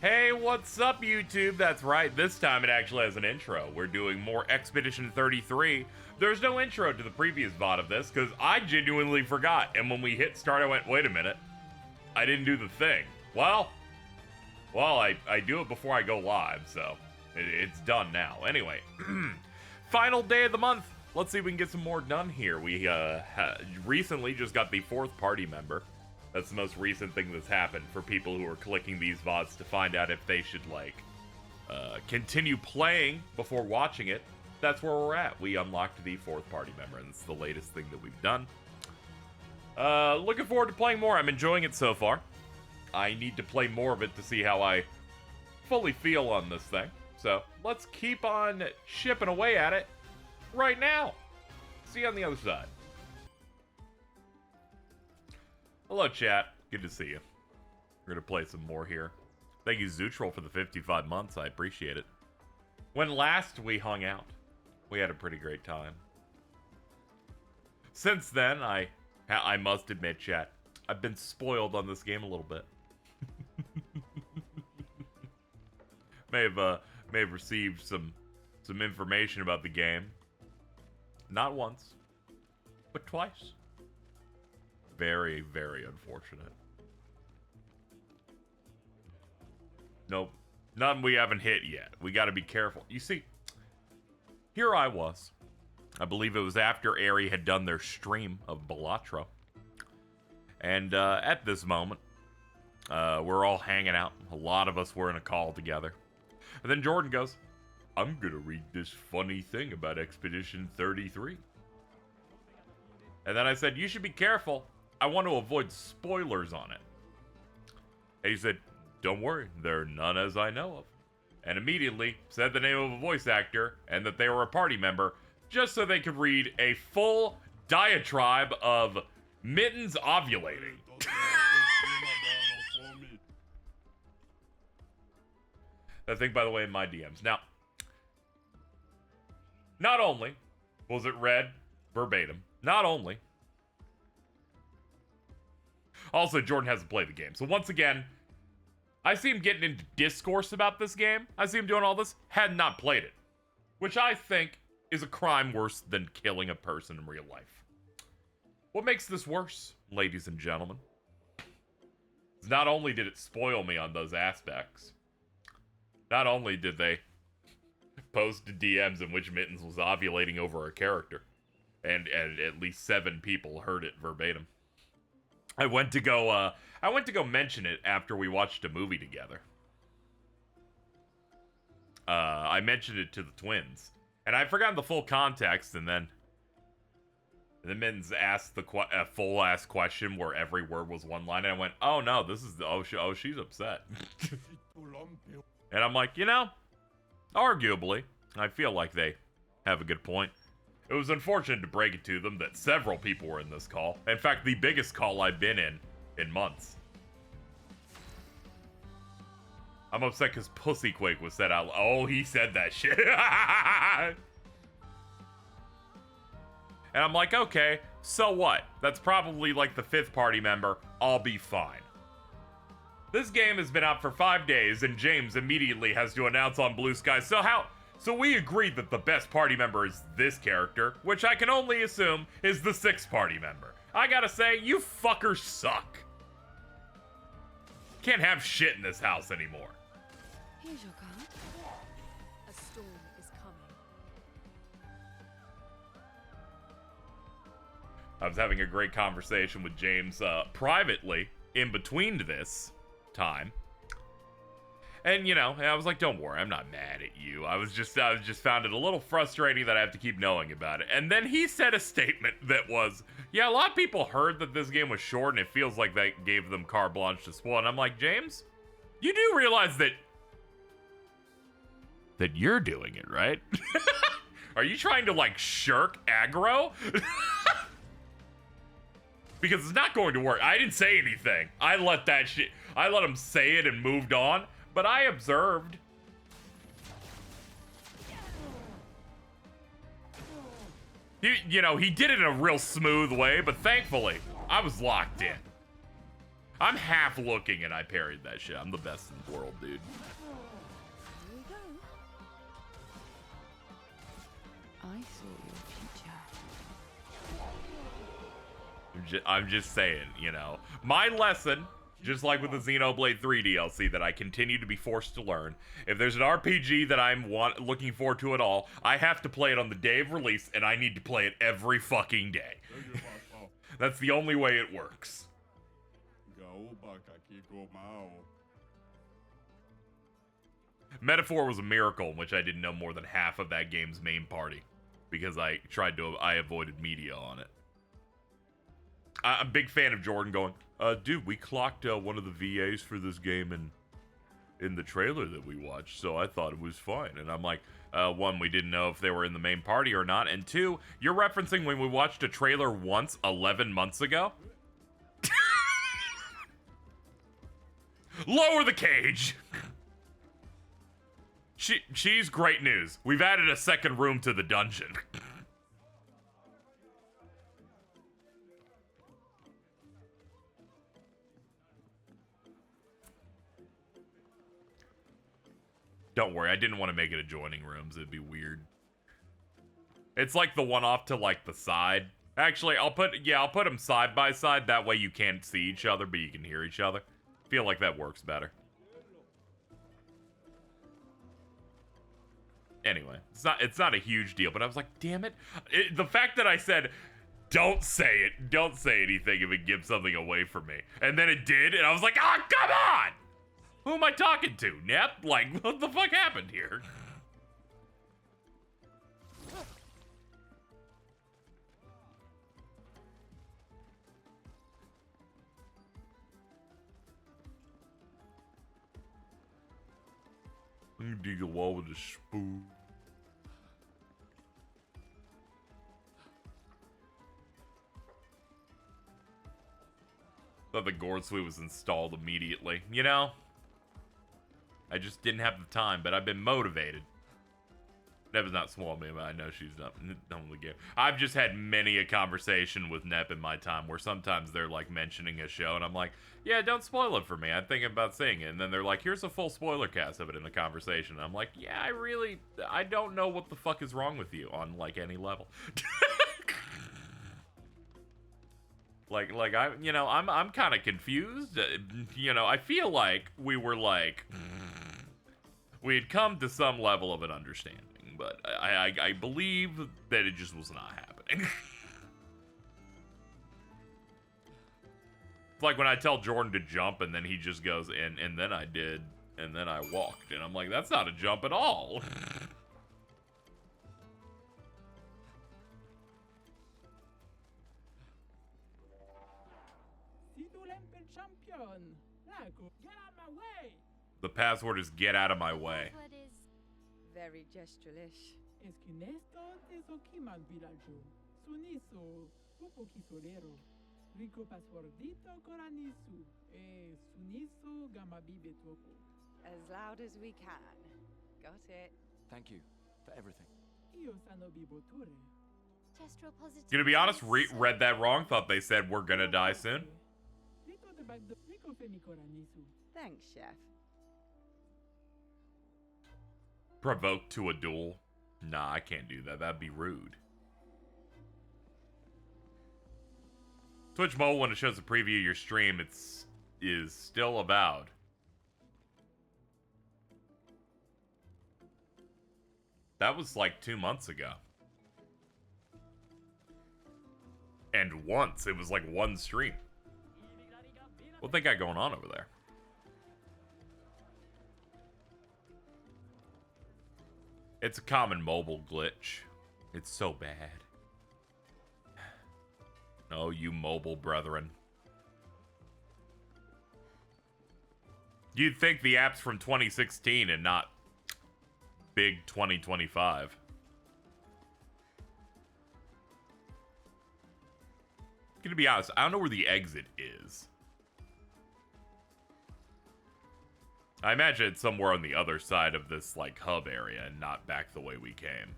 Hey, what's up, YouTube? That's right, this time it actually has an intro. We're doing more Expedition 33. There's no intro to the previous VOD of this, because I genuinely forgot, and when we hit start, I went, wait a minute, I didn't do the thing. Well, I do it before I go live, so it's done now. Anyway, final day of the month. Let's see if we can get some more done here. We recently just got the 4th party member. That's the most recent thing that's happened for people who are clicking these VODs to find out if they should, like, continue playing before watching it. That's where we're at. We unlocked the 4th party member, and it's the latest thing that we've done. Looking forward to playing more. I'm enjoying it so far. I need to play more of it to see how I fully feel on this thing. So, let's keep on chipping away at it right now. See you on the other side. Hello, chat. Good to see you. We're going to play some more here. Thank you, Gestral, for the 55 months. I appreciate it. When last we hung out, we had a pretty great time. Since then, I must admit, chat, I've been spoiled on this game a little bit. may have received some information about the game. Not once, but twice. Very, very unfortunate. Nope. None we haven't hit yet. We gotta be careful. You see, here I was. I believe it was after Aerie had done their stream of Balatro. And at this moment, we're all hanging out. A lot of us were in a call together. And then Jordan goes, I'm gonna read this funny thing about Expedition 33. And then I said, you should be careful. I want to avoid spoilers on it. And he said, don't worry, there are none as I know of. And immediately said the name of a voice actor and that they were a party member just so they could read a full diatribe of Mittens ovulating. That thing, by the way, in my DMs. Now, not only was it read verbatim, not only. Also, Jordan hasn't played the game. So once again, I see him getting into discourse about this game. I see him doing all this. Had not played it. Which I think is a crime worse than killing a person in real life. What makes this worse, ladies and gentlemen? Not only did it spoil me on those aspects, not only did they post DMs in which Mittens was ovulating over a character, and at least 7 people heard it verbatim. I went to go mention it after we watched a movie together. I mentioned it to the twins, and I forgot the full context, and then Mittens asked a full ass question where every word was one line, and I went, "Oh no, this is she's upset." And I'm like, you know, arguably, I feel like they have a good point. It was unfortunate to break it to them that several people were in this call. In fact, the biggest call I've been in months. I'm upset because Pussyquake was said out. Oh, he said that shit. And I'm like, okay, so what? That's probably like the 5th party member. I'll be fine. This game has been out for 5 days, and James immediately has to announce on Blue Sky. So we agreed that the best party member is this character, which I can only assume is the 6th party member. I gotta say, you fuckers suck. Can't have shit in this house anymore. Here's your card. A storm is coming. I was having a great conversation with James privately in between this time. And, you know, I was like, don't worry, I'm not mad at you. I was just found it a little frustrating that I have to keep knowing about it. And then he said a statement that was, yeah, a lot of people heard that this game was short and it feels like that gave them carte blanche to spoil. And I'm like, James, you do realize that you're doing it, right? Are you trying to, like, shirk aggro? Because it's not going to work. I didn't say anything. I let him say it and moved on. But I observed. You know, he did it in a real smooth way, but thankfully, I was locked in. I'm half looking and I parried that shit. I'm the best in the world, dude. Here we go. I saw your future. I'm just saying, you know. My lesson, just like with the Xenoblade 3 DLC that I continue to be forced to learn, if there's an RPG that I'm looking forward to at all, I have to play it on the day of release, and I need to play it every fucking day. That's the only way it works. Metaphor was a miracle in which I didn't know more than half of that game's main party because I avoided media on it. I'm a big fan of Jordan going, dude, we clocked one of the VAs for this game in the trailer that we watched, so I thought it was fine. And I'm like, one, we didn't know if they were in the main party or not, and two, you're referencing when we watched a trailer once 11 months ago? Lower the cage! She's great news. We've added a second room to the dungeon. Don't worry, I didn't want to make it adjoining rooms. It'd be weird. It's like the one off to like the side. Actually, I'll put them side by side. That way you can't see each other, but you can hear each other. Feel like that works better. Anyway, it's not a huge deal, but I was like, damn it. The fact that I said, don't say it, don't say anything if it gives something away from me. And then it did, and I was like, oh, come on! Who am I talking to, Nep? Like, what the fuck happened here? Let me dig the wall with a spoon. Thought the gourd suite was installed immediately. You know? I just didn't have the time, but I've been motivated. Neb's not small me, but I know she's not done with the game. I've just had many a conversation with Nep in my time where sometimes they're like mentioning a show and I'm like, yeah, don't spoil it for me. I'm thinking about seeing it. And then they're like, here's a full spoiler cast of it in the conversation. And I'm like, yeah, I don't know what the fuck is wrong with you on like any level. like I'm kind of confused. I feel like we were like, we had come to some level of an understanding. But I believe that it just was not happening. It's like when I tell Jordan to jump and then he just goes, and then I did, and then I walked. And I'm like, that's not a jump at all. The password is get out of my way. Very gestralish. As loud as we can. Got it. Thank you for everything. Gonna be honest, read that wrong. Thought they said we're gonna die soon. Thanks, Chef. Provoked to a duel. Nah, I can't do that. That'd be rude. Twitch Mobile, when it shows a preview of your stream, is still avowed. That was like 2 months ago. And once, it was like one stream. What they got going on over there? It's a common mobile glitch. It's so bad. Oh, you mobile brethren. You'd think the app's from 2016 and not big 2025. Gonna be honest, I don't know where the exit is. I imagine it's somewhere on the other side of this, like, hub area and not back the way we came.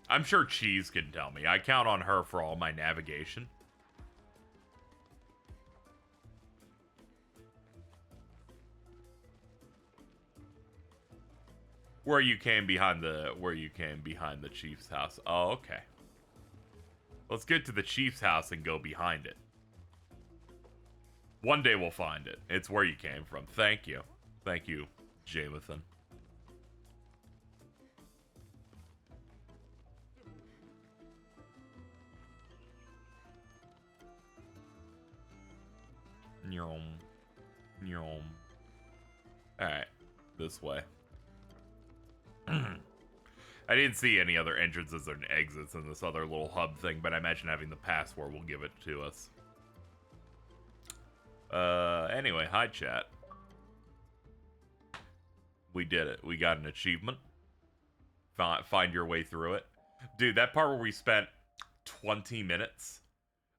I'm sure Cheese can tell me. I count on her for all my navigation. Where you came behind the chief's house. Oh, okay. Let's get to the chief's house and go behind it. One day we'll find it. It's where you came from. Thank you. Thank you, Jamathan. Nyom. Nyom. Alright. This way. I didn't see any other entrances or exits in this other little hub thing, but I imagine having the password will give it to us. Anyway, hi chat. We did it. We got an achievement. Find your way through it. Dude, that part where we spent 20 minutes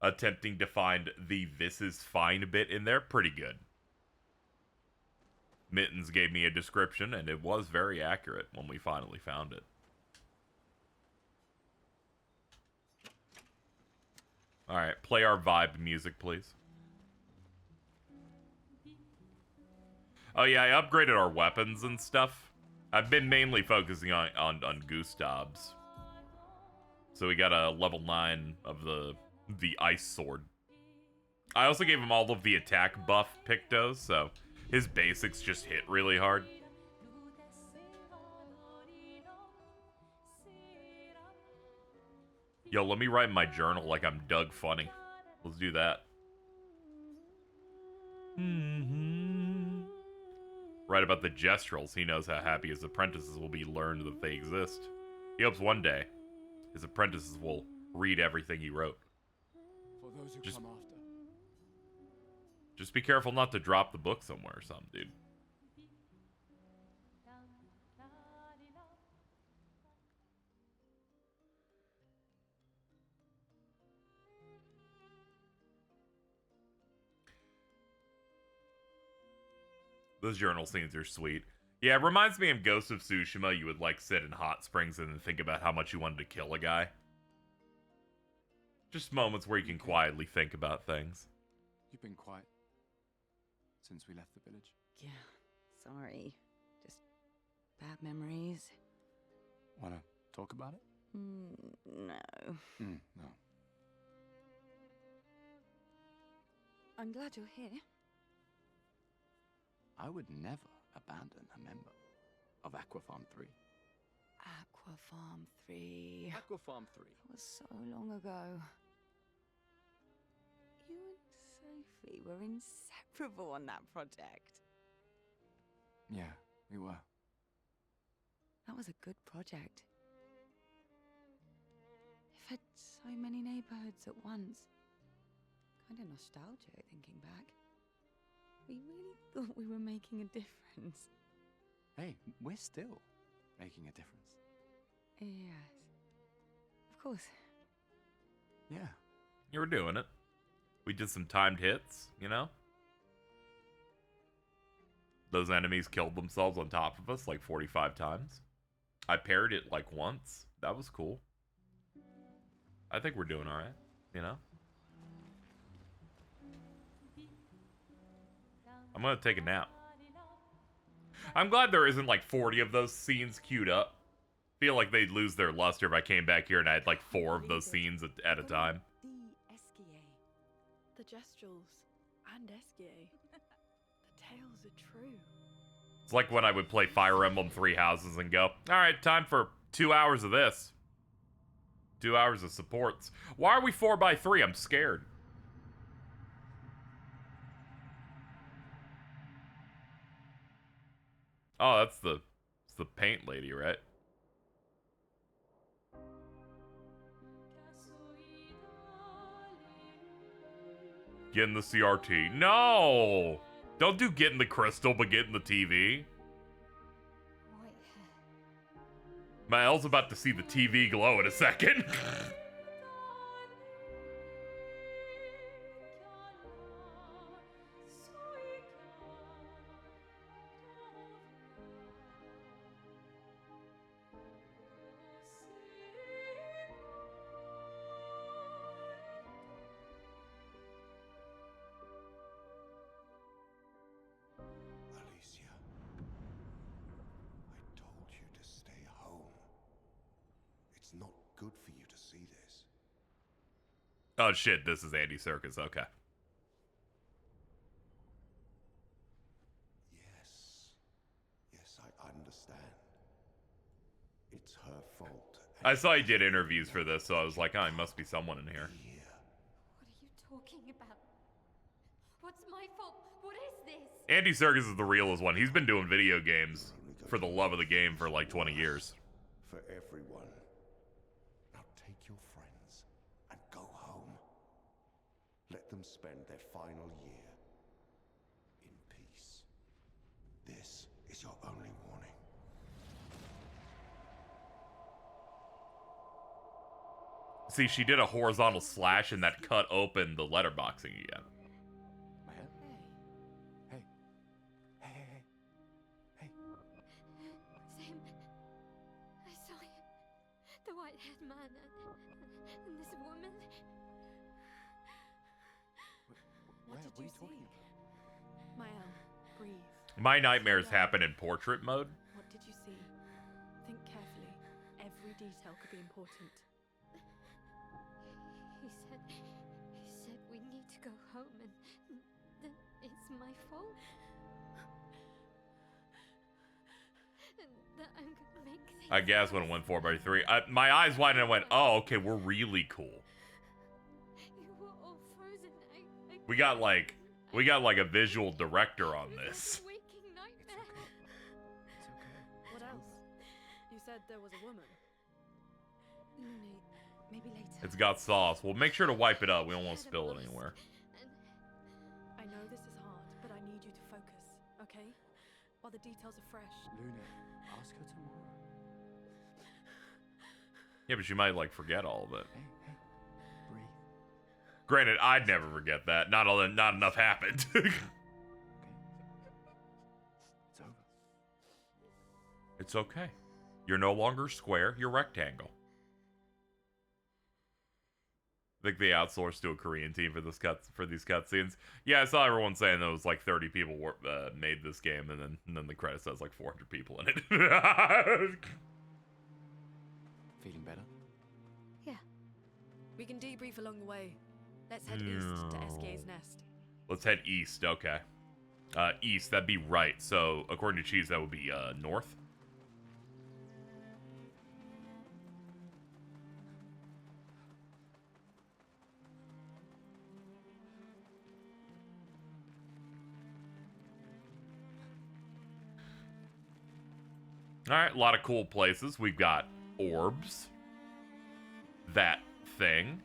attempting to find the "this is fine" bit in there, pretty good. Mittens gave me a description, and it was very accurate when we finally found it. Alright, play our vibe music, please. Oh yeah, I upgraded our weapons and stuff. I've been mainly focusing on Gustav's. So we got a level 9 of the ice sword. I also gave him all of the attack buff pictos, so his basics just hit really hard. Yo, let me write in my journal like I'm Doug Funny. Let's do that. Write about the Gestrals. He knows how happy his apprentices will be learned that they exist. He hopes one day his apprentices will read everything he wrote. For those who come after. Just be careful not to drop the book somewhere or something, dude. Those journal scenes are sweet. Yeah, it reminds me of Ghost of Tsushima. You would, like, sit in hot springs and then think about how much you wanted to kill a guy. Just moments where you can quietly think about things. You've been quiet since we left the village. Yeah, sorry. Just bad memories. Wanna talk about it? No. No. I'm glad you're here. I would never abandon a member of Aquafarm 3. Aquafarm 3. Aquafarm 3. That was so long ago. You and Sophie were inseparable on that project. Yeah, we were. That was a good project. It fed so many neighborhoods at once. Kind of nostalgic thinking back. We really thought we were making a difference. Hey, we're still making a difference. Yes. Of course. Yeah. You were doing it. We did some timed hits, you know? Those enemies killed themselves on top of us like 45 times. I parried it like once. That was cool. I think we're doing alright, you know? I'm gonna take a nap. I'm glad there isn't like 40 of those scenes queued up. Feel like they'd lose their luster if I came back here and I had like 4 of those scenes at a time. The Gestrals and Esquier. The tales are true. It's like when I would play Fire Emblem 3 Houses and go, alright, time for 2 hours of this. 2 hours of supports. Why are we 4x3? I'm scared. Oh, it's the paint lady, right? Get in the CRT. No! Don't do get in the crystal, but get in the TV. Mael's about to see the TV glow in a second. good for you to see this. Oh shit, this is Andy Serkis, okay. Yes, I understand. It's her fault. I saw he did interviews for this, so I was like, oh, he must be someone in here. What are you talking about? What's my fault? What is this? Andy Serkis is the realest one. He's been doing video games for the love of the game for like 20 years. For everyone. Now take your friends and go home. Let them spend their final year in peace. This is your only warning. See, she did a horizontal slash and that cut open the letterboxing again. Hey. Hey. Same. I saw him. The white-haired man and this woman. What are you talking about? Mael, breathe. My nightmares happen in portrait mode. What did you see? Think carefully. Every detail could be important. He said we need to go home and that it's my fault. And that I'm gonna make things I guess when it went 4x3, my eyes widened and I went, oh, okay, we're really cool. You were all frozen. We got like a visual director on this. It was a waking nightmare. It's okay. What else? You said there was a woman. No, maybe later. It's got sauce. Well, make sure to wipe it up. We don't want to spill it anywhere. I know this is hard, but I need you to focus, okay? While the details are fresh. Luna, ask her tomorrow. Yeah, but she might like forget all of it. Hey. Breathe. Granted, I'd never forget that. Not enough happened. Okay. It's over. It's okay. You're no longer square. You're rectangle. I think they outsourced to a Korean team for these cutscenes. Yeah, I saw everyone saying that it was like 30 people made this game, and then the credit says like 400 people in it. Feeling better? Yeah. We can debrief along the way. Let's head east to SK's nest. Let's head east. Okay. East. That'd be right. So according to Cheese, that would be north. All right, a lot of cool places. We've got orbs. That thing.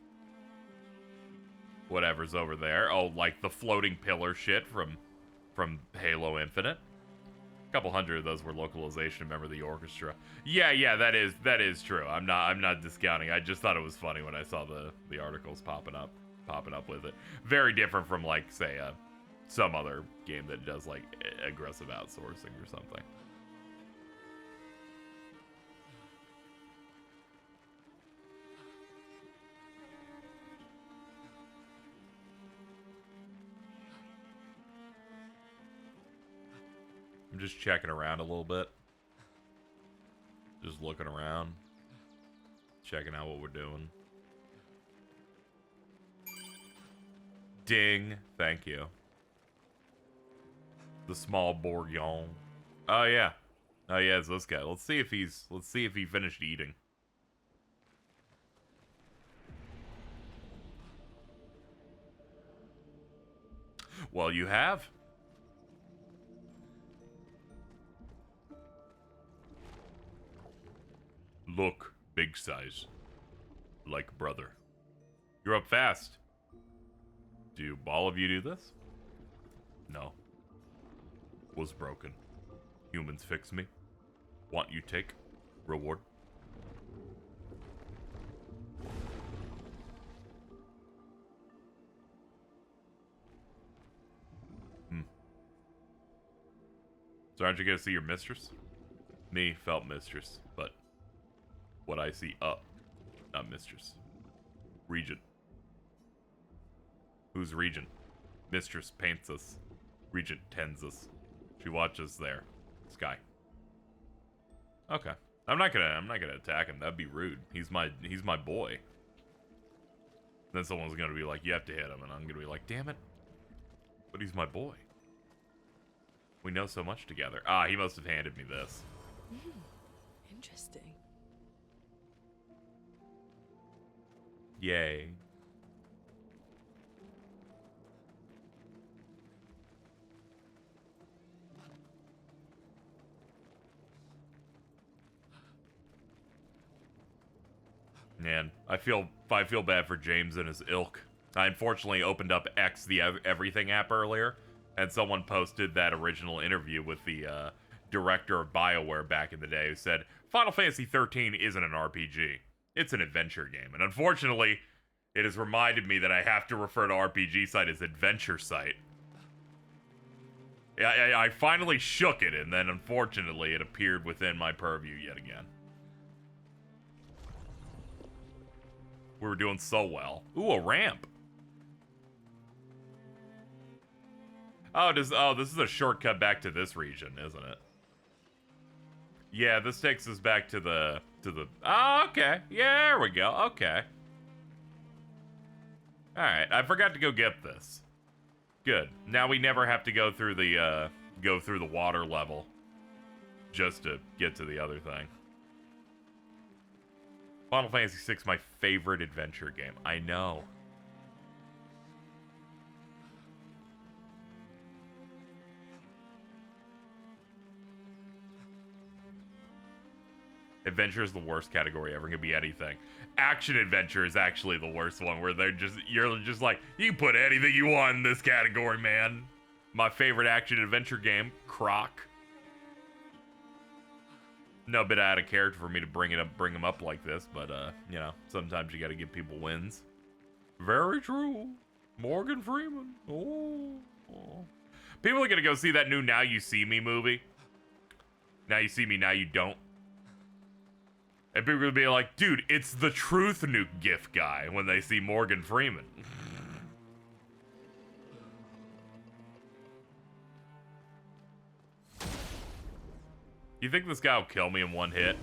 Whatever's over there. Oh, like the floating pillar shit from Halo Infinite. A couple hundred of those were localization. Remember the orchestra? Yeah, that is true. I'm not discounting. I just thought it was funny when I saw the articles popping up with it. Very different from like say some other game that does like aggressive outsourcing or something. I'm just checking around a little bit. Just looking around. Checking out what we're doing. Ding. Thank you. The small bourguignon. Oh yeah. Oh yeah, it's this guy. Let's see if he finished eating. Well, you have. Look, big size. Like brother. You're up fast. Do all of you do this? No. Was broken. Humans fix me. Want you take. Reward. So aren't you gonna see your mistress? Me felt mistress, but what I see up, not mistress. Regent. Who's Regent? Mistress paints us. Regent tends us. She watches there. Sky. Okay. I'm not gonna attack him. That'd be rude. He's my boy. Then someone's gonna be like, you have to hit him, and I'm gonna be like, damn it. But he's my boy. We know so much together. Ah, he must have handed me this. Interesting. Yay. Man, I feel bad for James and his ilk. I unfortunately opened up X, the Everything app earlier, and someone posted that original interview with the director of BioWare back in the day who said, Final Fantasy XIII isn't an RPG. It's an adventure game. And unfortunately, it has reminded me that I have to refer to RPG site as adventure site. I finally shook it, and then unfortunately it appeared within my purview yet again. We were doing so well. Ooh, a ramp. Oh, this is a shortcut back to this region, isn't it? Yeah, this takes us back to the oh, okay. Yeah, there we go. Okay. Alright, I forgot to go get this. Good. Now we never have to go through the water level just to get to the other thing. Final Fantasy VI, my favorite adventure game. I know. Adventure is the worst category ever. Gonna be anything. Action adventure is actually the worst one, where you're just like, you can put anything you want in this category, man. My favorite action adventure game, Croc. No bit out of character for me to bring him up like this, but you know, sometimes you gotta give people wins. Very true. Morgan Freeman. Oh. People are gonna go see that new Now You See Me movie. Now You See Me, Now You Don't. And people are gonna be like, dude, it's the Truth Nuke GIF guy when they see Morgan Freeman. You think this guy will kill me in one hit?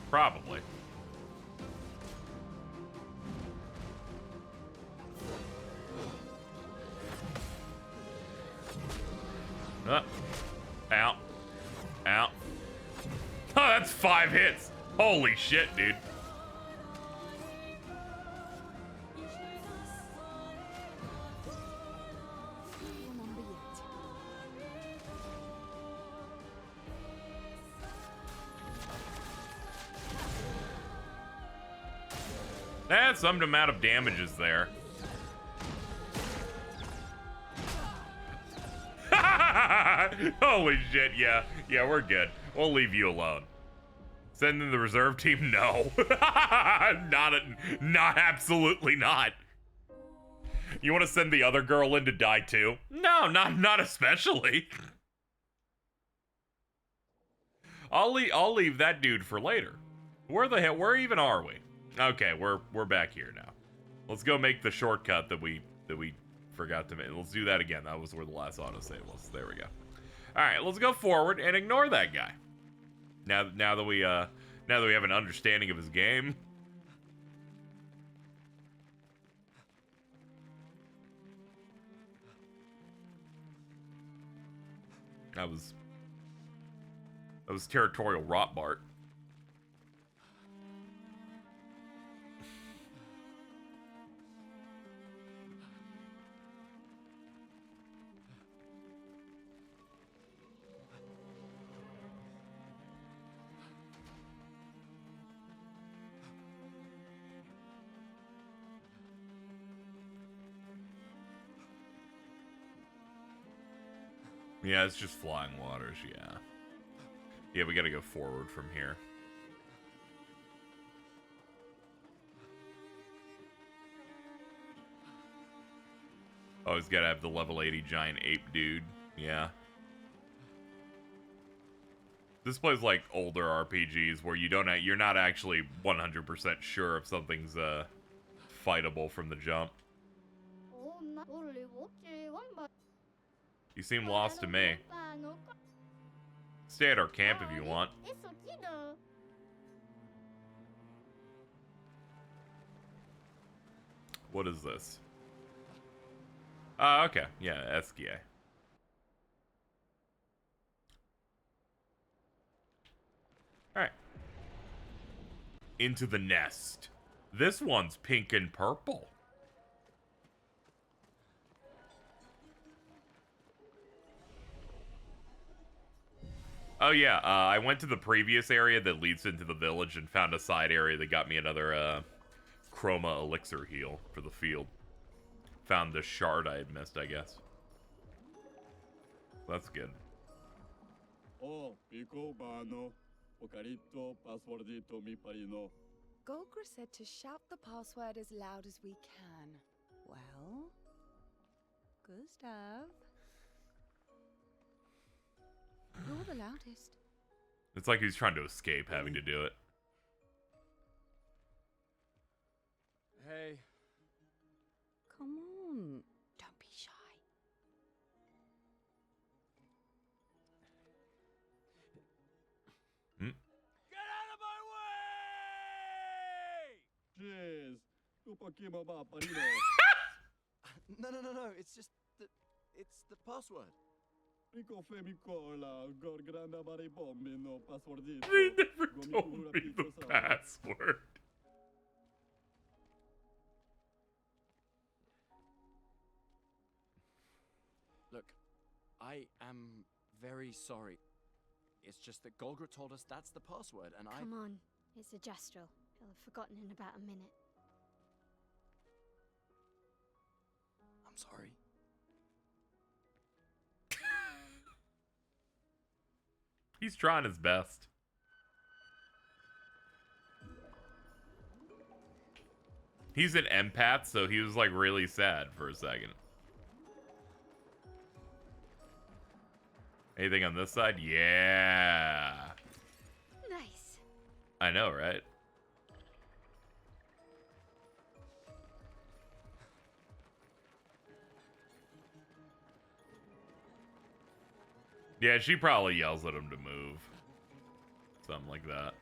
Probably. Out. Out. Oh, that's 5 hits. Holy shit, dude. Some amount of damage is there. Holy shit, yeah. Yeah, we're good. We'll leave you alone. Send in the reserve team? No. Not absolutely not. You want to send the other girl in to die too? No, not especially. I'll leave that dude for later. Where even are we? Okay, we're back here now. Let's go make the shortcut that we forgot to make. Let's do that again. That was where the last autosave was. There we go. All right, let's go forward and ignore that guy. Now that we have an understanding of his game. That was territorial Rotbart. Yeah, it's just flying waters, yeah. Yeah, we gotta go forward from here. Oh, he's gotta have the level 80 giant ape dude. Yeah. This plays like older RPGs where you're not actually 100% sure if something's fightable from the jump. You seem lost to me. Stay at our camp if you want. What is this? Okay. Yeah, SKA. Alright. Into the nest. This one's pink and purple. Oh yeah, I went to the previous area that leads into the village and found a side area that got me another chroma elixir heal for the field. Found the shard I had missed, I guess. That's good. Golgra said to shout the password as loud as we can. Well, Gustav, you're the loudest. It's like he's trying to escape having to do it. Hey. Come on, don't be shy. Get out of my way! No. It's just the... It's the password. They never told me the password. Look, I am very sorry. It's just that Golgra told us that's the password, and Come on, it's a Gestral. He'll have forgotten in about a minute. I'm sorry. He's trying his best. He's an empath, so he was like really sad for a second. Anything on this side? Yeah. Nice. I know, right? Yeah, she probably yells at him to move. Something like that.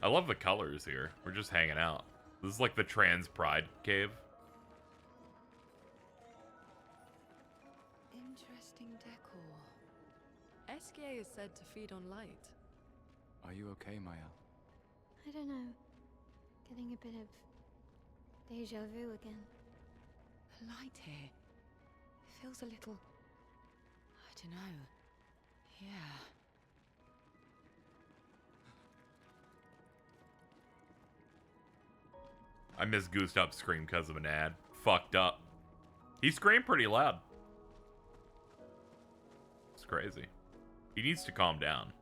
I love the colors here. We're just hanging out. This is like the trans pride cave. Interesting decor. SKA is said to feed on light. Are you okay, Maya? I don't know. Getting a bit of deja vu again. The light here feels a little... I don't know. Yeah. I miss Gustav's scream because of an ad. Fucked up. He screamed pretty loud. It's crazy. He needs to calm down.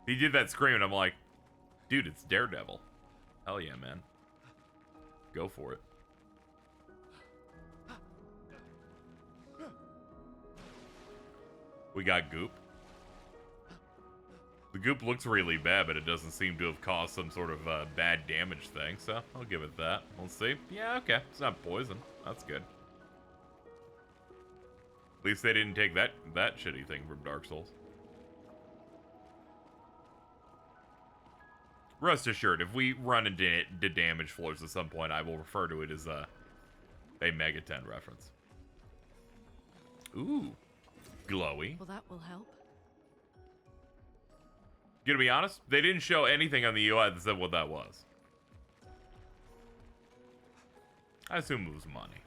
He did that scream and I'm like, dude, it's Daredevil. Hell yeah, man. Go for it. We got goop. The goop looks really bad, but it doesn't seem to have caused some sort of bad damage thing, so I'll give it that. We'll see. Yeah, okay. It's not poison. That's good. At least they didn't take that shitty thing from Dark Souls. Rest assured, if we run into damage floors at some point, I will refer to it as a Mega 10 reference. Ooh. Glowy. Well, that will help. Gonna be honest, they didn't show anything on the UI that said what that was. I assume it was money.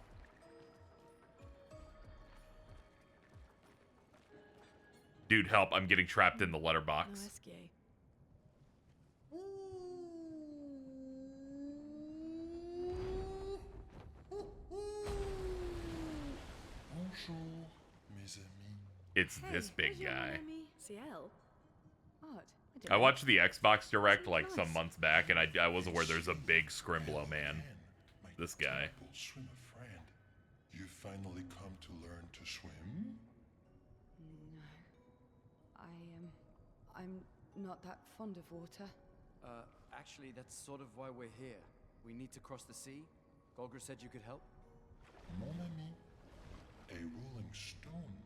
Dude, help, I'm getting trapped in the No letterbox. SKA. Bonjour, mes amis. It's Hey, this big where's your guy. enemy? CL? Odd. I watched the Xbox Direct like some months back, and I was aware there's a big Scrimblow man. My This guy. terrible swimmer friend. You finally come to learn to swim? No. I'm not that fond of water. Actually, that's sort of why we're here. We need to cross the sea. Golgra said you could help. Mon ami. A rolling stone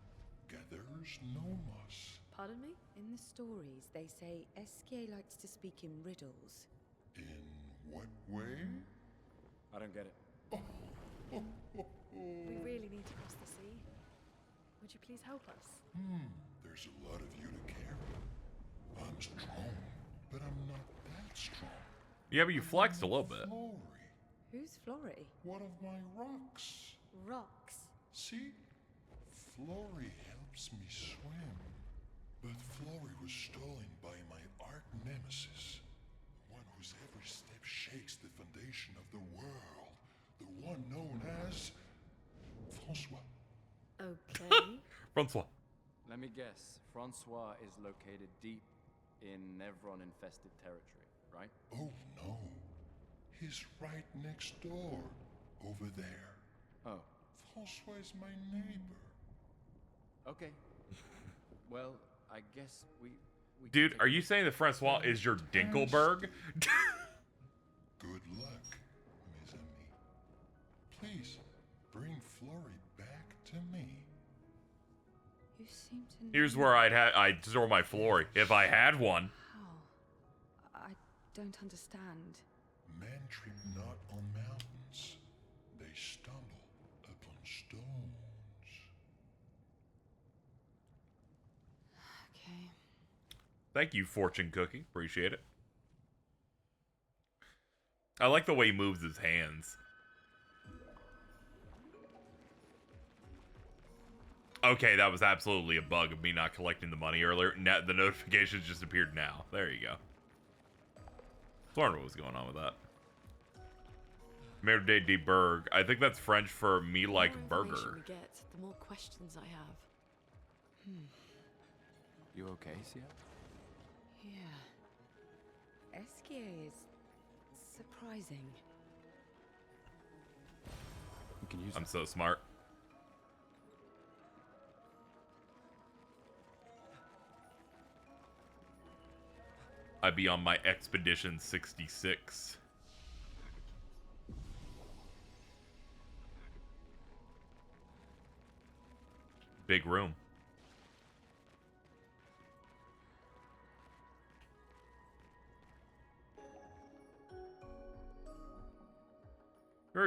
gathers no moss. Pardon me? In the stories, they say Esquier likes to speak in riddles. In what way? I don't get it. We really need to cross the sea. Would you please help us? There's a lot of you to carry. I'm strong, but I'm not that strong. Yeah, but you flexed a little bit. Flory, Who's Flory? one of my rocks. Rocks. See? Flory helps me swim. But Flory was stolen by my arch-nemesis. One whose every step shakes the foundation of the world. The one known as... Francois. Okay. Francois. Let me guess. Francois is located deep in Nevron-infested territory, right? Oh no. He's right next door. Over there. Oh, Francois is my neighbor. okay. Well, I guess we can Dude, take are a you look. saying that Francois is your Dinkelberg? Good luck, mes amis. Please, bring Flory back to me. You seem to know. Here's where I'd store my Flory if I had one. How? I don't understand. Men trip not on mountains. They stumble upon stones. Okay. Thank you, Fortune Cookie. Appreciate it. I like the way he moves his hands. Okay, that was absolutely a bug of me not collecting the money earlier. The notifications just appeared now. There you go. I was wondering what was going on with that. Merde de Berg. I think that's French for me like The more information burger. we get, the more questions I have. You okay, Sia? Yeah. Esquier is surprising. You can use I'm that. so smart. I'd be on my Expedition 66. Big room.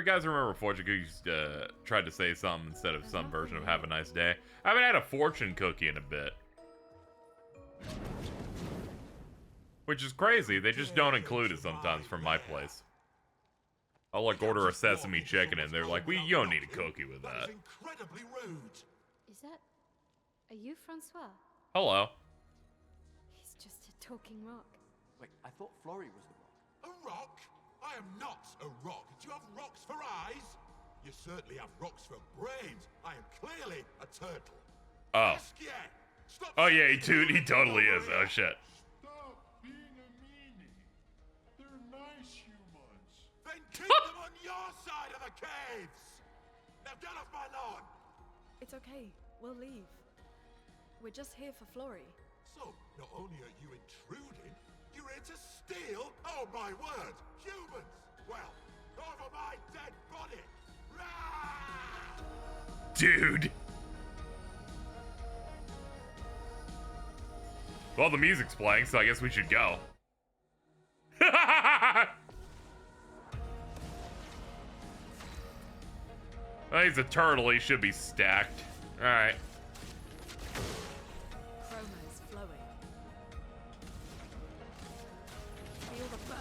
Guys remember Fortune Cookies tried to say something instead of some version of "Have a nice day"? I haven't had a fortune cookie in a bit. Which is crazy. They just don't include it sometimes from my place. I'll like order a sesame chicken and they're like, you don't need a cookie with that. Incredibly rude. Is that... Are you Francois? Hello. He's just a talking rock. Wait, I thought Flory was the rock. A rock? I am not a rock. Do you have rocks for eyes? You certainly have rocks for brains. I am clearly a turtle. Oh. Esquier, stop Oh yeah, saying he totally is. Oh shit. Stop being a meanie. They're nice humans. Then keep them on your side of the caves. Now get off my lawn. It's okay. We'll leave. We're just here for Flory. So, not only are you intruding, you're here to steal? Oh my word! Humans! Well, over my dead body! Rah! Dude. Well, the music's playing, so I guess we should go. Well, he's a turtle. He should be stacked. All right. Chroma is flowing. Feel the burn.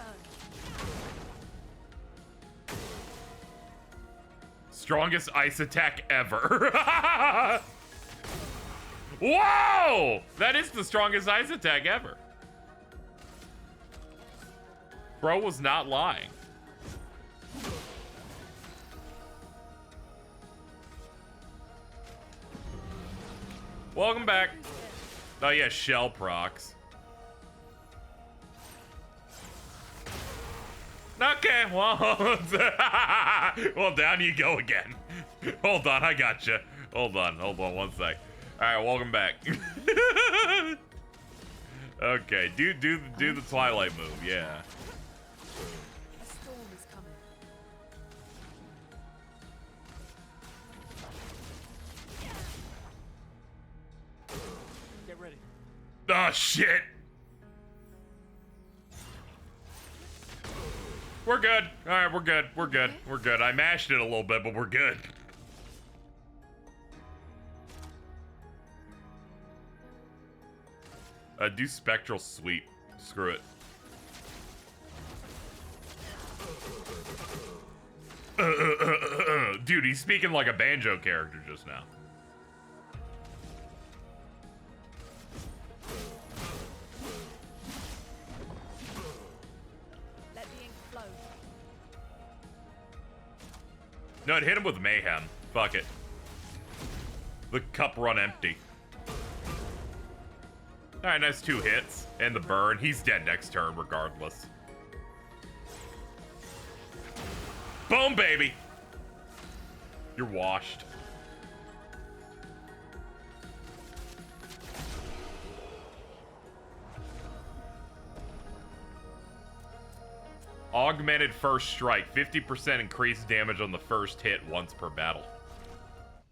Strongest ice attack ever. Whoa! That is the strongest ice attack ever. Bro was not lying. Welcome back. Oh yeah, shell procs. Okay, well, well, down you go again. Hold on, I gotcha. Hold on 1 sec. All right, welcome back. Okay, do the Twilight move, yeah. A storm is coming. Oh, shit. We're good. All right, we're good. We're good. We're good. I mashed it a little bit, but we're good. Do spectral sweep. Screw it. Dude, he's speaking like a banjo character just now. Let the ink flow. No, it hit him with mayhem. Fuck it. The cup run empty. Alright, nice 2 hits. And the burn. He's dead next turn, regardless. Boom, baby! You're washed. Augmented first strike. 50% increased damage on the first hit once per battle.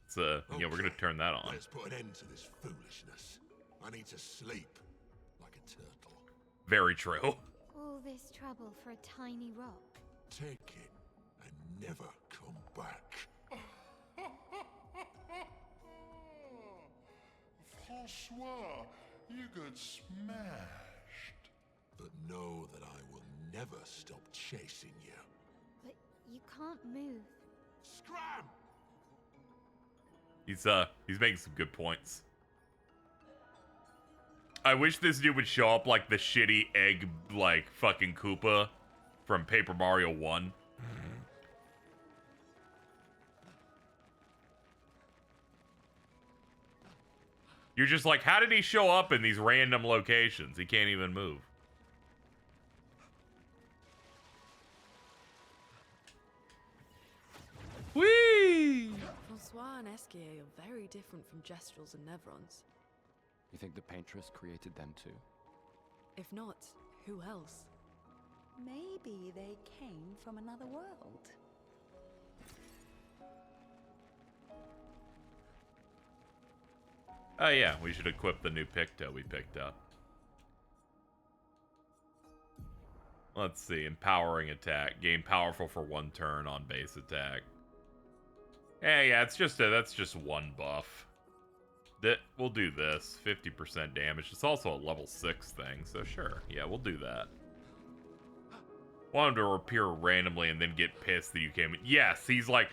So, yeah, we're gonna turn that on. Let's put an end to this foolishness. I need to sleep like a turtle. Very true. All this trouble for a tiny rock. Take it and never come back. Francois, you got smashed. But know that I will never stop chasing you. But you can't move. Scram! He's making some good points. I wish this dude would show up like the shitty egg, like, fucking Koopa from Paper Mario 1. You're just like, how did he show up in these random locations? He can't even move. Whee! Francois and Esquier are very different from Gestrals and Nevrons. You think the Paintress created them too? If not, who else? Maybe they came from another world. Oh yeah, we should equip the new Picto we picked up. Let's see, empowering attack. Gain powerful for 1 turn on base attack. Yeah, it's just that's just 1 buff. We'll do this. 50% damage. It's also a level 6 thing, so sure. Yeah, we'll do that. Want him to appear randomly and then get pissed that you came in. Yes, he's like...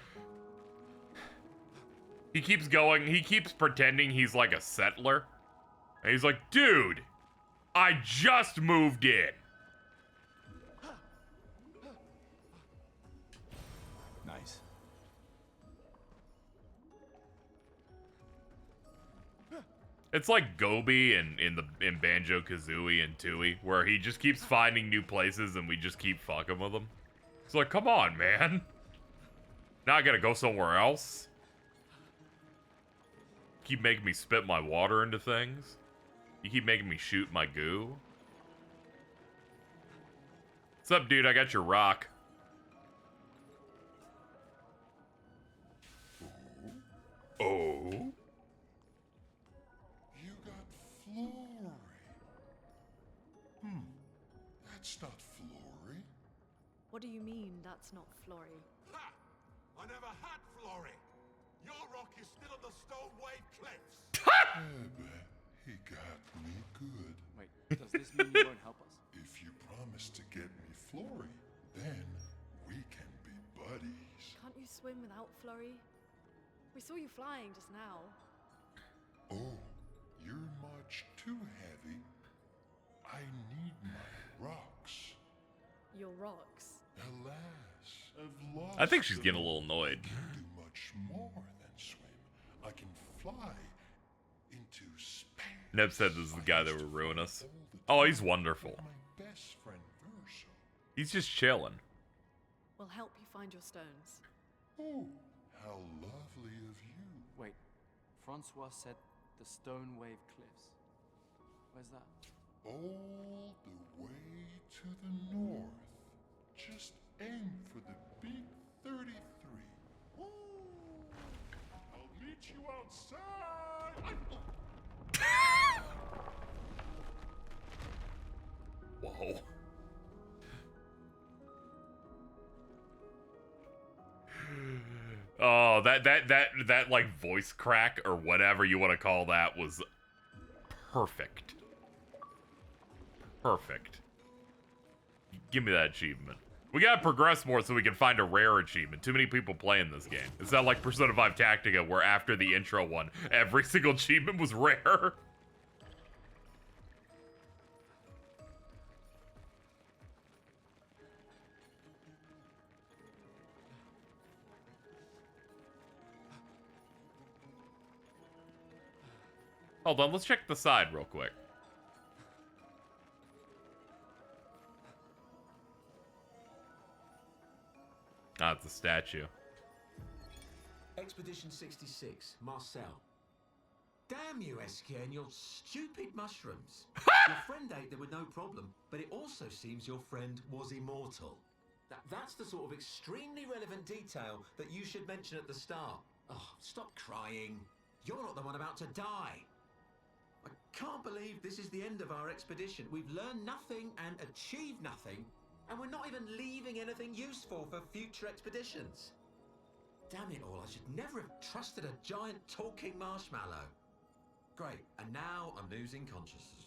He keeps going. He keeps pretending he's like a settler. And he's like, dude, I just moved in. Nice. It's like Gobi in Banjo-Kazooie and Tooie, where he just keeps finding new places and we just keep fucking with him. It's like, come on, man. Now I gotta go somewhere else. Keep making me spit my water into things. You keep making me shoot my goo. What's up, dude? I got your rock. Oh? You got Flory. That's not Flory. What do you mean that's not Flory? Ha! I never had Flory. Your rock is still on the Stone Wave Cliffs. He got me good. Wait, does this mean you won't help us? If you promise to get me Flory, then we can be buddies. Can't you swim without Flory? We saw you flying just now. Oh, you're much too heavy. I need my rocks. Your rocks. Alas, I've lost. I think she's getting a little annoyed. I can do much more than swim. I can fly into space. Neb said this is the guy that would ruin us. Oh, he's wonderful. My best friend Verso. He's just chilling. We'll help you find your stones. Oh, how lovely of you. Wait, Francois said the Stone Wave Cliffs. Where's that? All the way to the north. Just aim for the big 33. Ooh. I'll meet you outside. no. Oh, that like voice crack or whatever you want to call that was perfect. Perfect. Give me that achievement. We gotta progress more so we can find a rare achievement. Too many people playing this game. It's not like Persona 5 Tactica where after the intro one, every single achievement was rare. Hold on, let's check the side real quick. Ah, it's a statue. Expedition 66, Marcel. Damn you, Eskier, and your stupid mushrooms. Your friend ate them with no problem, but it also seems your friend was immortal. That's the sort of extremely relevant detail that you should mention at the start. Oh, stop crying. You're not the one about to die. I can't believe this is the end of our expedition. We've learned nothing and achieved nothing, and we're not even leaving anything useful for future expeditions. Damn it all, I should never have trusted a giant talking marshmallow. Great, and now I'm losing consciousness.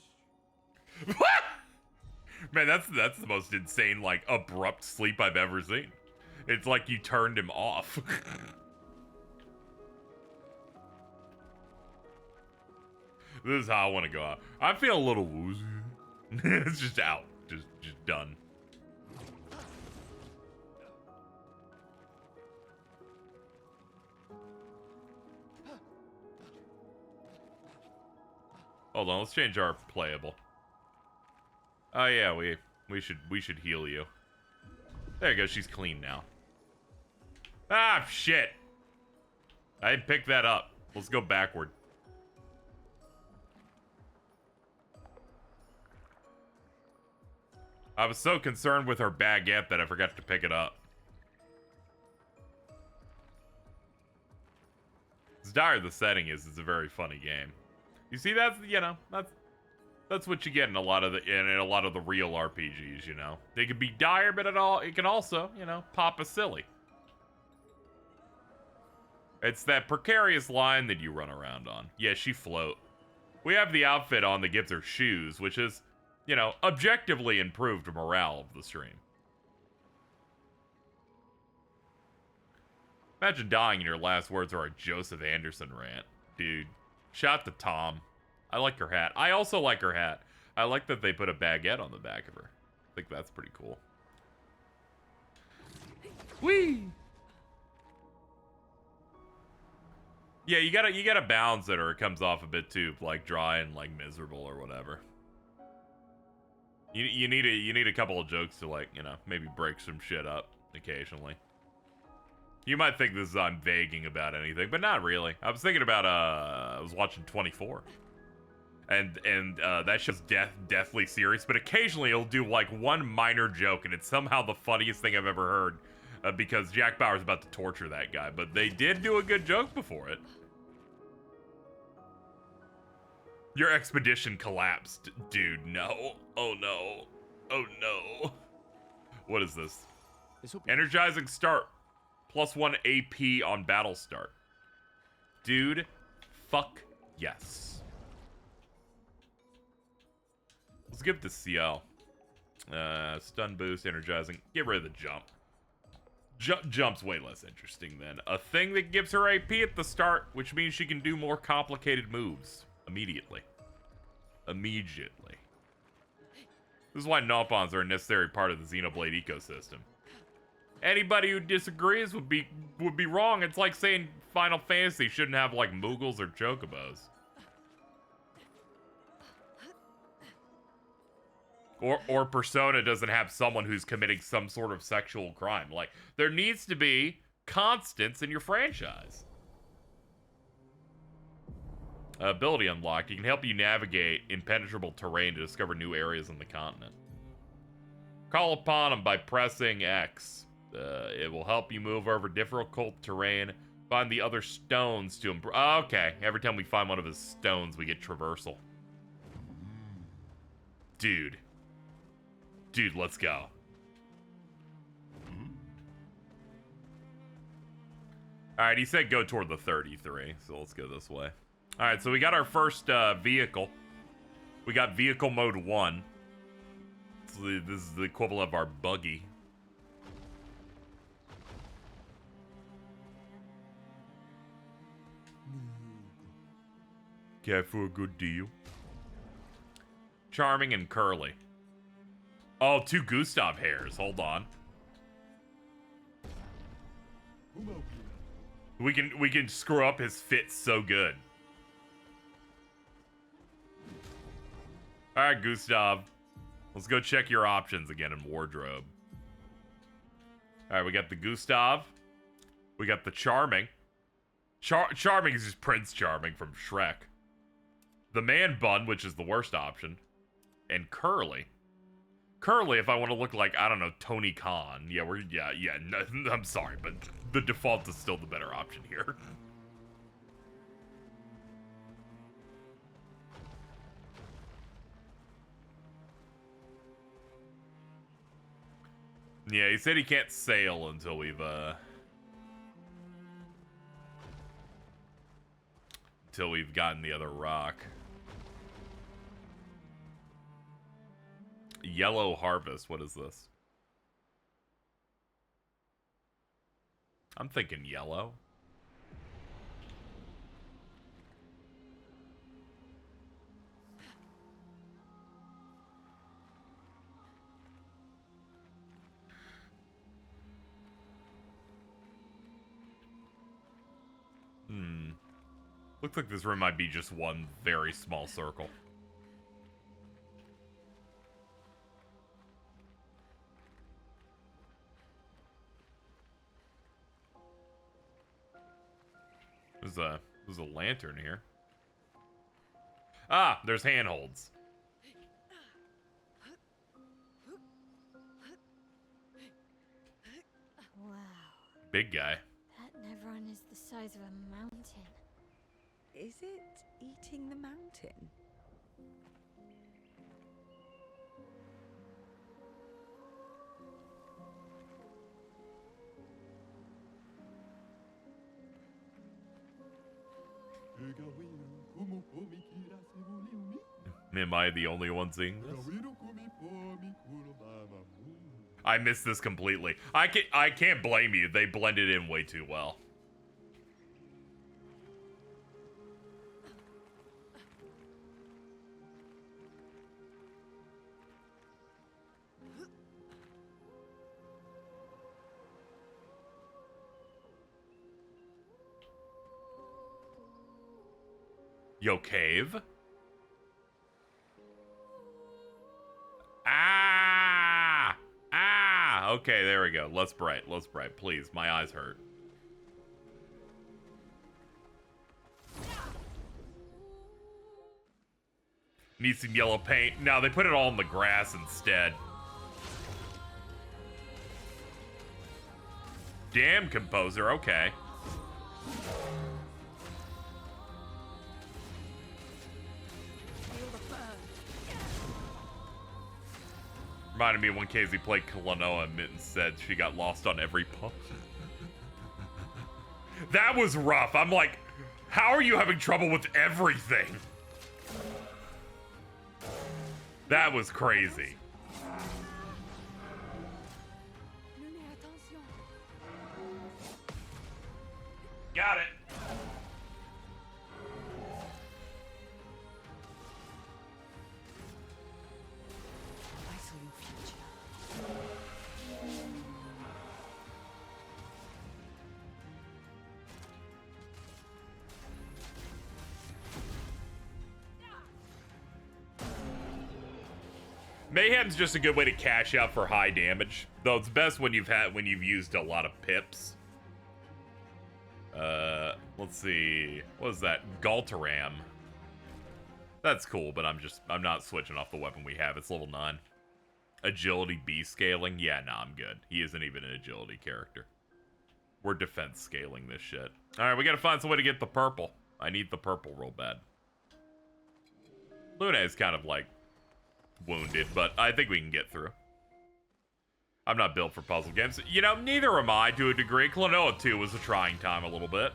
Man, that's the most insane, like, abrupt sleep I've ever seen. It's like you turned him off. This is how I want to go out. I feel a little woozy. It's just out. Just done. Hold on, let's change our playable. Oh yeah, we should heal you. There you go, she's clean now. Ah, shit. I didn't pick that up. Let's go backward. I was so concerned with her baguette that I forgot to pick it up. As dire the setting is, it's a very funny game. You see, that's, you know, that's what you get in a lot of the real RPGs, you know. They can be dire, but it can also, you know, pop a silly. It's that precarious line that you run around on. Yeah, she float. We have the outfit on that gives her shoes, which is, you know, objectively improved morale of the stream. Imagine dying and your last words are a Joseph Anderson rant. Dude, shout to Tom. I like her hat. I also like her hat. I like that they put a baguette on the back of her. I think that's pretty cool. Whee! Yeah, you gotta balance it or it comes off a bit too, like dry and like miserable or whatever. You need a couple of jokes to, like, you know, maybe break some shit up occasionally. You might think this is I'm vaguing about anything, but not really. I was thinking about I was watching 24. And that show's deathly serious, but occasionally it'll do like one minor joke and it's somehow the funniest thing I've ever heard because Jack Bauer's about to torture that guy, but they did do a good joke before it. Your expedition collapsed, dude. No. Oh no. Oh no. What is this? Energizing start. +1 AP on battle start. Dude, fuck yes. Let's give it to CL. Stun boost, energizing. Get rid of the jump. Jump's way less interesting than a thing that gives her AP at the start, which means she can do more complicated moves immediately. Immediately. This is why Naupons are a necessary part of the Xenoblade ecosystem. Anybody who disagrees would be wrong. It's like saying Final Fantasy shouldn't have like Moogles or Chocobos. Or Persona doesn't have someone who's committing some sort of sexual crime. Like, there needs to be constants in your franchise. Ability unlocked. It can help you navigate impenetrable terrain to discover new areas on the continent. Call upon them by pressing X. It will help you move over difficult terrain. Find the other stones to improve. Oh, okay. Every time we find one of his stones, we get traversal. Dude. Dude, let's go. Alright, he said go toward the 33, so let's go this way. Alright, so we got our first vehicle. We got vehicle mode 1. So this is the equivalent of our buggy. Okay, for a good deal. Charming and curly. Oh, 2 Gustav hairs. Hold on. We can screw up his fit so good. All right, Gustav. Let's go check your options again in wardrobe. All right, we got the Gustav. We got the Charming. Charming is just Prince Charming from Shrek. The Man Bun, which is the worst option. And Curly. Curly, if I want to look like, I don't know, Tony Khan. Yeah, no, I'm sorry, but the default is still the better option here. Yeah, he said he can't sail until we've, gotten the other rock. Yellow Harvest, what is this? I'm thinking yellow. Looks like this room might be just one very small circle. There's a lantern here. Ah, there's handholds. Wow. Big guy. That Nevron is the size of a mountain. Is it eating the mountain? Am I the only one seeing this? I missed this completely. I can't blame you. They blended in way too well. Yo, cave? Ah! Ah! Okay, there we go. Less bright, please. My eyes hurt. Need some yellow paint. No, they put it all in the grass instead. Damn, composer. Okay. Reminded me of when Casey played Klonoa and Mitten said she got lost on every puff. That was rough. I'm like, how are you having trouble with everything? That was crazy. Got it. Mayhem's just a good way to cash out for high damage, though it's best when you've used a lot of pips. Let's see, what is that? Galtaram. That's cool, but I'm not switching off the weapon we have. It's level 9. Agility B scaling. Yeah, nah, I'm good. He isn't even an agility character. We're defense scaling this shit. All right, we gotta find some way to get the purple. I need the purple real bad. Luna is kind of like wounded, but I think we can get through. I'm not built for puzzle games. You know, neither am I to a degree. Klonoa 2 was a trying time a little bit.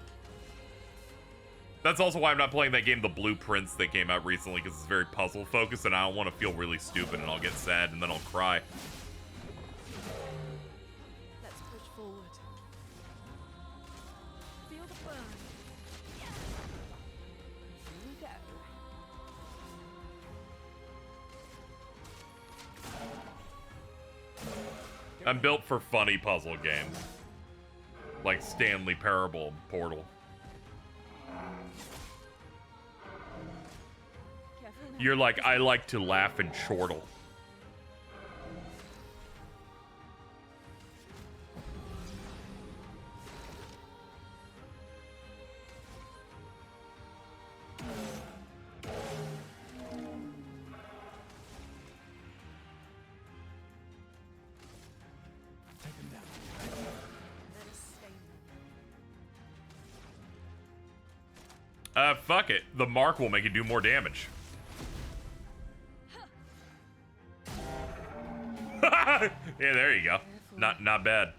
That's also why I'm not playing that game, The Blueprints, that came out recently, because it's very puzzle focused, and I don't want to feel really stupid, and I'll get sad, and then I'll cry. Let's push forward. Feel the burn. Here we go. I'm built for funny puzzle games. Like Stanley Parable and Portal. You're like, I like to laugh and chortle. Fuck it. The mark will make it do more damage. Yeah, there you go. Not bad.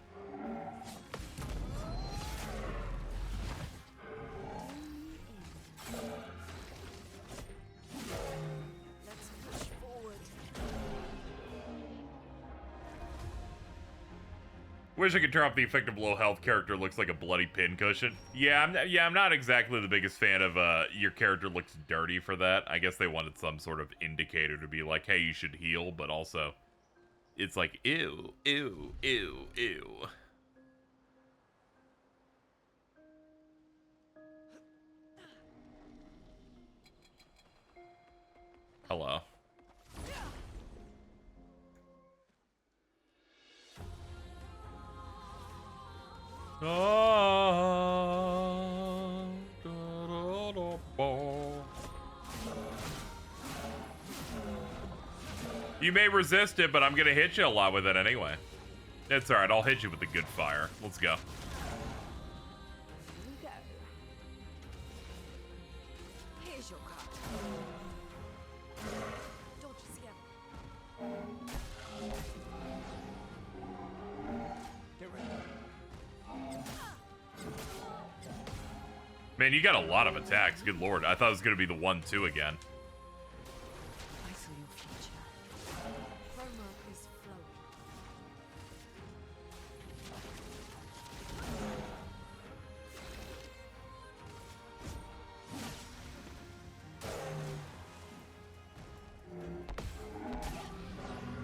Let's push forward. Wish I could turn off the effect of low health character looks like a bloody pincushion. Yeah, I'm not exactly the biggest fan of your character looks dirty for that. I guess they wanted some sort of indicator to be like, hey, you should heal, but also it's like, ew, ew, ew, ew. Hello. You may resist it, but I'm gonna hit you a lot with it anyway. It's alright, I'll hit you with the good fire. Let's go. Here's your card. Dodge together. Get ready. Man, you got a lot of attacks. Good lord. I thought it was gonna be the 1-2 again. I saw your future. Promo is flowing.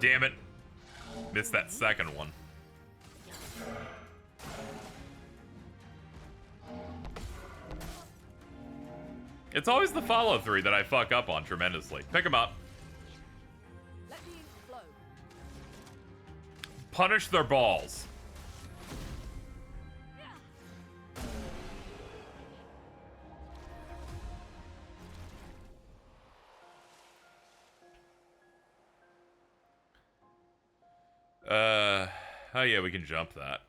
Damn it. Missed that second one. It's always the follow-through that I fuck up on tremendously. Pick him up. Let the ink flow. Punish their balls. Oh yeah, we can jump that.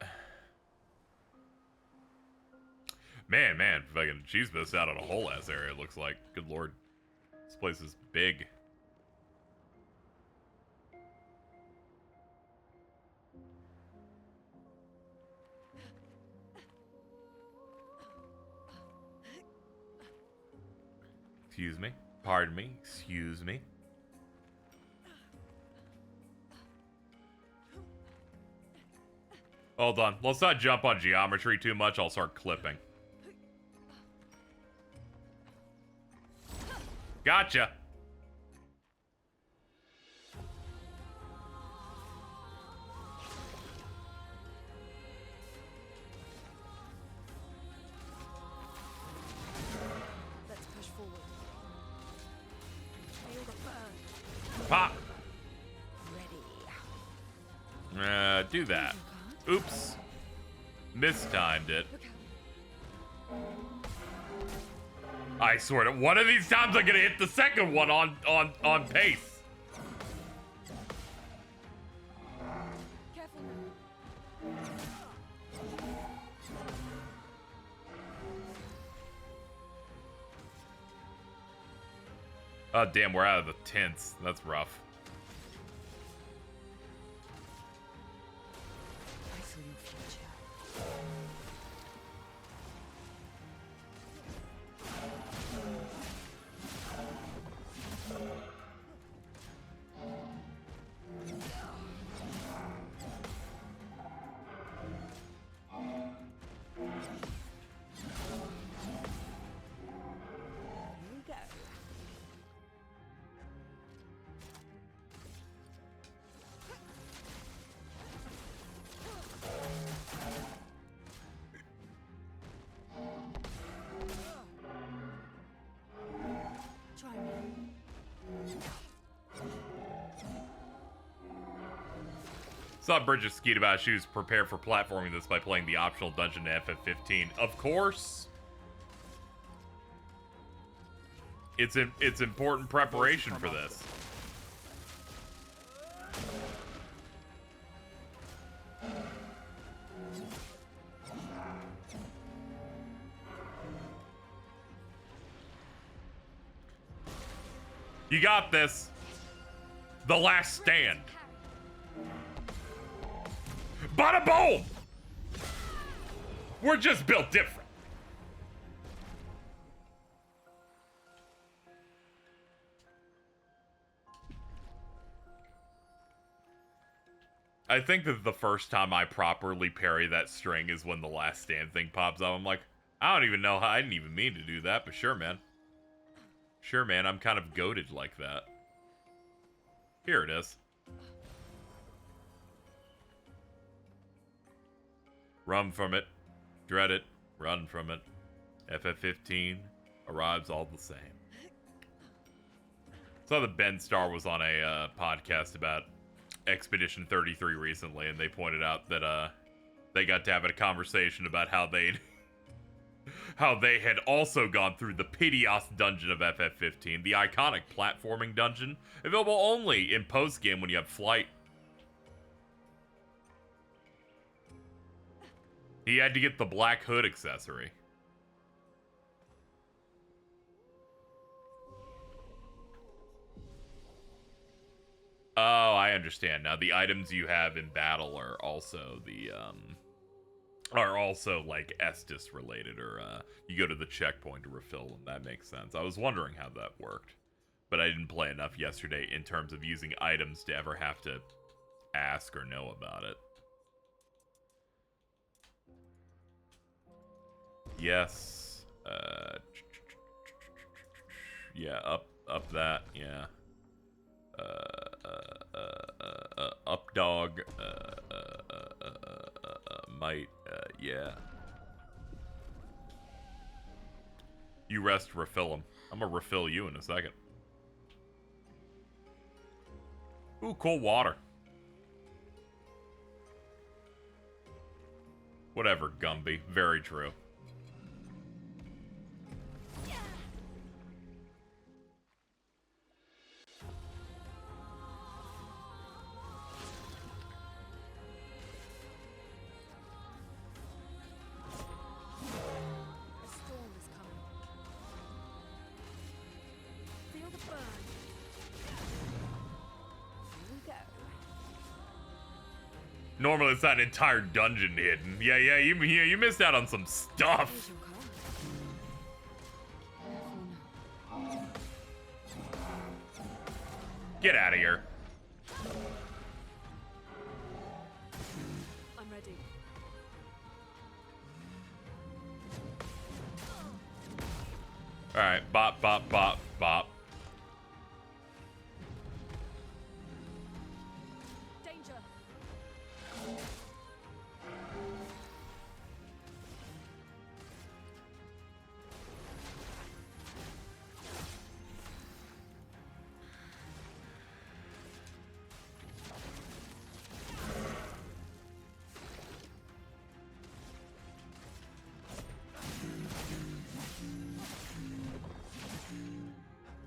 Man, fucking, she's missed out on a whole ass area, it looks like. Good lord. This place is big. Excuse me. Pardon me. Excuse me. Hold on. Let's not jump on geometry too much. I'll start clipping. Gotcha. Let's push forward. Feel the burn. Pop. Ready. Do that. Oops. Mistimed it. I swear to one of these times I'm gonna hit the second one on pace. Careful. Oh damn, we're out of the tents. That's rough. Saw Bridget skeet about she was prepared for platforming this by playing the optional dungeon in FF15. Of course. It's important preparation for this. You got this. The Last Stand. Bada boom! We're just built different. I think that the first time I properly parry that string is when the Last Stand thing pops up. I'm like, I don't even know how, I didn't even mean to do that, but sure, man. Sure, man, I'm kind of goated like that. Here it is. Run from it. Dread it. Run from it. FF15 arrives all the same. Saw that Ben Starr was on a podcast about Expedition 33 recently, and they pointed out that they got to have a conversation about how they had also gone through the Piteous dungeon of FF15, the iconic platforming dungeon, available only in post-game when you have flight. He had to get the Black Hood accessory. Oh, I understand. Now, the items you have in battle are also the, like, Estus related, or, you go to the checkpoint to refill them. That makes sense. I was wondering how that worked, but I didn't play enough yesterday in terms of using items to ever have to ask or know about it. Yes. Yeah, up that, yeah. Up dog, might, yeah. You rest, refill them. I'm gonna refill you in a second. Ooh, cool water. Whatever, Gumby. Very true. Normally it's not an entire dungeon hidden. Yeah, you missed out on some stuff. Get out of here. I'm ready. All right, bop, bop, bop, bop. Danger.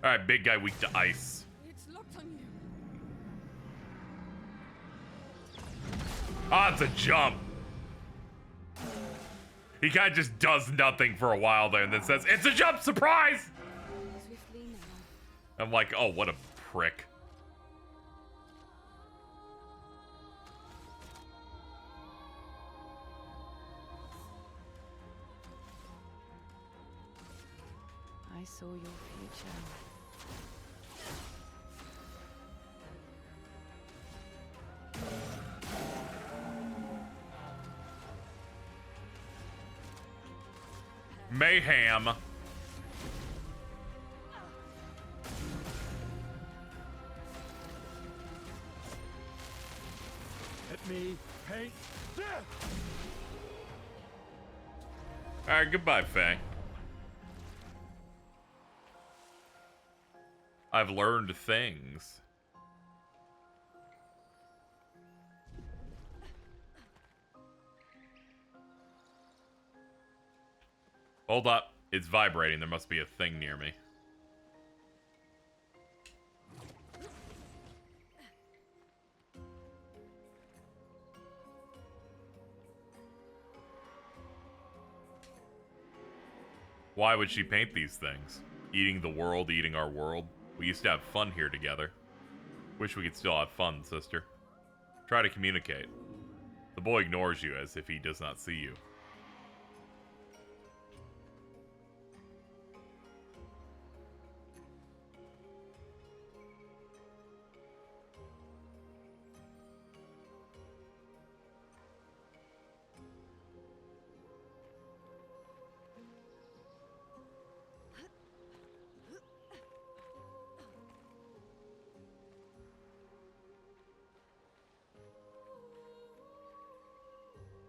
All right, big guy weak to ice. It's locked on you. Ah, it's a jump. He kind of just does nothing for a while there and then says, "It's a jump, surprise!" Swiftly now. I'm like, oh, what a prick. I saw your future. Mayhem. Let me paint death! All right, goodbye, Faye. I've learned things. Hold up. It's vibrating. There must be a thing near me. Why would she paint these things? Eating the world, eating our world. We used to have fun here together. Wish we could still have fun, sister. Try to communicate. The boy ignores you as if he does not see you.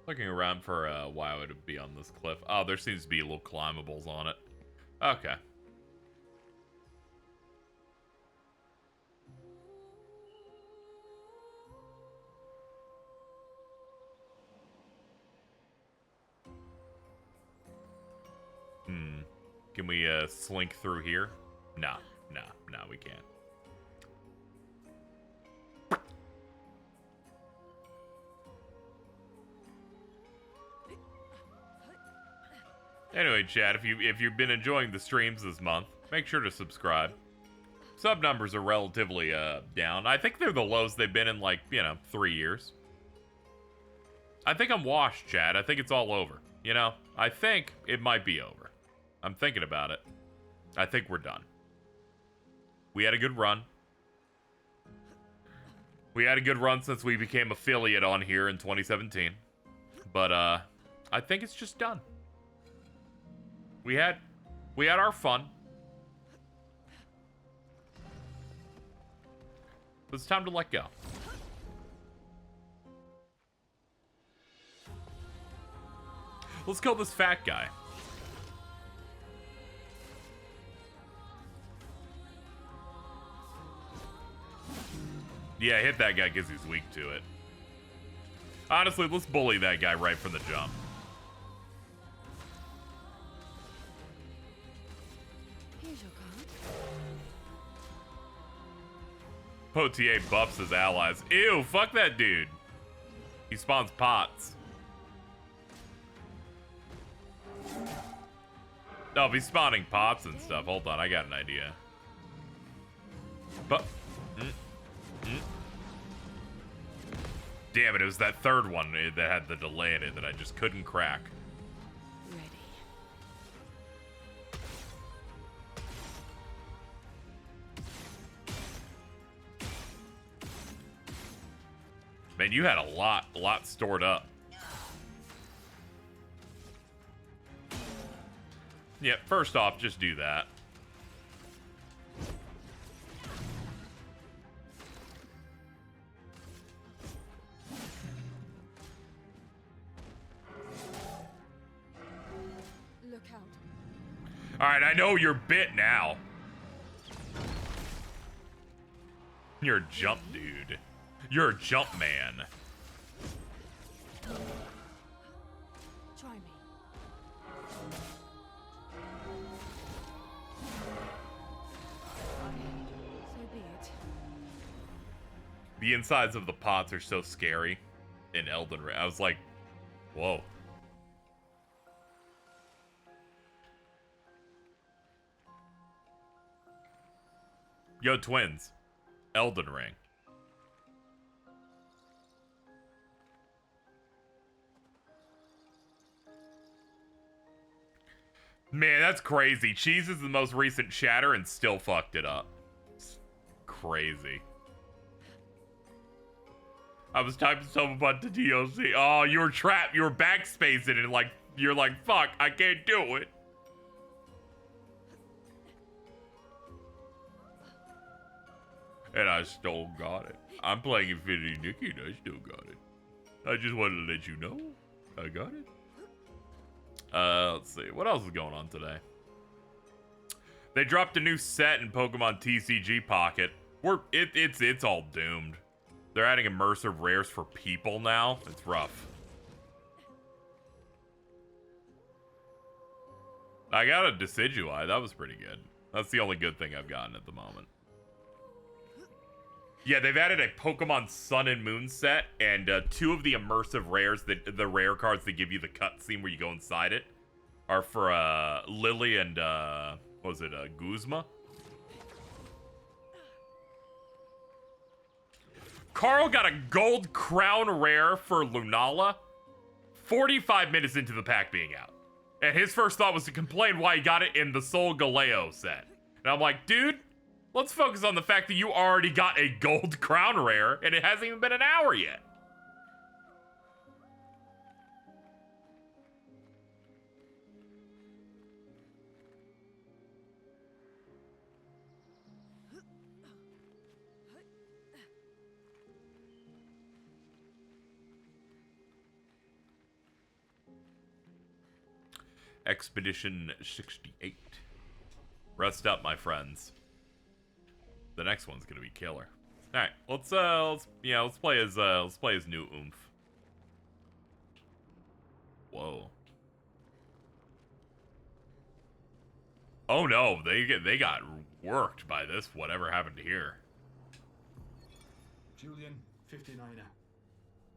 Looking around for why would it be on this cliff. Oh, there seems to be little climbables on it. Okay. Can we slink through here? No, we can't. Anyway, chat, if you've been enjoying the streams this month, make sure to subscribe. Sub numbers are relatively down. I think they're the lowest they've been in, like, 3 years. I think I'm washed, chat. I think it's all over. I think it might be over. I'm thinking about it. I think we're done. We had a good run. We had a good run since we became affiliate on here in 2017. But I think it's just done. We had our fun. It's time to let go. Let's kill this fat guy. Yeah, hit that guy because he's weak to it. Honestly, let's bully that guy right from the jump. Here's your card. Potier buffs his allies. Ew, fuck that dude. He spawns pots. Oh, if he's spawning pots and stuff. Hold on, I got an idea. But... Damn it, it was that third one that had the delay in it that I just couldn't crack. Ready. Man, you had a lot stored up. Yeah, first off, just do that. Look out. Alright, I know you're bit now. You're a jump dude. You're a jump man. Try me. So be it. The insides of the pots are so scary in Elden Ring. I was like, whoa. Yo, twins. Elden Ring. Man, that's crazy. Cheese is the most recent shatter and still fucked it up. It's crazy. I was typing stuff about the DLC. Oh, you were trapped. You were backspacing it. Like, you're like, fuck, I can't do it. And I still got it. I'm playing Infinity Nikki and I still got it. I just wanted to let you know. I got it. Let's see. What else is going on today? They dropped a new set in Pokemon TCG Pocket. It's all doomed. They're adding immersive rares for people now. It's rough. I got a Decidui. That was pretty good. That's the only good thing I've gotten at the moment. Yeah, they've added a Pokemon Sun and Moon set, and 2 of the immersive rares, the rare cards that give you the cutscene where you go inside it, are for Lily and what was it, Guzma? Carl got a gold crown rare for Lunala 45 minutes into the pack being out. And his first thought was to complain why he got it in the Sol Galeo set. And I'm like, dude, let's focus on the fact that you already got a gold crown rare and it hasn't even been an hour yet. Expedition 68. Rest up, my friends. The next one's gonna be killer. All right, let's play as new Oomph. Whoa. Oh no, they got worked by this. Whatever happened here? Julian, 59er.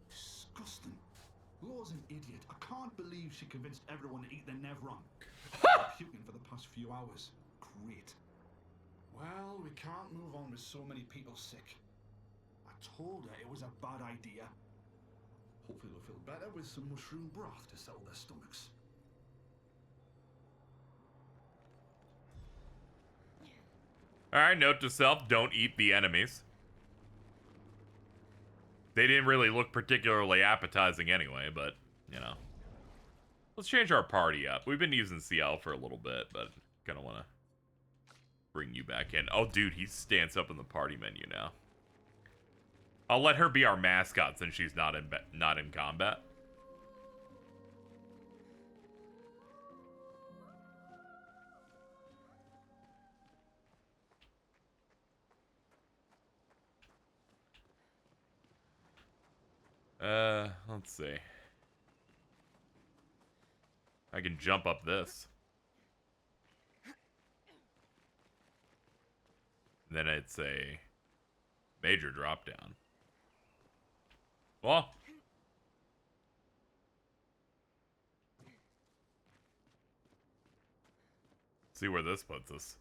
Disgusting. Laura's an idiot. I can't believe she convinced everyone to eat their Nevron. Puking for the past few hours. Great. Well, we can't move on with so many people sick. I told her it was a bad idea. Hopefully they'll feel better with some mushroom broth to settle their stomachs. Alright, note to self, don't eat the enemies. They didn't really look particularly appetizing anyway, but, you know. Let's change our party up. We've been using CL for a little bit, but gonna want to bring you back in. Oh, dude, he stands up in the party menu now. I'll let her be our mascot since she's not in combat. Let's see. I can jump up this. Then it's a major drop down. Well, see where this puts us.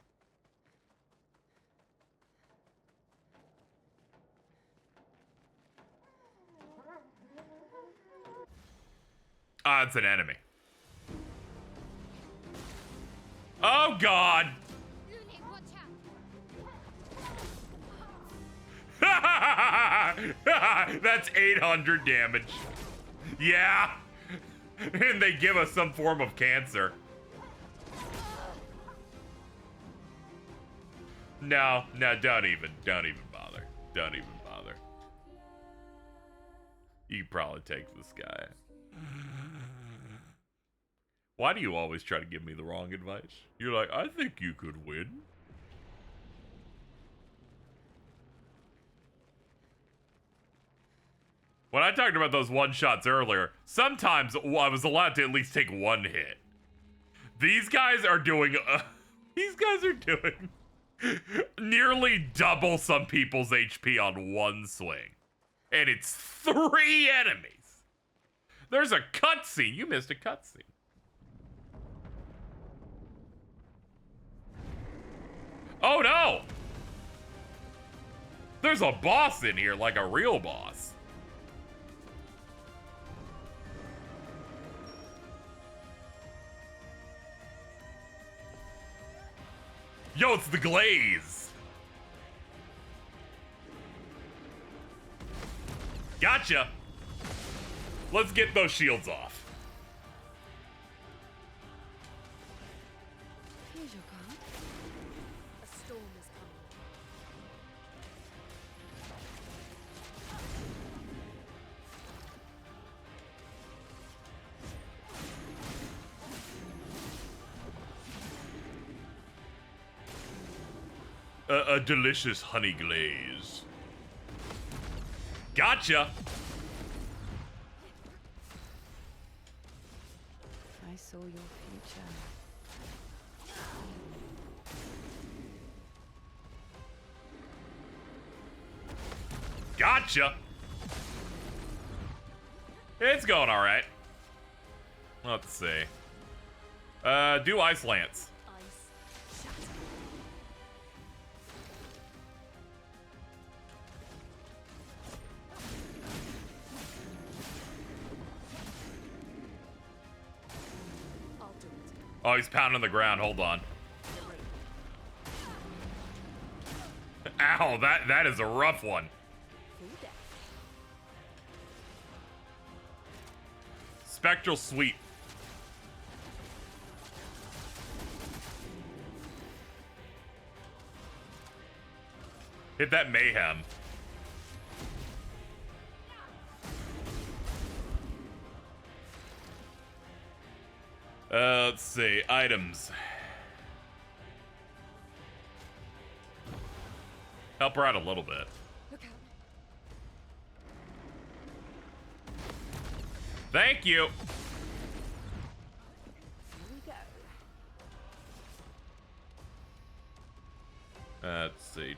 Ah, it's an enemy. Oh, God. Lune, watch out. That's 800 damage. Yeah. And they give us some form of cancer. No, don't even bother. Don't even bother. You can probably take this guy. Why do you always try to give me the wrong advice? You're like, I think you could win. When I talked about those one-shots earlier, sometimes I was allowed to at least take one hit. These guys are doing... nearly double some people's HP on one swing. And it's 3 enemies. There's a cutscene. You missed a cutscene. Oh no! There's a boss in here, like a real boss. Yo, it's the Glaze. Gotcha. Let's get those shields off. Here's your card. A storm is coming. A delicious honey glaze. Gotcha. I saw your future. Gotcha! It's going alright. Let's see. Do Ice Lance. Ice shatter. I'll do it. Oh, he's pounding the ground. Hold on. Ow, that is a rough one. Full death. Spectral Sweep. Hit that mayhem. Let's see. Items. Help her out a little bit. Look out. Thank you. Here we go. Let's see.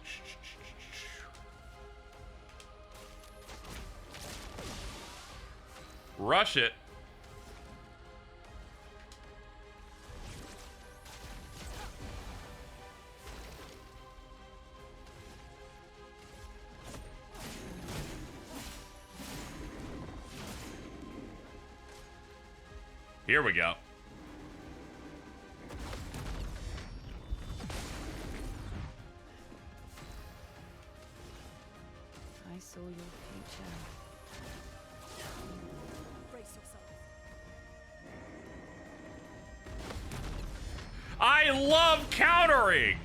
Rush it. Here we go. I saw your future. Brace yourself. I love countering!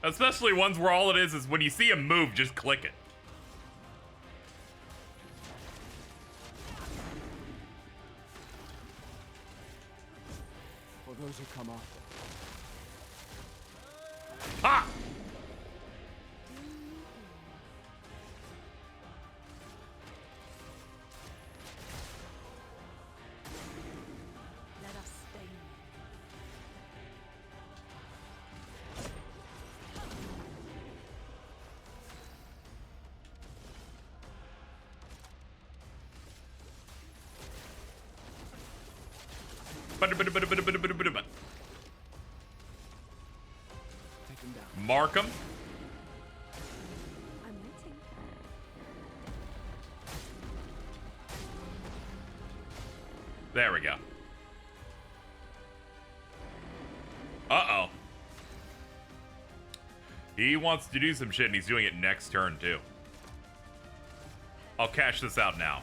Especially ones where all it is when you see a move, just click it. For those who come after. Ha! Let us stay. Take him down. Mark him. I'm waiting. There we go. Uh-oh. He wants to do some shit, and he's doing it next turn, too. I'll cash this out now.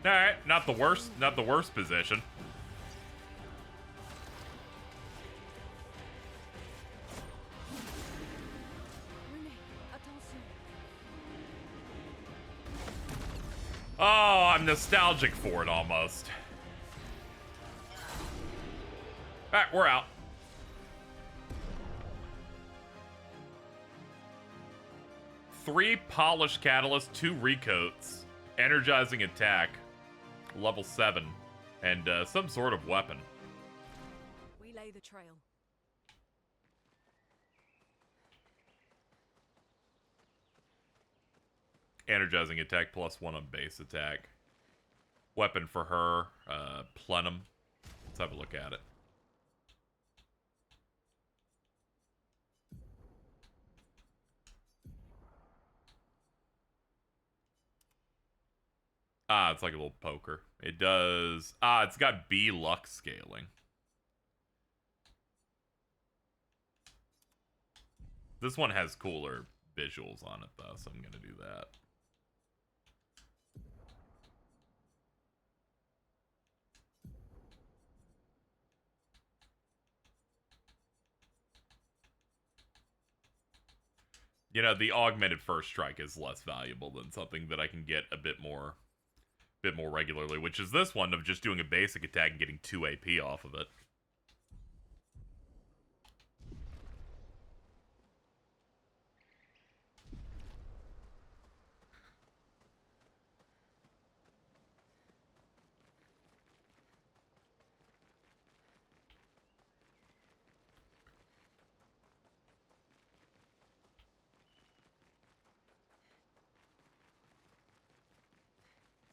Alright, not the worst position. Renee, attention. Oh, I'm nostalgic for it almost. Alright, we're out. Three polished catalysts, 2 recoats, energizing attack, level 7, and some sort of weapon. We lay the trail. Energizing attack +1 on base attack. Weapon for her, plenum. Let's have a look at it. Ah, it's like a little poker. It does... Ah, it's got B luck scaling. This one has cooler visuals on it, though, so I'm gonna do that. You know, the augmented first strike is less valuable than something that I can get a bit more regularly, which is this one of just doing a basic attack and getting 2 AP off of it.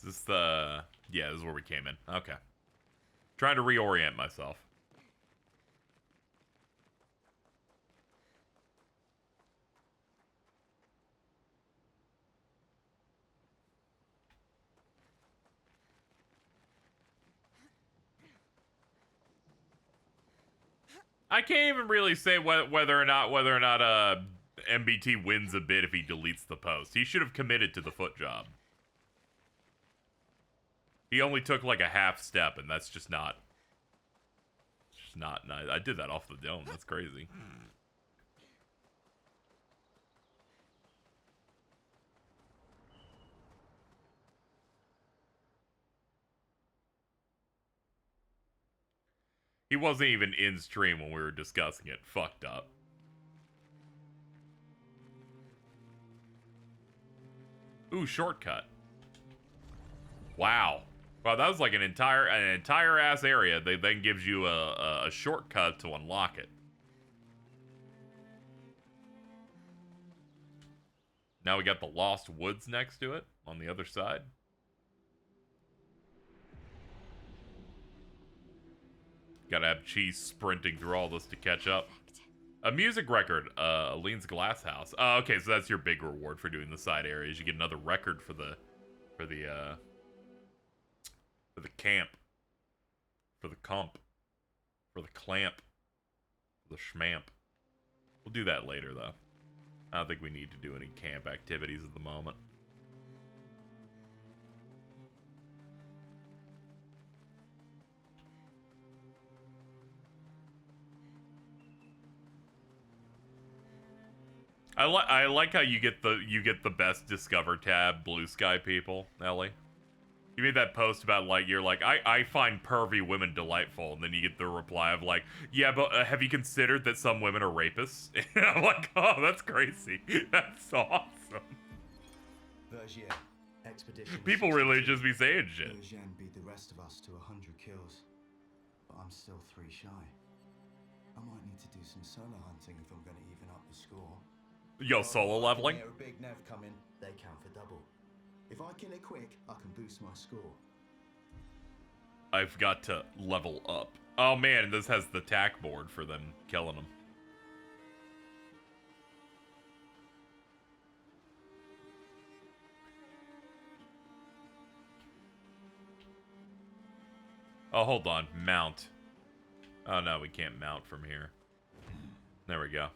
Is this the... Yeah, this is where we came in. Okay. Trying to reorient myself. I can't even really say whether or not MBT wins a bit if he deletes the post. He should have committed to the foot job. He only took like a half step, and that's just not nice. I did that off the dome. That's crazy. He wasn't even in stream when we were discussing it. Fucked up. Ooh, shortcut. Wow. Wow, that was like an entire ass area. They then gives you a shortcut to unlock it. Now we got the Lost Woods next to it on the other side. Gotta have Cheese sprinting through all this to catch up. A music record, Aline's Glass House. Okay, so that's your big reward for doing the side areas. You get another record for the camp. For the comp. For the clamp. For the schmamp. We'll do that later, though. I don't think we need to do any camp activities at the moment. I like how you get the best discover tab blue sky people, Ellie. You made that post about like you're like I find pervy women delightful, and then you get the reply of like, yeah, but have you considered that some women are rapists? And I'm like, oh, that's crazy. That's awesome. Vergier, expedition. People really just be saying shit. Vergier beat the rest of us to 100 kills, but I'm still 3 shy. I might need to do some solo hunting if I'm going to even up the score. Yo, solo leveling? A big nav coming, they count for double. If I kill it quick, I can boost my score. I've got to level up. Oh man, this has the tack board for them killing them. Oh, hold on. Mount. Oh no, we can't mount from here. There we go.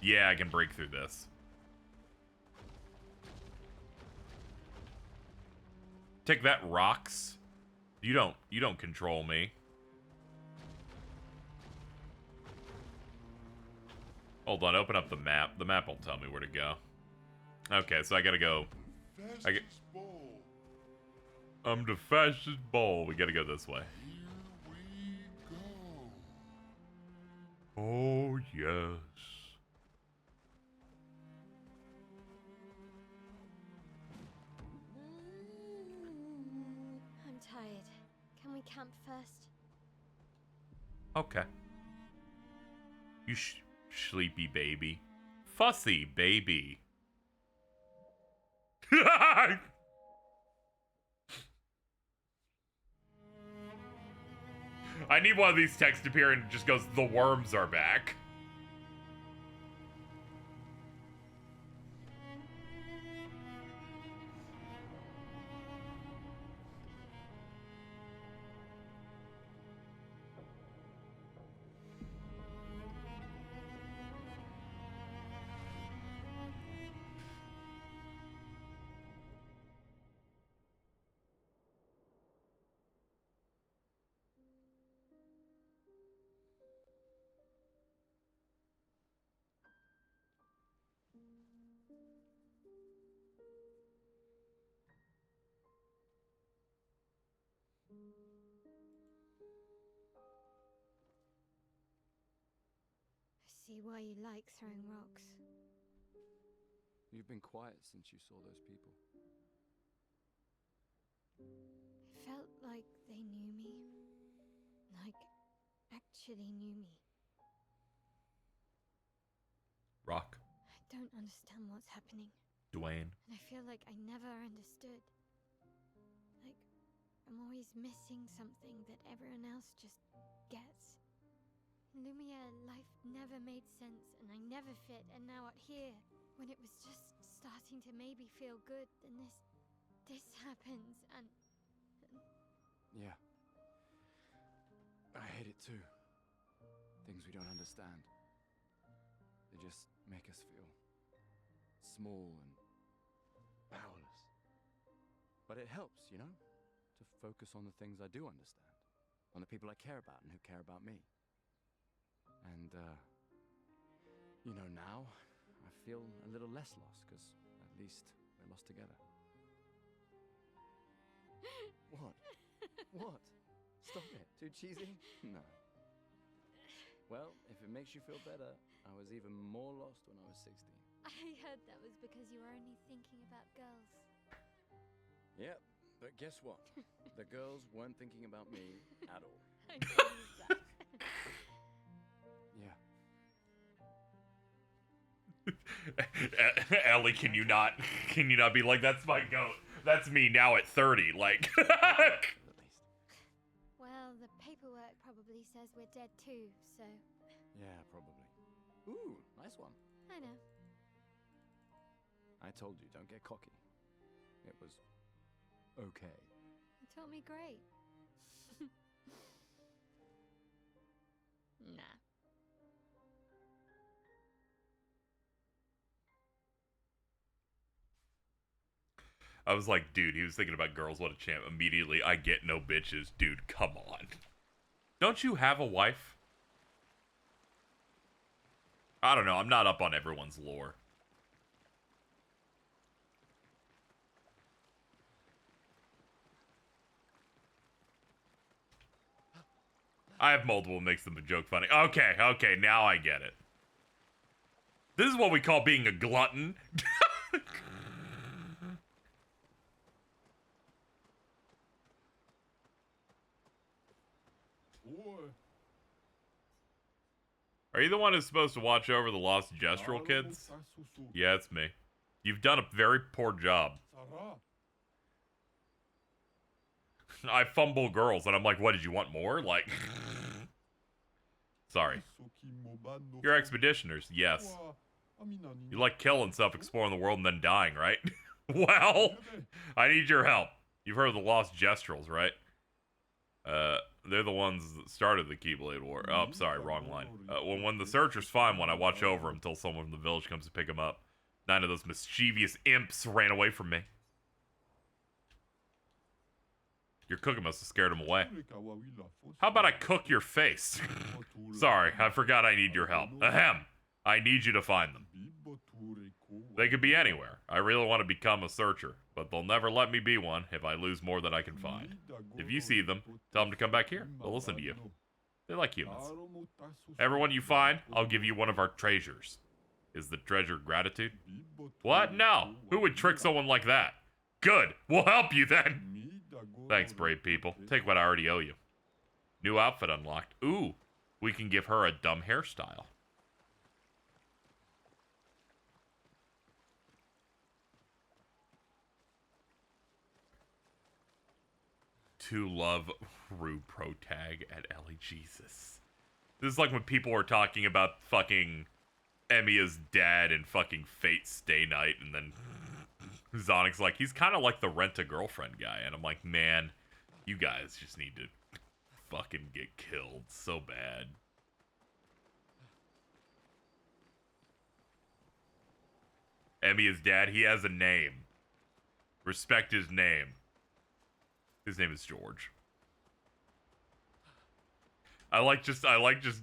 Yeah, I can break through this. Take that, rocks. You don't control me. Hold on, open up the map. The map will tell me where to go. Okay, so I gotta go. I'm the fastest ball. We gotta go this way. Oh, yes. I'm tired. Can we camp first? Okay. You sleepy baby. Fussy baby. I need one of these texts to appear and it just goes, the worms are back. I see why you like throwing rocks. You've been quiet since you saw those people. It felt like they knew me. Like, actually knew me. Rock. I don't understand what's happening. Dwayne. And I feel like I never understood. I'm always missing something that everyone else just gets. In Lumiere, life never made sense, and I never fit, and now out here, when it was just starting to maybe feel good, then this happens, and... Yeah. I hate it too. Things we don't understand. They just make us feel small and powerless. But it helps, you know, to focus on the things I do understand, on the people I care about and who care about me. And, you know, now I feel a little less lost, because at least we're lost together. What? What? Stop it. Too cheesy? No. Well, if it makes you feel better, I was even more lost when I was 16. I heard that was because you were only thinking about girls. Yep, but guess what? The girls weren't thinking about me at all. I believe that. Yeah. Ellie, can you not be like, that's my goat? That's me now at 30, like. At least. Well, the paperwork probably says we're dead too, so... Yeah, probably. Ooh, nice one. I know. I told you, don't get cocky. It was okay. You taught me great. Nah. I was like, dude, he was thinking about girls, what a champ. Immediately, I get no bitches. Dude, come on. Don't you have a wife? I don't know, I'm not up on everyone's lore. I have multiple, makes them a joke funny. Okay, okay, now I get it. This is what we call being a glutton. Are you the one who's supposed to watch over the lost Gestral kids? Yeah, it's me. You've done a very poor job. I fumble girls, and I'm like, what, did you want more? Like... Sorry. You're expeditioners, yes. You like killing stuff, exploring the world, and then dying, right? Well, I need your help. You've heard of the lost Gestrals, right? They're the ones that started the Keyblade War. Oh, sorry, wrong line. When the searchers find one, I watch over him until someone from the village comes to pick him up. 9 of those mischievous imps ran away from me. Your cooking must have scared him away. How about I cook your face? Sorry, I forgot I need your help. Ahem. I need you to find them. They could be anywhere. I really want to become a searcher, but they'll never let me be one if I lose more than I can find. If you see them, tell them to come back here. They'll listen to you. They like humans. Everyone you find, I'll give you one of our treasures. Is the treasure gratitude? What? No. Who would trick someone like that? Good. We'll help you then. Thanks, brave people. Take what I already owe you. New outfit unlocked. Ooh, we can give her a dumb hairstyle. To love Rue Pro Tag at Ellie. Jesus. This is like when people were talking about fucking Emiya's dad and fucking Fate Stay Night, and then Zonic's like, he's kind of like the rent-a-girlfriend guy, and I'm like, man, you guys just need to fucking get killed so bad. Emiya's dad, he has a name. Respect his name. His name is George. I like just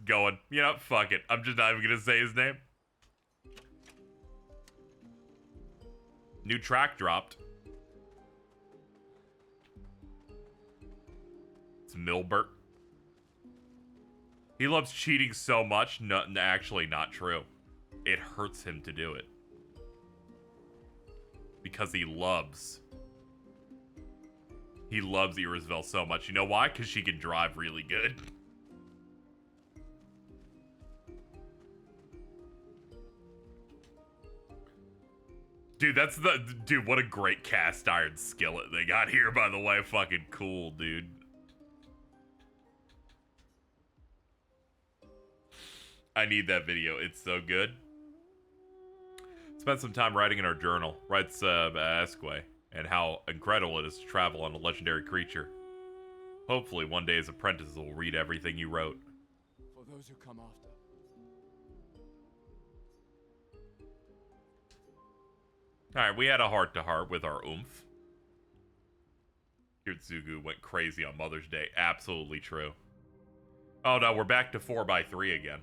going, you know, fuck it. I'm just not even gonna say his name. New track dropped. It's Milbert. He loves cheating so much. No, actually not true. It hurts him to do it. Because he loves Irisvel so much. You know why? Because she can drive really good. Dude, dude, what a great cast iron skillet they got here, by the way. Fucking cool, dude. I need that video. It's so good. Spent some time writing in our journal, writes Esque, and how incredible it is to travel on a legendary creature. Hopefully, one day his apprentices will read everything you wrote. For those who come after. Alright, we had a heart-to-heart with our oomph. Hirtsugu went crazy on Mother's Day. Absolutely true. Oh no, we're back to 4x3 again.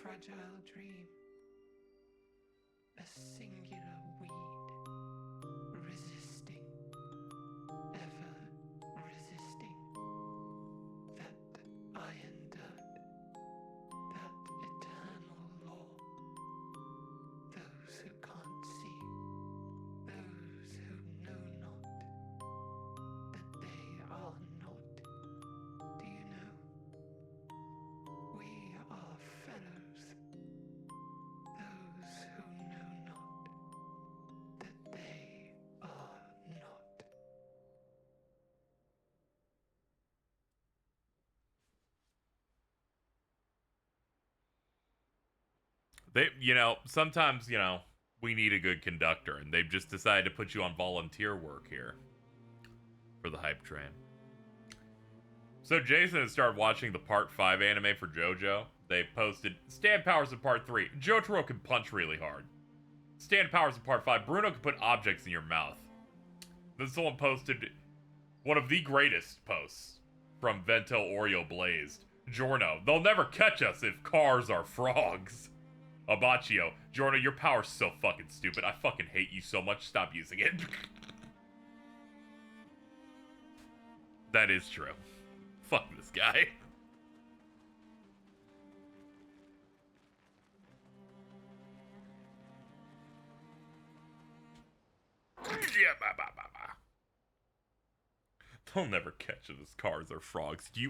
Fragile dream, a singular weed, resisting, ever resisting, that iron dirt, that eternal law. Those who can't see, those who know not, that they are not. Do you know? We are fellows. Those who know not that they are not. Sometimes, we need a good conductor, and they've just decided to put you on volunteer work here for the hype train. So Jason has started watching the Part 5 anime for JoJo. They posted, stand powers in Part 3. Jotaro can punch really hard. Stand powers in Part 5. Bruno can put objects in your mouth. Then someone posted one of the greatest posts from Vento Oreo Blazed. Giorno, they'll never catch us if cars are frogs. Abaccio, Giorno, your power's so fucking stupid. I fucking hate you so much. Stop using it. That is true. Fuck this guy. They'll never catch us as cars or frogs. Do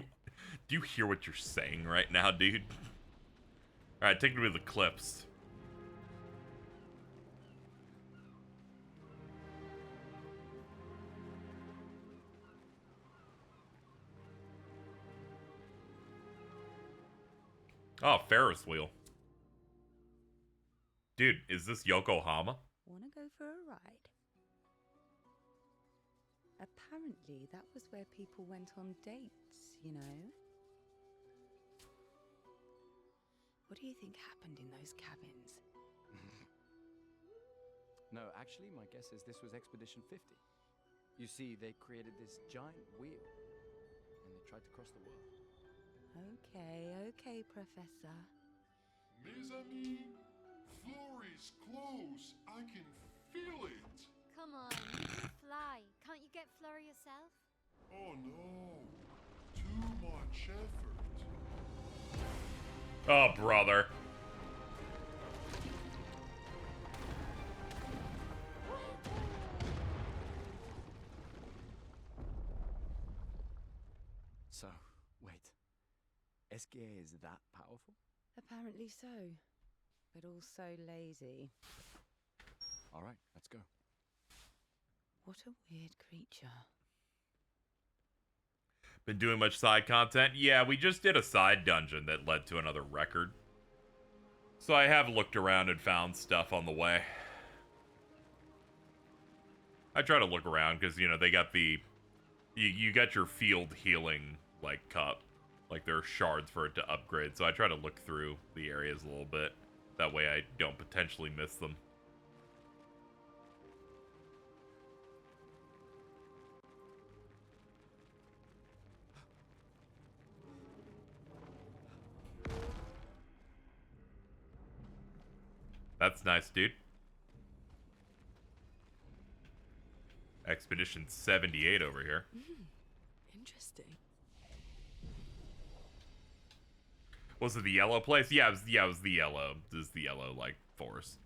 you hear what you're saying right now, dude? Alright, take me to the clips. Oh, Ferris wheel. Dude, is this Yokohama? Wanna go for a ride? Apparently, that was where people went on dates, you know? What do you think happened in those cabins? No, actually, my guess is this was Expedition 50. You see, they created this giant wheel, and they tried to cross the world. Okay, Professor. Mes amis, Flurry's close. I can feel it. Come on, you can fly. Can't you get Flurry yourself? Oh no, too much effort. Oh, brother. So, wait. Esquier is that powerful? Apparently so, but also lazy. All right, let's go. What a weird creature. Been doing much side content? Yeah, we just did a side dungeon that led to another record. So I have looked around and found stuff on the way. I try to look around because, you know, they got the... You got your field healing, like, cup. Like, there are shards for it to upgrade. So I try to look through the areas a little bit. That way I don't potentially miss them. That's nice, dude. Expedition 78 over here. Interesting. Was it the yellow place? Yeah, it was the yellow. This is the yellow, like, forest.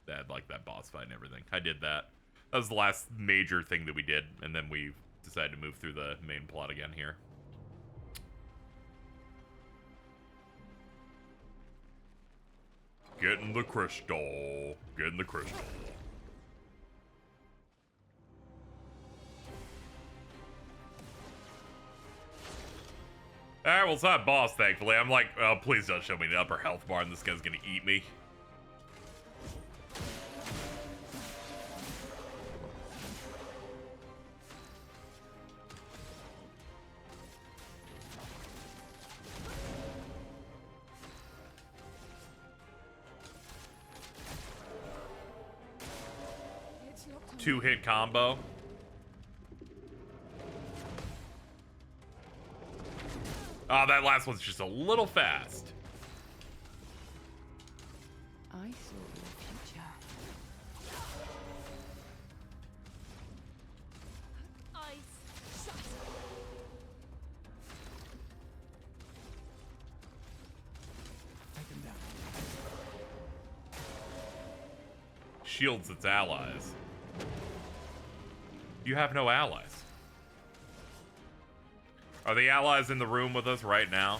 That had, like, that boss fight and everything. I did that. That was the last major thing that we did, and then we decided to move through the main plot again here. Getting the crystal. Getting the crystal. Alright, well, it's not boss, thankfully. I'm like, oh, please don't show me the upper health bar and this guy's gonna eat me. Two-hit combo. Oh, that last one's just a little fast. I saw your future. Ice. Take him down. Shields its allies. You have no allies. Are the allies in the room with us right now?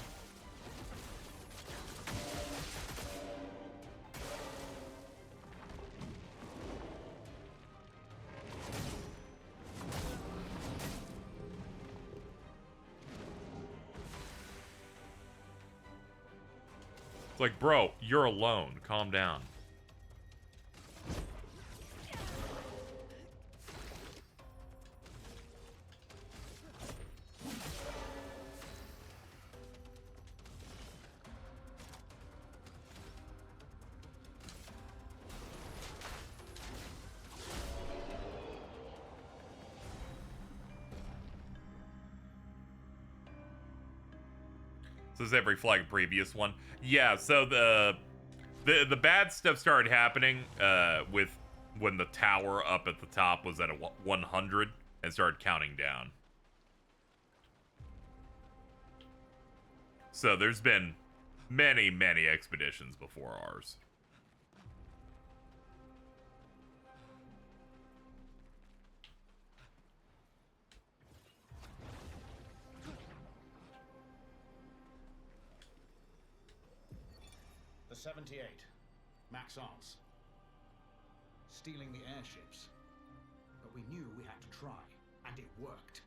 It's like, bro, you're alone. Calm down. Is every flag previous one? Yeah, so the bad stuff started happening with when the tower up at the top was at a 100 and started counting down. So there's been many expeditions before ours. The 78. Maxence. Stealing the airships. But we knew we had to try, and it worked.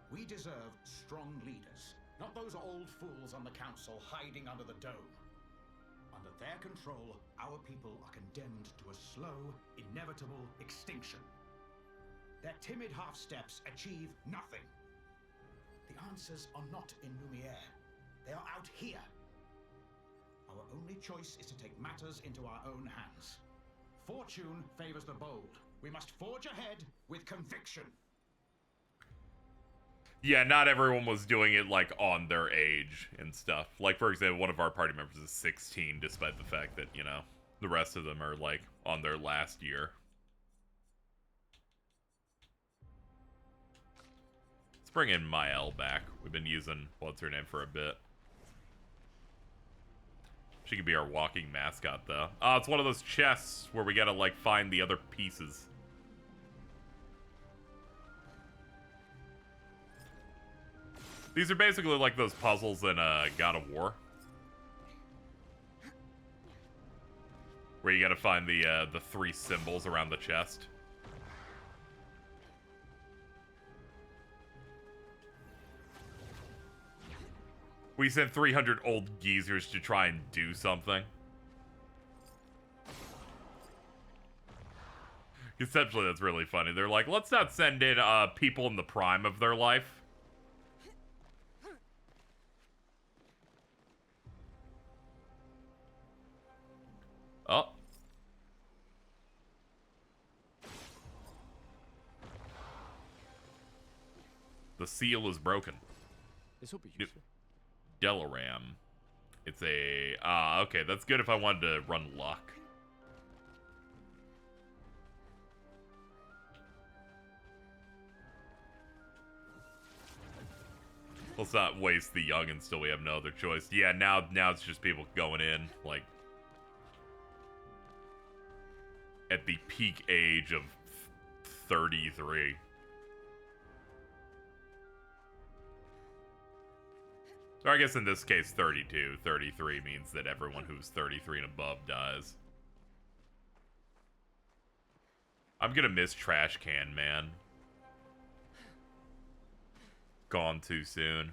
We deserve strong leaders, not those old fools on the council hiding under the dome. Under their control, our people are condemned to a slow, inevitable extinction. Their timid half-steps achieve nothing. The answers are not in Lumiere. They are out here. Our only choice is to take matters into our own hands. Fortune favors the bold. We must forge ahead with conviction. Yeah, not everyone was doing it, like, on their age and stuff. Like, for example, one of our party members is 16, despite the fact that, you know, the rest of them are, like, on their last year. Let's bring in Mael back. We've been using what's-her-name for a bit. She could be our walking mascot, though. Oh, it's one of those chests where we gotta, like, find the other pieces. These are basically like those puzzles in God of War. Where you gotta find the 3 symbols around the chest. We sent 300 old geezers to try and do something. Conceptually, that's really funny. They're like, let's not send in people in the prime of their life. Oh. The seal is broken. This will be useful. Delaram. It's a... okay, that's good if I wanted to run luck. Let's not waste the young until we have no other choice. Yeah, now it's just people going in, like... at the peak age of 33. Or I guess in this case 32. 33 means that everyone who's 33 and above dies. I'm gonna miss Trash Can, man. Gone too soon.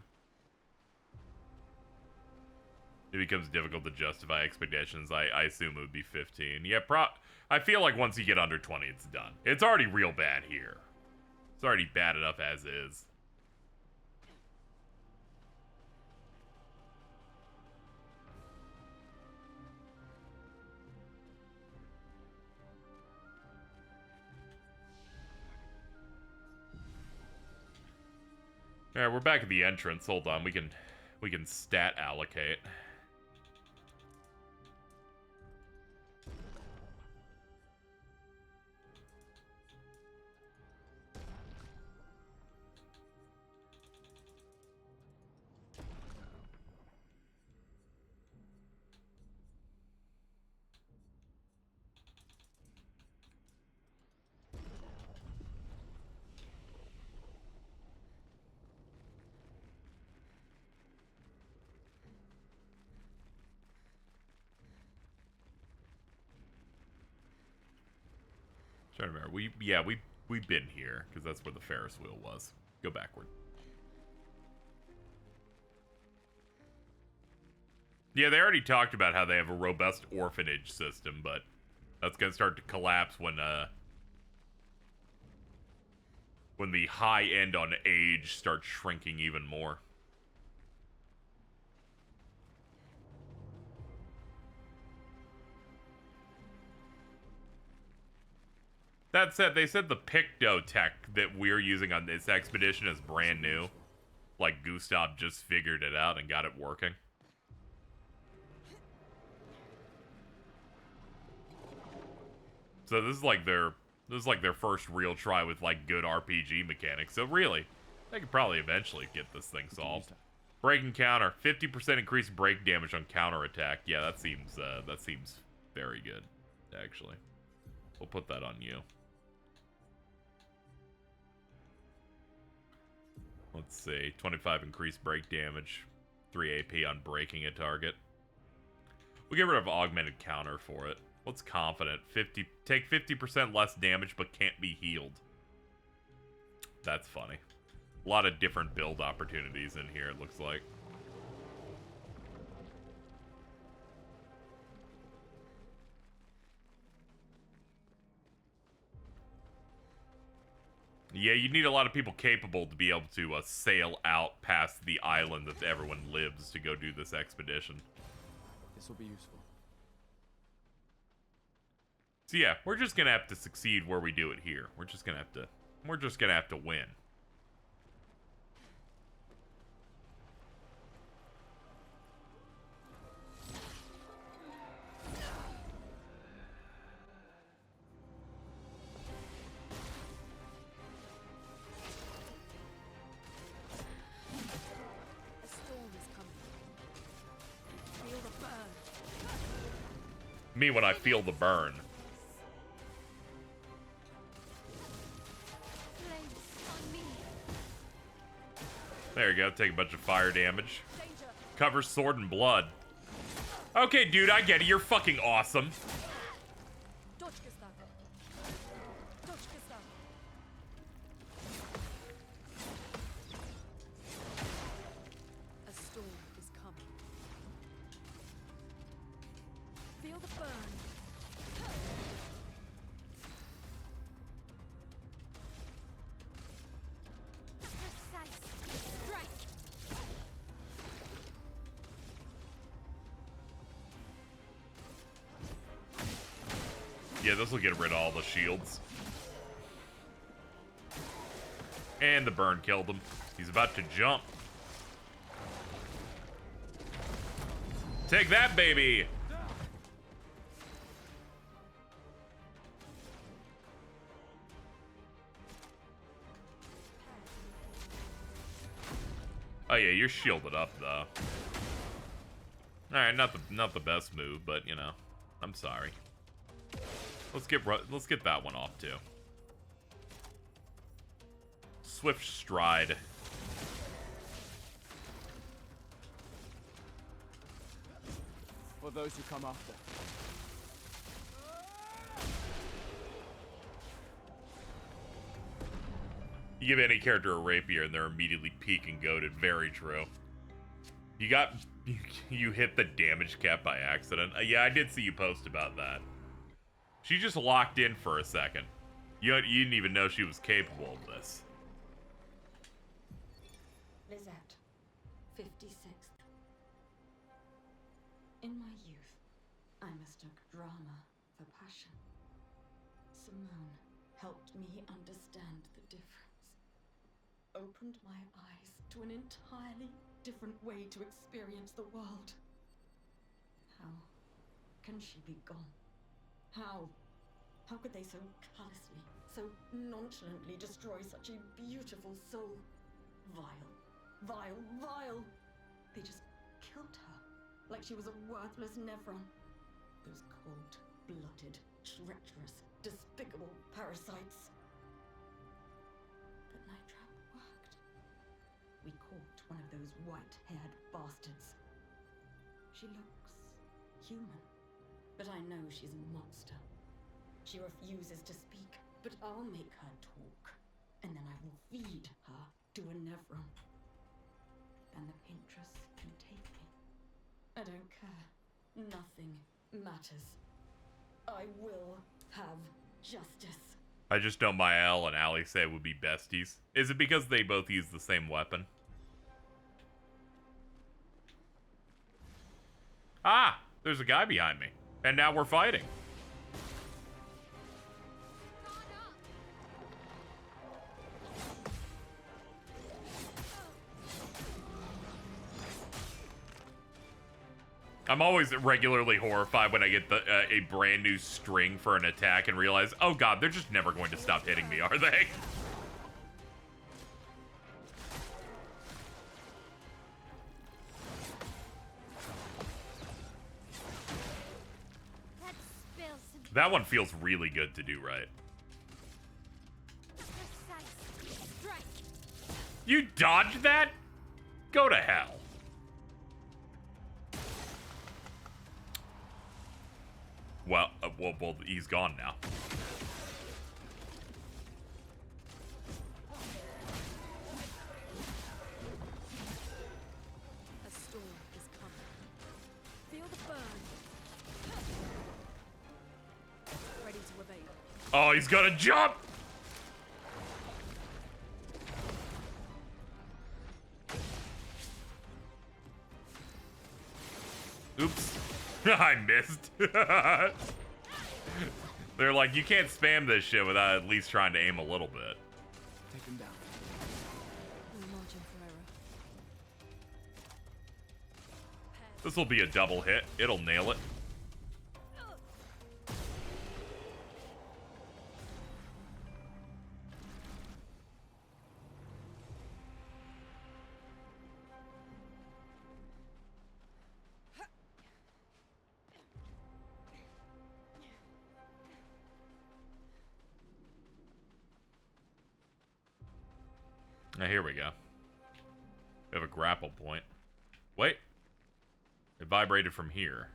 It becomes difficult to justify expectations. I assume it would be 15. Yeah, I feel like once you get under 20, it's done. It's already real bad here. It's already bad enough as is. Alright, we're back at the entrance. Hold on, we can stat allocate. Trying to remember. We've been here because that's where the Ferris wheel was. Go backward. Yeah, they already talked about how they have a robust orphanage system, but that's gonna start to collapse when the high end on age starts shrinking even more. That said, they said the Picto tech that we're using on this expedition is brand new. Like, Gustav just figured it out and got it working. So this is like their first real try with like good RPG mechanics. So really, they could probably eventually get this thing solved. Break and counter, 50% increased break damage on counter attack. Yeah, that seems very good, actually. We'll put that on you. Let's see, 25 increased break damage, 3 AP on breaking a target. We'll get rid of augmented counter for it. What's confident? Take 50% less damage but can't be healed. That's funny. A lot of different build opportunities in here, it looks like. Yeah, you need a lot of people capable to be able to sail out past the island that everyone lives to go do this expedition. This will be useful. So yeah, we're just gonna have to succeed where we do it here. We're just gonna have to win. Me when I feel the burn. There you go, take a bunch of fire damage. Covers sword and blood. Okay, dude, I get it. You're fucking awesome. A storm is Yeah, this will get rid of all the shields. And the burn killed him. He's about to jump. Take that, baby! Oh yeah, you're shielded up though. Alright, not the best move, but you know, I'm sorry. Let's get that one off too. Swift stride. For those who come after. You give any character a rapier and they're immediately peak and goaded. Very true. You hit the damage cap by accident. Yeah, I did see you post about that. She just locked in for a second. You didn't even know she was capable of this. Lizette, 56th. In my youth, I mistook drama for passion. Simone helped me understand the difference. Opened my eyes to an entirely different way to experience the world. How can she be gone? How could they so callously, so nonchalantly destroy such a beautiful soul? Vile, vile, vile! They just killed her, like she was a worthless Nevron. Those cold-blooded, treacherous, despicable parasites. But Night Trap worked. We caught one of those white-haired bastards. She looks human, but I know she's a monster. She refuses to speak, but I'll make her talk, and then I will feed her to a Nevron. Then the Paintress can take me. I don't care. Nothing matters. I will have justice. I just know Mael and Ali say would be besties. Is it because they both use the same weapon? Ah! There's a guy behind me. And now we're fighting. I'm always regularly horrified when I get a brand new string for an attack and realize, oh god, they're just never going to stop hitting me, are they? That one feels really good to do right. You dodged that? Go to hell. Well, he's gone now. A storm is coming. Feel the burn. Ready to evade. Oh, he's gonna jump! Oops. I missed. They're like, you can't spam this shit without at least trying to aim a little bit. Take him down. No margin for error. This will be a double hit. It'll nail it. Now here we go. We have a grapple point. Wait. It vibrated from here.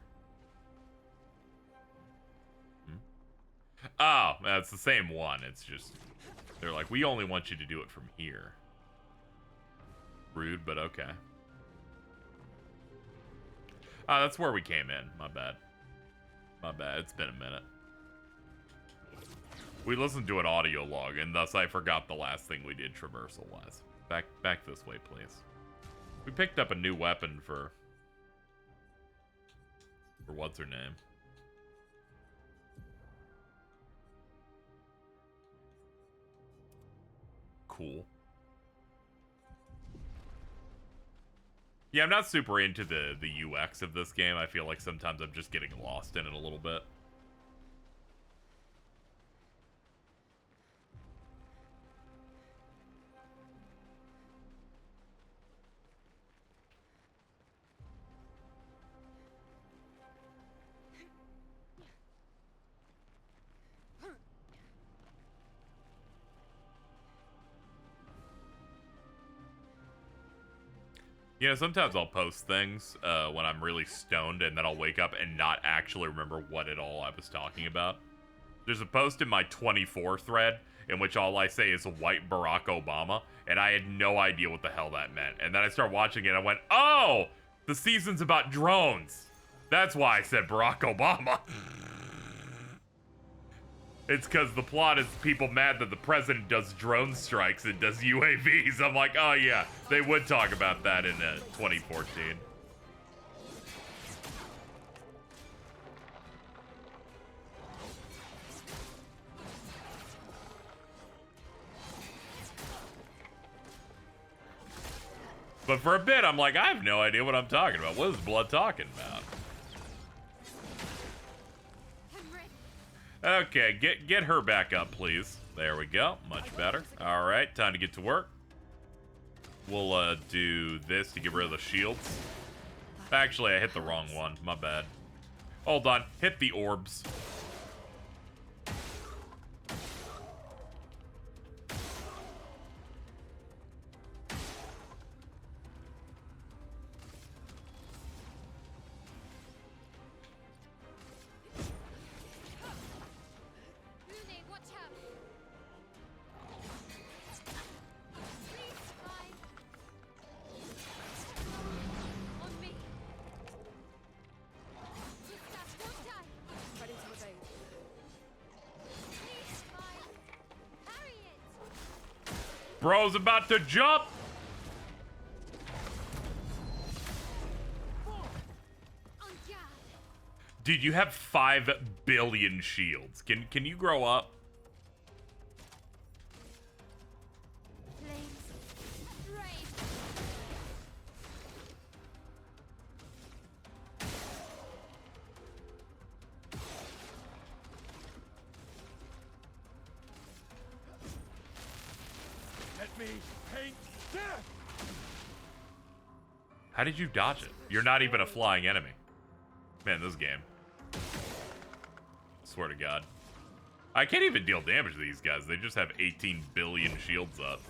Oh, that's the same one. It's just... They're like, we only want you to do it from here. Rude, but okay. Ah, that's where we came in. My bad. My bad. It's been a minute. We listened to an audio log, and thus I forgot the last thing we did traversal-wise. Back this way, please. We picked up a new weapon for what's her name? cool. Yeah, I'm not super into the UX of this game. I feel like sometimes I'm just getting lost in it a little bit. You know, sometimes I'll post things when I'm really stoned, and then I'll wake up and not actually remember what at all I was talking about. There's a post in my 24 thread in which all I say is white Barack Obama, and I had no idea what the hell that meant. And then I started watching it, and I went, oh, the season's about drones. That's why I said Barack Obama. It's because the plot is people mad that the president does drone strikes and does UAVs. I'm like, oh yeah, they would talk about that in 2014. But for a bit, I'm like, I have no idea what I'm talking about. What is Blood talking about? Okay, get her back up, please. There we go. Much better. All right, time to get to work. We'll do this to get rid of the shields. Actually, I hit the wrong one. My bad. Hold on. Hit the orbs. Bro's about to jump. Dude, you have 5 billion shields. Can you grow up? How did you dodge it? You're not even a flying enemy. Man, this game. Swear to God. I can't even deal damage to these guys. They just have 18 billion shields up.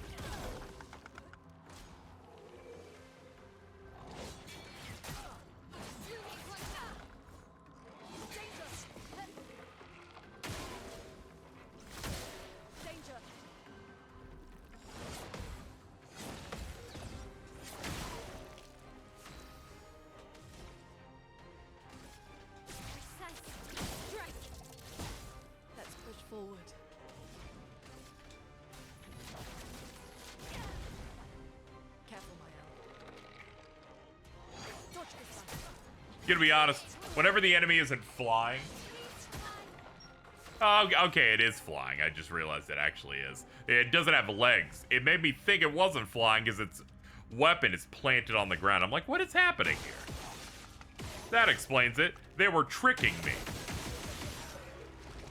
Gonna be honest, whenever the enemy isn't flying... Oh, okay, it is flying. I just realized it actually is. It doesn't have legs. It made me think it wasn't flying because its weapon is planted on the ground. I'm like, what is happening here? That explains it. They were tricking me.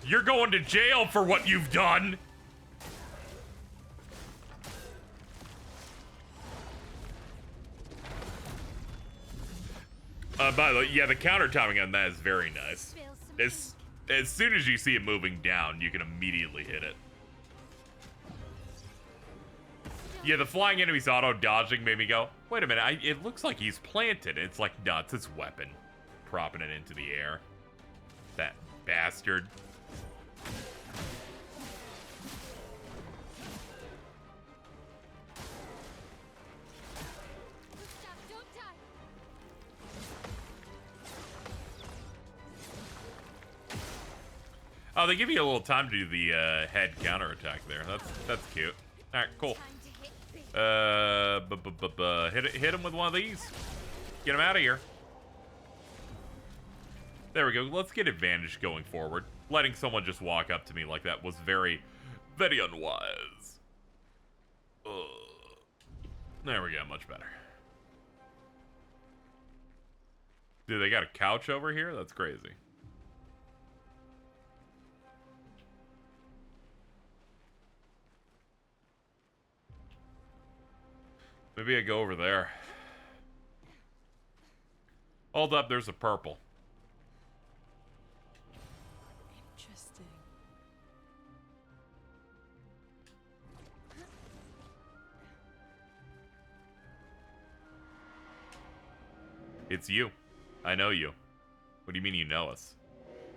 You're going to jail for what you've done! By the way, yeah, the counter timing on that is very nice. As soon as you see it moving down, you can immediately hit it. Yeah, the flying enemy's auto-dodging made me go, wait a minute, it looks like he's planted. It's like, no, it's his weapon. Propping it into the air. That bastard. Oh, they give you a little time to do the head counterattack there. That's cute. All right, cool. Hit him with one of these. Get him out of here. There we go. Let's get advantage going forward. Letting someone just walk up to me like that was very, very unwise. There we go, much better. Dude, they got a couch over here? That's crazy. Maybe I go over there. Hold up, there's a purple. Interesting. It's you. I know you. What do you mean you know us?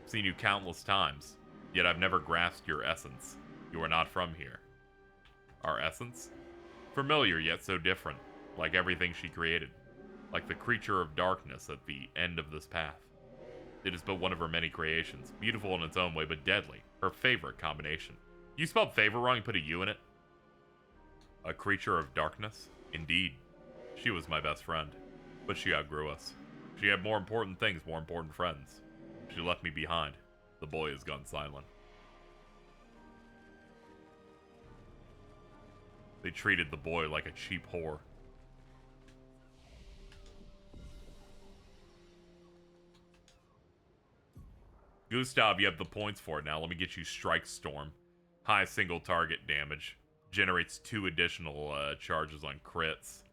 I've seen you countless times, yet I've never grasped your essence. You are not from here. Our essence? Familiar, yet so different. Like everything she created. Like the creature of darkness at the end of this path. It is but one of her many creations. Beautiful in its own way, but deadly. Her favorite combination. You spelled favor wrong and put a U in it? A creature of darkness? Indeed. She was my best friend. But she outgrew us. She had more important things, more important friends. She left me behind. The boy has gone silent. They treated the boy like a cheap whore. Gustav, you have the points for it now. Let me get you Strike Storm. High single target damage. Generates 2 additional charges on crits.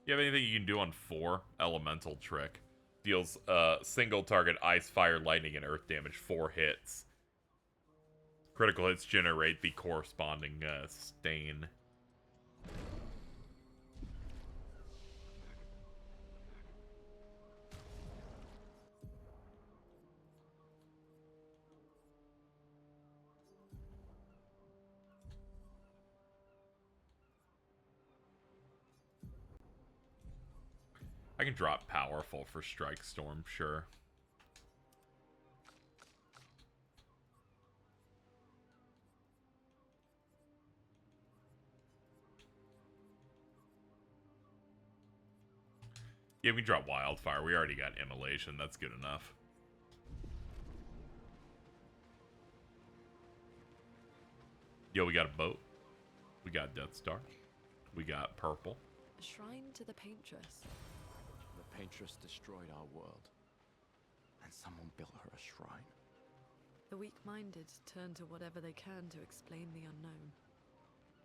You have anything you can do on 4? Elemental Trick. Deals single target ice, fire, lightning, and earth damage. 4 hits. Critical hits generate the corresponding stain. I can drop Powerful for Strike Storm, sure. Yeah, we can drop Wildfire. We already got Immolation. That's good enough. Yo, we got a boat. We got Death Star. We got purple. A shrine to the Paintress. The Paintress destroyed our world, and someone built her a shrine. The weak-minded turn to whatever they can to explain the unknown.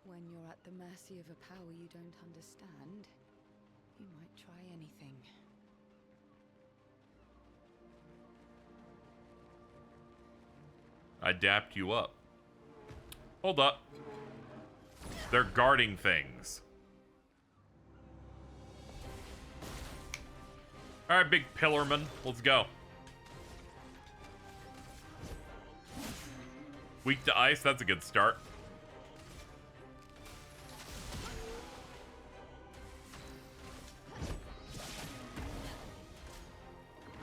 When you're at the mercy of a power you don't understand, you might try anything. I dapped you up. Hold up. They're guarding things. Alright, big pillarman. Let's go. Weak to ice, that's a good start.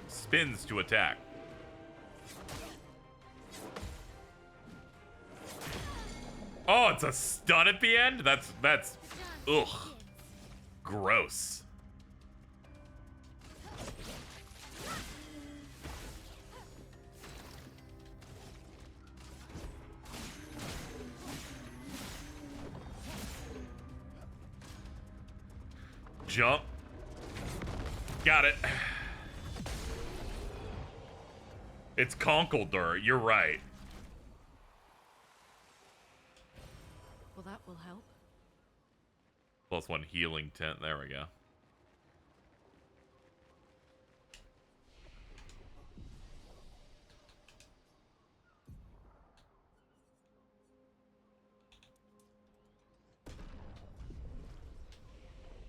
Spins to attack. Oh, it's a stun at the end? That's ugh. Gross. Jump. Got it. It's Conkeldurr, you're right. Well, that will help. +1 healing tent, there we go.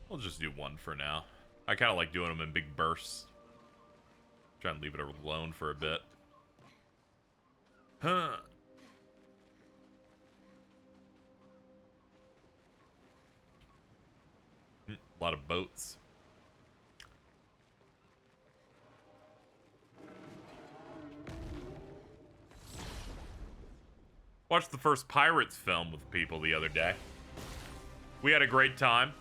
We'll just do 1 for now. I kind of like doing them in big bursts. Try and leave it alone for a bit. Huh. A lot of boats. Watched the first Pirates film with people the other day. We had a great time.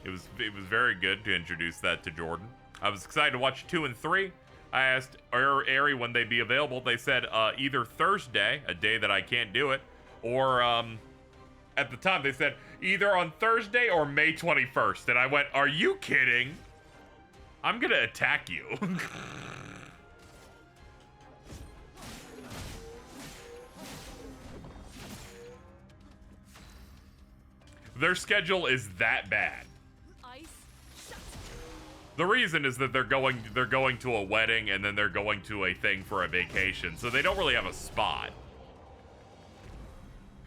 It was very good to introduce that to Jordan. I was excited to watch 2 and 3. I asked Ari when they'd be available. They said either Thursday, a day that I can't do it, or at the time they said either on Thursday or May 21st. And I went, are you kidding? I'm gonna attack you. Their schedule is that bad. The reason is that they're going to a wedding and then they're going to a thing for a vacation, so they don't really have a spot.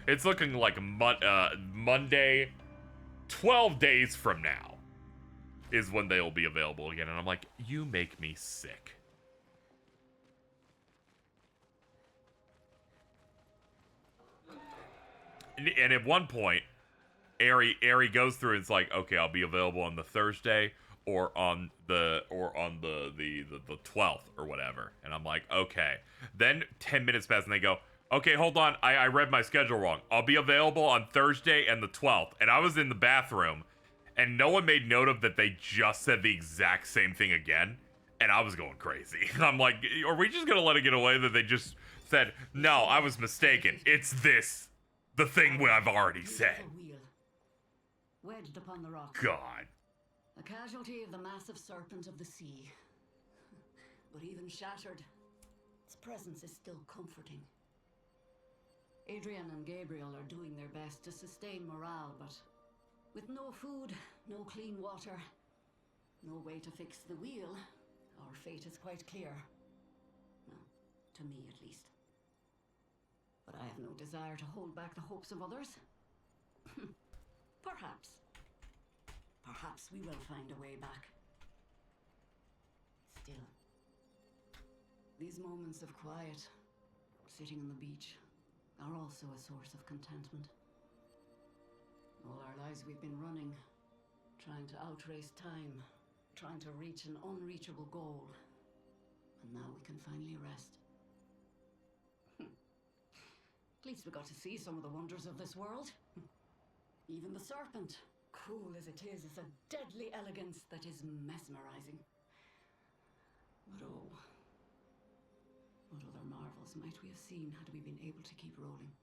It's looking like Monday, 12 days from now, is when they will be available again, and I'm like, you make me sick. And at one point, Ari goes through and it's like, okay, I'll be available on the Thursday or on the 12th or whatever. And I'm like, okay. Then 10 minutes pass and they go, okay, hold on. I read my schedule wrong. I'll be available on Thursday and the 12th. And I was in the bathroom and no one made note of that they just said the exact same thing again. And I was going crazy. I'm like, are we just going to let it get away that they just said, no, I was mistaken. It's this. The thing I've already said. Wedged upon the rock. God. A casualty of the massive serpent of the sea. But even shattered, its presence is still comforting. Adrian and Gabriel are doing their best to sustain morale, but with no food, no clean water, no way to fix the wheel, our fate is quite clear. Well, to me at least. But I have no desire to hold back the hopes of others. Perhaps we will find a way back. Still, these moments of quiet, sitting on the beach, are also a source of contentment. All our lives we've been running, trying to outrace time, trying to reach an unreachable goal. And now we can finally rest. At least we got to see some of the wonders of this world. Even the serpent, cool as it is a deadly elegance that is mesmerizing. But oh, what other marvels might we have seen had we been able to keep rolling?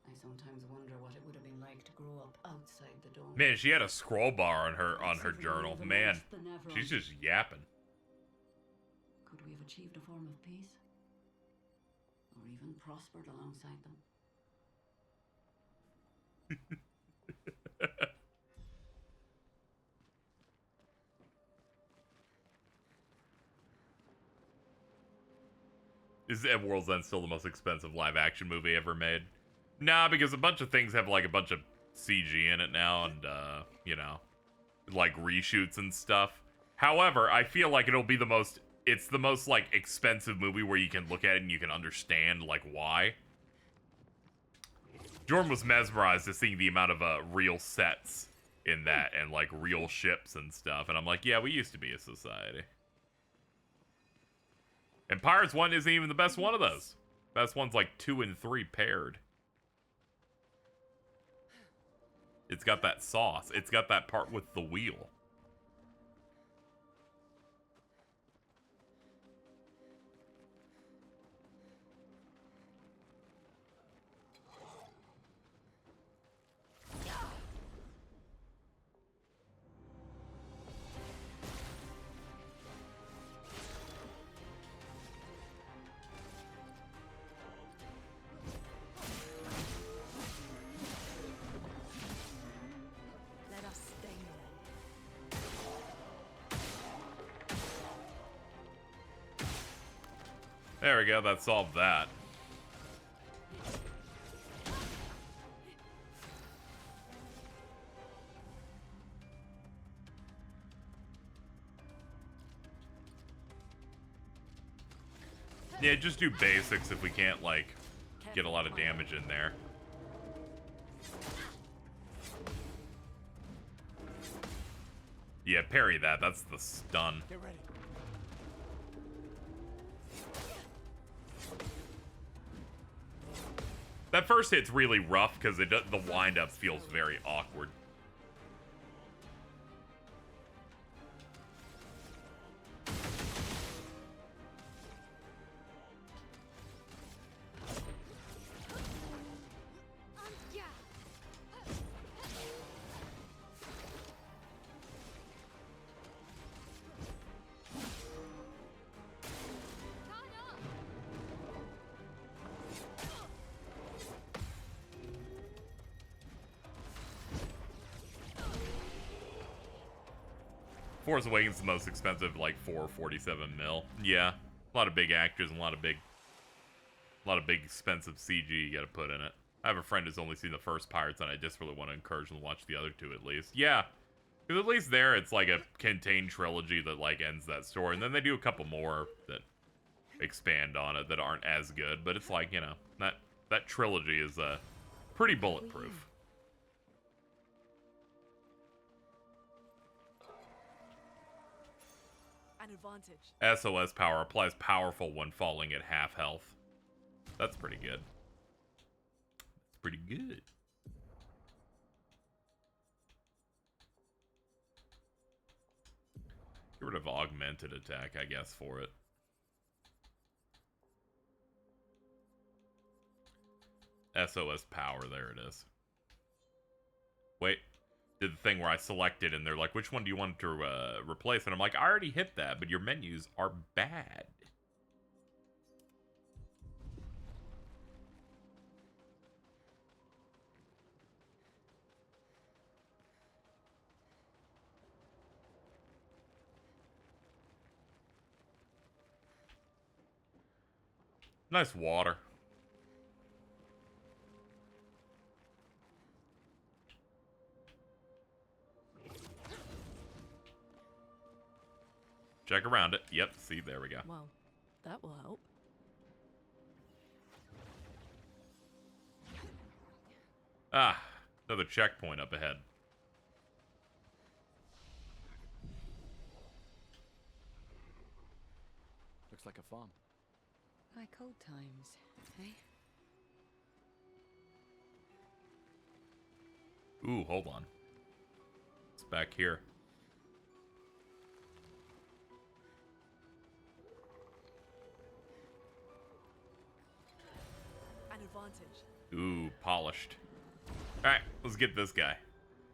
I sometimes wonder what it would have been like to grow up outside the dome. Man, she had a scroll bar on her journal. Man, she's just yapping. Could we have achieved a form of peace? Or even prospered alongside them? Is World's End still the most expensive live-action movie ever made? Nah, because a bunch of things have, like, a bunch of CG in it now, and, you know, like, reshoots and stuff. However, I feel like it's the most, like, expensive movie where you can look at it and you can understand, like, why. Jordan was mesmerized at seeing the amount of, real sets in that, and, like, real ships and stuff, and I'm like, yeah, we used to be a society. And Pirates 1 isn't even the best one of those. Best one's like 2 and 3 paired. It's got that sauce. It's got that part with the wheel. There we go, that solved that. Yeah, just do basics if we can't, like, get a lot of damage in there. Yeah, parry that. That's the stun. Get ready. That first hit's really rough because the wind-up feels very awkward. Force Awakens is the most expensive, like 447 mil. Yeah, a lot of big actors and a lot of big expensive CG you got to put in it. I have a friend who's only seen the first Pirates, and I just really want to encourage him to watch the other two at least. Yeah, because at least there it's like a contained trilogy that like ends that story, and then they do a couple more that expand on it that aren't as good. But it's like, you know, that trilogy is pretty bulletproof. An advantage. SOS power applies powerful when falling at half health. That's pretty good. That's pretty good. Get rid of augmented attack, I guess, for it. SOS power, there it is. Wait, did the thing where I selected and they're like, which one do you want to replace? And I'm like, I already hit that, but your menus are bad. Nice water. Check around it. Yep, see, there we go. Well, that will help. Ah, another checkpoint up ahead. Looks like a farm. Like old times, eh? Ooh, hold on. It's back here. An advantage. Ooh, polished. Alright, let's get this guy.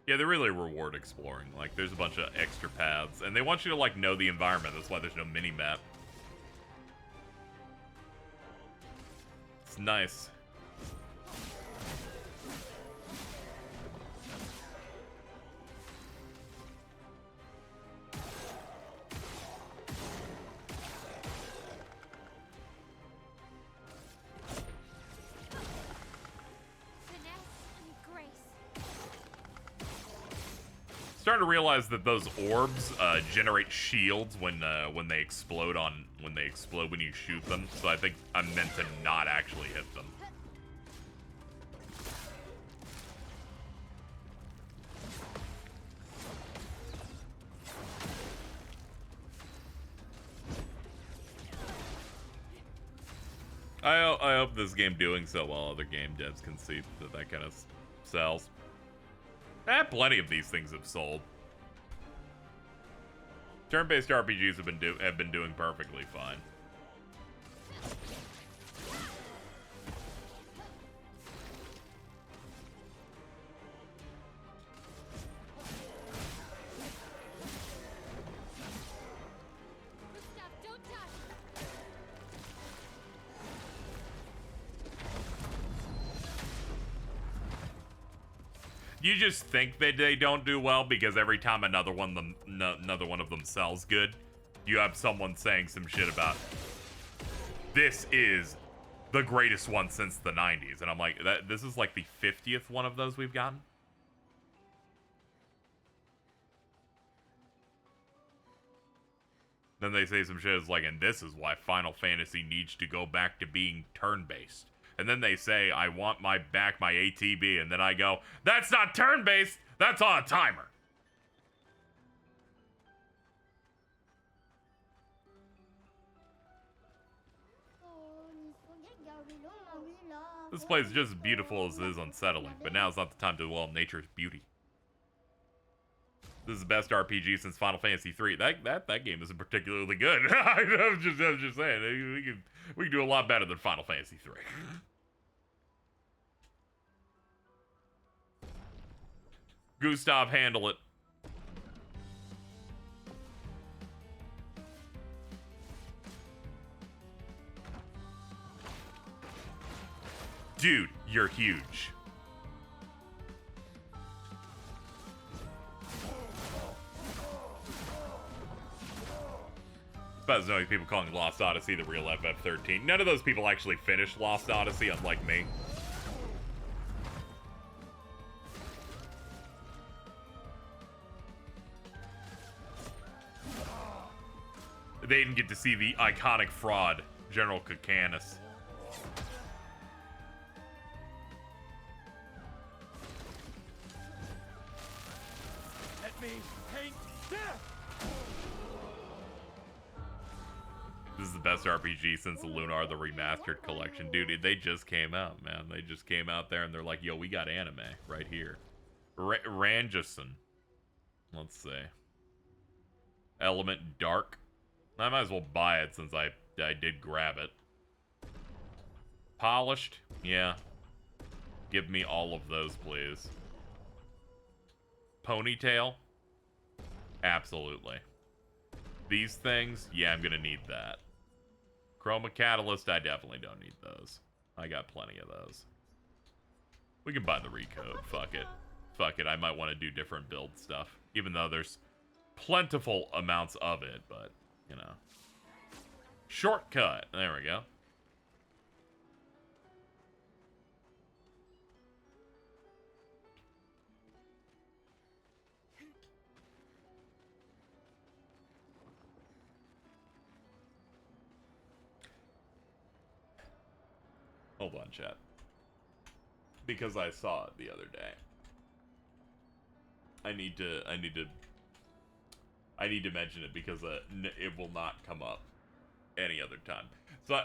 Yeah, they really reward exploring. Like, there's a bunch of extra paths. And they want you to, like, know the environment. That's why there's no mini-map. It's nice. Starting to realize that those orbs generate shields when they explode when you shoot them. So I think I'm meant to not actually hit them. I hope this game doing so well, other game devs can see that kind of sells. Plenty of these things have sold. Turn-based RPGs have been doing perfectly fine. You just think that they don't do well because every time another one of them sells good, you have someone saying some shit about this is the greatest one since the 90s, and I'm like, this is like the 50th one of those we've gotten. Then they say some shit is like, and this is why Final Fantasy needs to go back to being turn-based. And then they say, I want my ATB, and then I go, that's not turn-based, that's on a timer. This place is just as beautiful as it is unsettling, but now is not the time to dwell on nature's beauty. This is the best RPG since Final Fantasy III. That game isn't particularly good. I'm just saying, we can do a lot better than Final Fantasy III. Gustav, handle it. Dude, you're huge. Buzz knowing people calling Lost Odyssey the real FF13. None of those people actually finished Lost Odyssey, unlike me. They didn't get to see the iconic fraud, General Cacanus. Let me paint death! This is the best RPG since the Lunar, the Remastered Collection. Dude, they just came out, man. They just came out there and they're like, yo, we got anime right here. Ranjison. Let's see. Element Dark. I might as well buy it since I did grab it. Polished? Yeah. Give me all of those, please. Ponytail? Absolutely. These things? Yeah, I'm gonna need that. Chroma Catalyst? I definitely don't need those. I got plenty of those. We can buy the recode. Fuck it. Fuck it. I might want to do different build stuff. Even though there's plentiful amounts of it, but, you know. Shortcut. There we go. Hold on, chat. Because I saw it the other day. I need to mention it because it will not come up any other time. So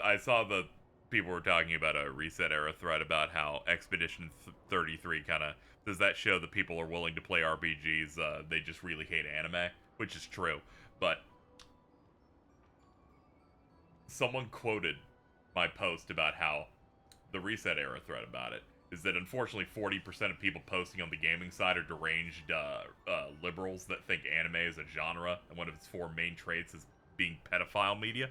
I saw the people were talking about a Reset Era thread about how Expedition 33 kind of does that show that people are willing to play RPGs. They just really hate anime, which is true. But someone quoted my post about how the Reset Era thread about it is that unfortunately 40% of people posting on the gaming side are deranged liberals that think anime is a genre and one of its 4 main traits is being pedophile media.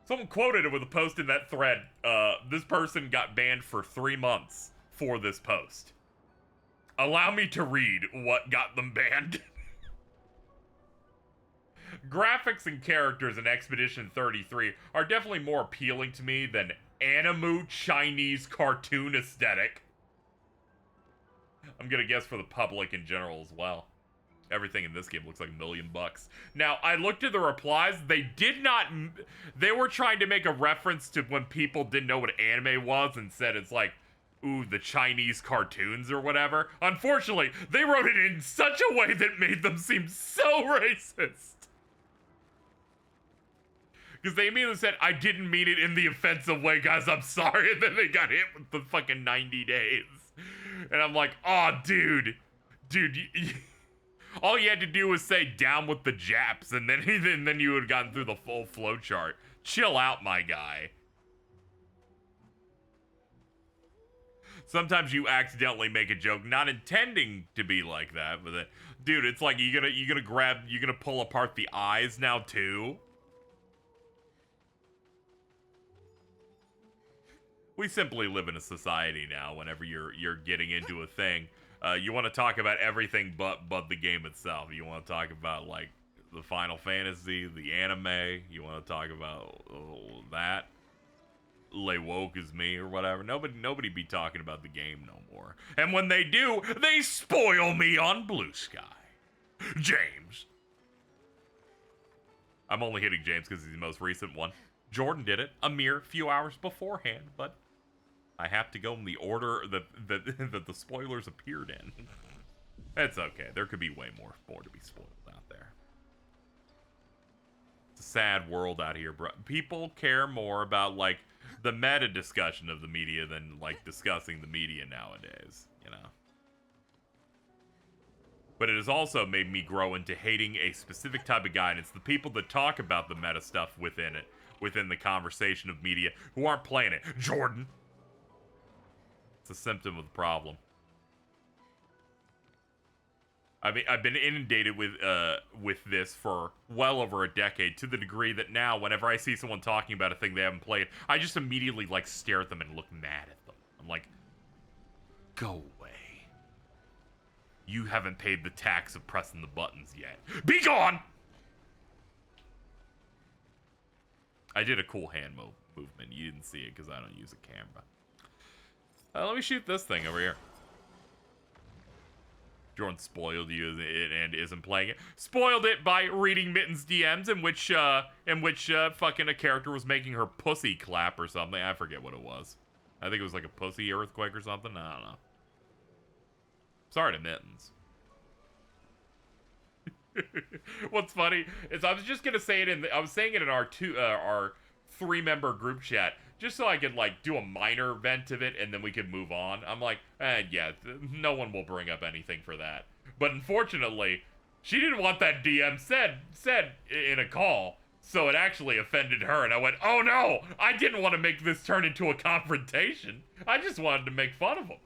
Someone quoted it with a post in that thread. This person got banned for 3 months for this post. Allow me to read what got them banned. Graphics and characters in Expedition 33 are definitely more appealing to me than anime Chinese cartoon aesthetic. I'm gonna guess for the public in general as well. Everything in this game looks like $1 million. Now, I looked at the replies. They were trying to make a reference to when people didn't know what anime was and said it's like, ooh, the Chinese cartoons or whatever. Unfortunately, they wrote it in such a way that made them seem so racist. Because they immediately said, I didn't mean it in the offensive way, guys, I'm sorry. And then they got hit with the fucking 90 days. And I'm like, oh, dude, all you had to do was say down with the Japs, and then you would have gotten through the full flow chart. Chill out, my guy. Sometimes you accidentally make a joke, not intending to be like that, but dude, it's like you're gonna pull apart the eyes now too. We simply live in a society now. Whenever you're getting into a thing, you want to talk about everything but the game itself. You want to talk about like the Final Fantasy, the anime. You want to talk about that. Lay woke as me or whatever. Nobody be talking about the game no more. And when they do, they spoil me on Blue Sky. James. I'm only hitting James because he's the most recent one. Jordan did it a mere few hours beforehand, but I have to go in the order that the spoilers appeared in. It's okay. There could be way more to be spoiled out there. It's a sad world out here, bro. People care more about, like, the meta discussion of the media than, like, discussing the media nowadays, you know? But it has also made me grow into hating a specific type of guy, and it's the people that talk about the meta stuff within it, within the conversation of media, who aren't playing it. Jordan! It's a symptom of the problem. I mean, I've been inundated with this for well over a decade, to the degree that now, whenever I see someone talking about a thing they haven't played, I just immediately, like, stare at them and look mad at them. I'm like, go away. You haven't paid the tax of pressing the buttons yet. Be gone! I did a cool hand movement. You didn't see it because I don't use a camera. Let me shoot this thing over here. Jordan spoiled you and isn't playing it. Spoiled it by reading Mitten's DMs in which fucking a character was making her pussy clap or something. I forget what it was. I think it was like a pussy earthquake or something. I don't know. Sorry to Mittens. What's funny is I was just gonna say it I was saying it in our 3-member group chat just so I could like do a minor vent of it and then we could move on. I'm like, yeah, no one will bring up anything for that. But unfortunately, she didn't want that DM said in a call, so it actually offended her. And I went, oh no, I didn't want to make this turn into a confrontation. I just wanted to make fun of him.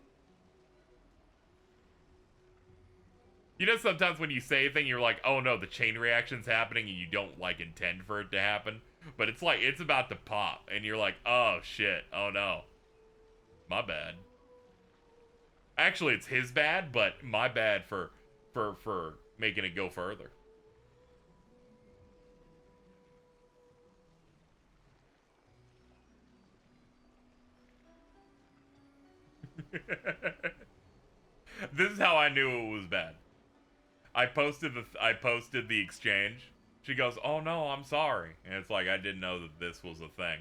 You know, sometimes when you say a thing, you're like, oh no, the chain reaction's happening and you don't, like, intend for it to happen. But it's like, it's about to pop. And you're like, oh shit, oh no. My bad. Actually, it's his bad, but my bad for making it go further. This is how I knew it was bad. I posted the exchange. She goes, "Oh no, I'm sorry," and it's like I didn't know that this was a thing.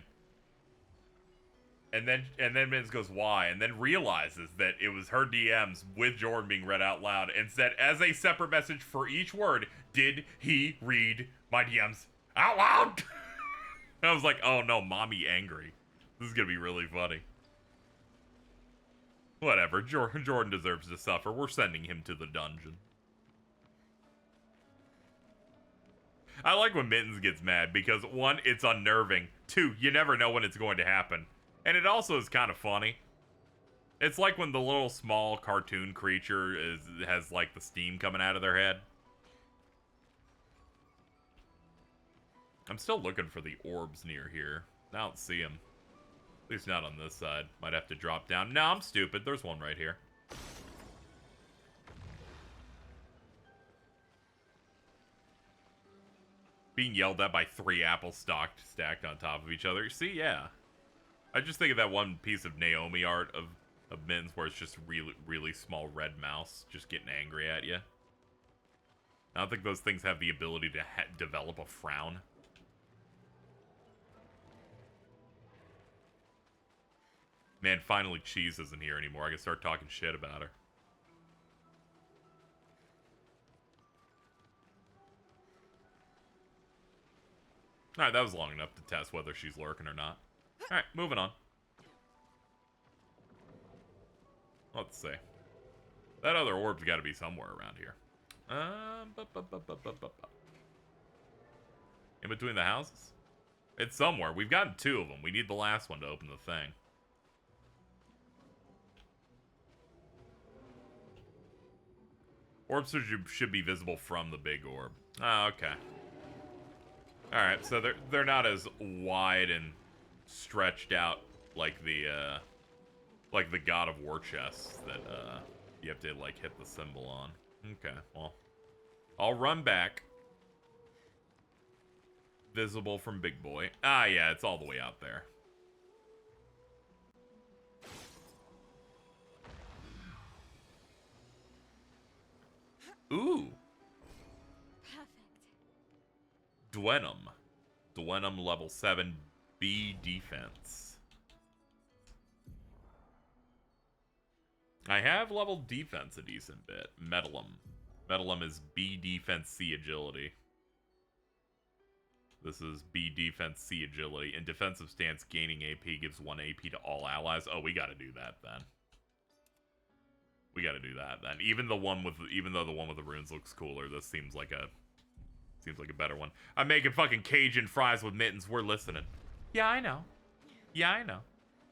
And then Vince goes, "Why?" And then realizes that it was her DMs with Jordan being read out loud, and said as a separate message for each word, "Did he read my DMs out loud?" I was like, "Oh no, mommy angry. This is gonna be really funny." Whatever, Jordan deserves to suffer. We're sending him to the dungeon. I like when Mittens gets mad because, 1, it's unnerving. 2, you never know when it's going to happen. And it also is kind of funny. It's like when the little small cartoon creature has like the steam coming out of their head. I'm still looking for the orbs near here. I don't see them. At least not on this side. Might have to drop down. No, I'm stupid. There's one right here. Being yelled at by 3 apples stacked on top of each other. See, yeah. I just think of that one piece of Naomi art of Mittens where it's just really, really small red mouse just getting angry at you. I don't think those things have the ability to develop a frown. Man, finally Cheese isn't here anymore. I can start talking shit about her. Alright, that was long enough to test whether she's lurking or not. Alright, moving on. Let's see. That other orb's got to be somewhere around here. In between the houses? It's somewhere. We've gotten 2 of them. We need the last one to open the thing. Orbs should be visible from the big orb. Oh, okay. Alright, so they're not as wide and stretched out like the God of War chests that you have to like hit the symbol on. Okay, well, I'll run back. Visible from Big Boy. Ah, yeah, it's all the way out there. Ooh. Dwenum level 7 B defense. I have leveled defense a decent bit. Metalum is B defense C agility. This is B defense C agility. In defensive stance, gaining AP gives 1 AP to all allies. Oh, we gotta do that then. We gotta do that then. Even though the one with the runes looks cooler, this seems like a better one. I'm making fucking Cajun fries with Mittens. We're listening. Yeah, I know. Yeah, I know.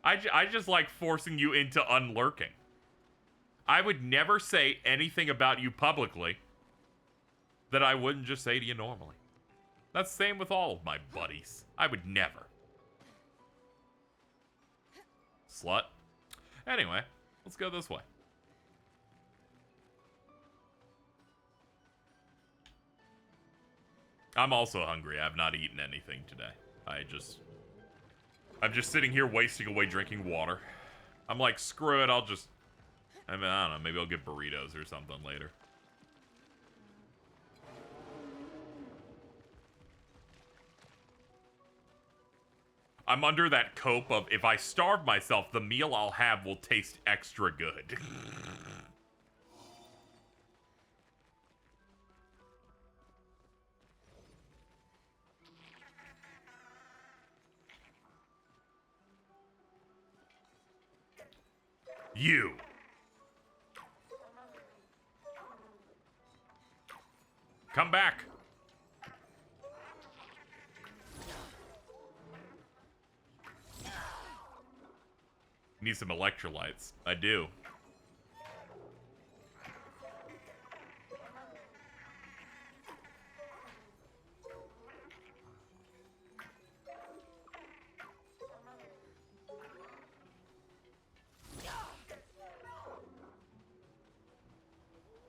I just like forcing you into unlurking. I would never say anything about you publicly that I wouldn't just say to you normally. That's the same with all of my buddies. I would never. Slut. Anyway, let's go this way. I'm also hungry. I have not eaten anything today. I'm just sitting here wasting away drinking water. I'm like, screw it, I don't know, maybe I'll get burritos or something later. I'm under that cope of, if I starve myself, the meal I'll have will taste extra good. You. Come back. Need some electrolytes. I do.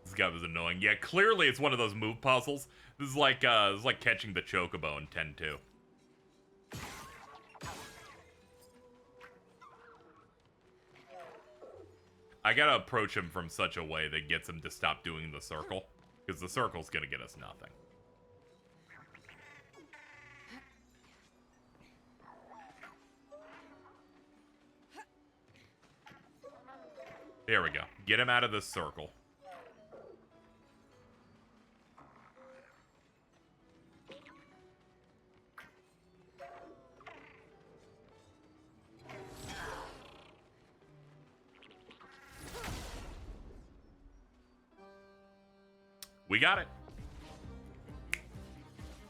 This guy was annoying. Yeah, clearly it's one of those move puzzles. This is like catching the chocobo in 10-2. I gotta approach him from such a way that gets him to stop doing the circle, because the circle's gonna get us nothing. There we go. Get him out of this circle. We got it.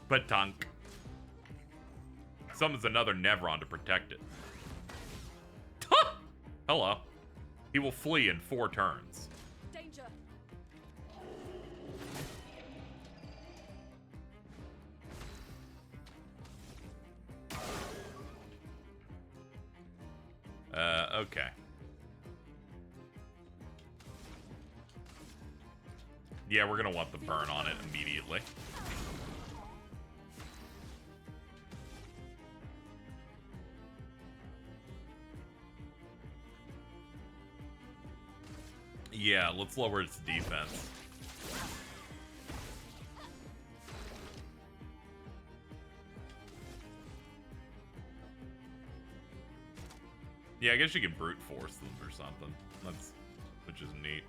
Patunk. Summons another Nevron to protect it. Hello. He will flee in 4 turns. Danger. Okay. Yeah, we're gonna want the burn on it immediately. Yeah, let's lower its defense. Yeah, I guess you can brute force them or something. Which is neat.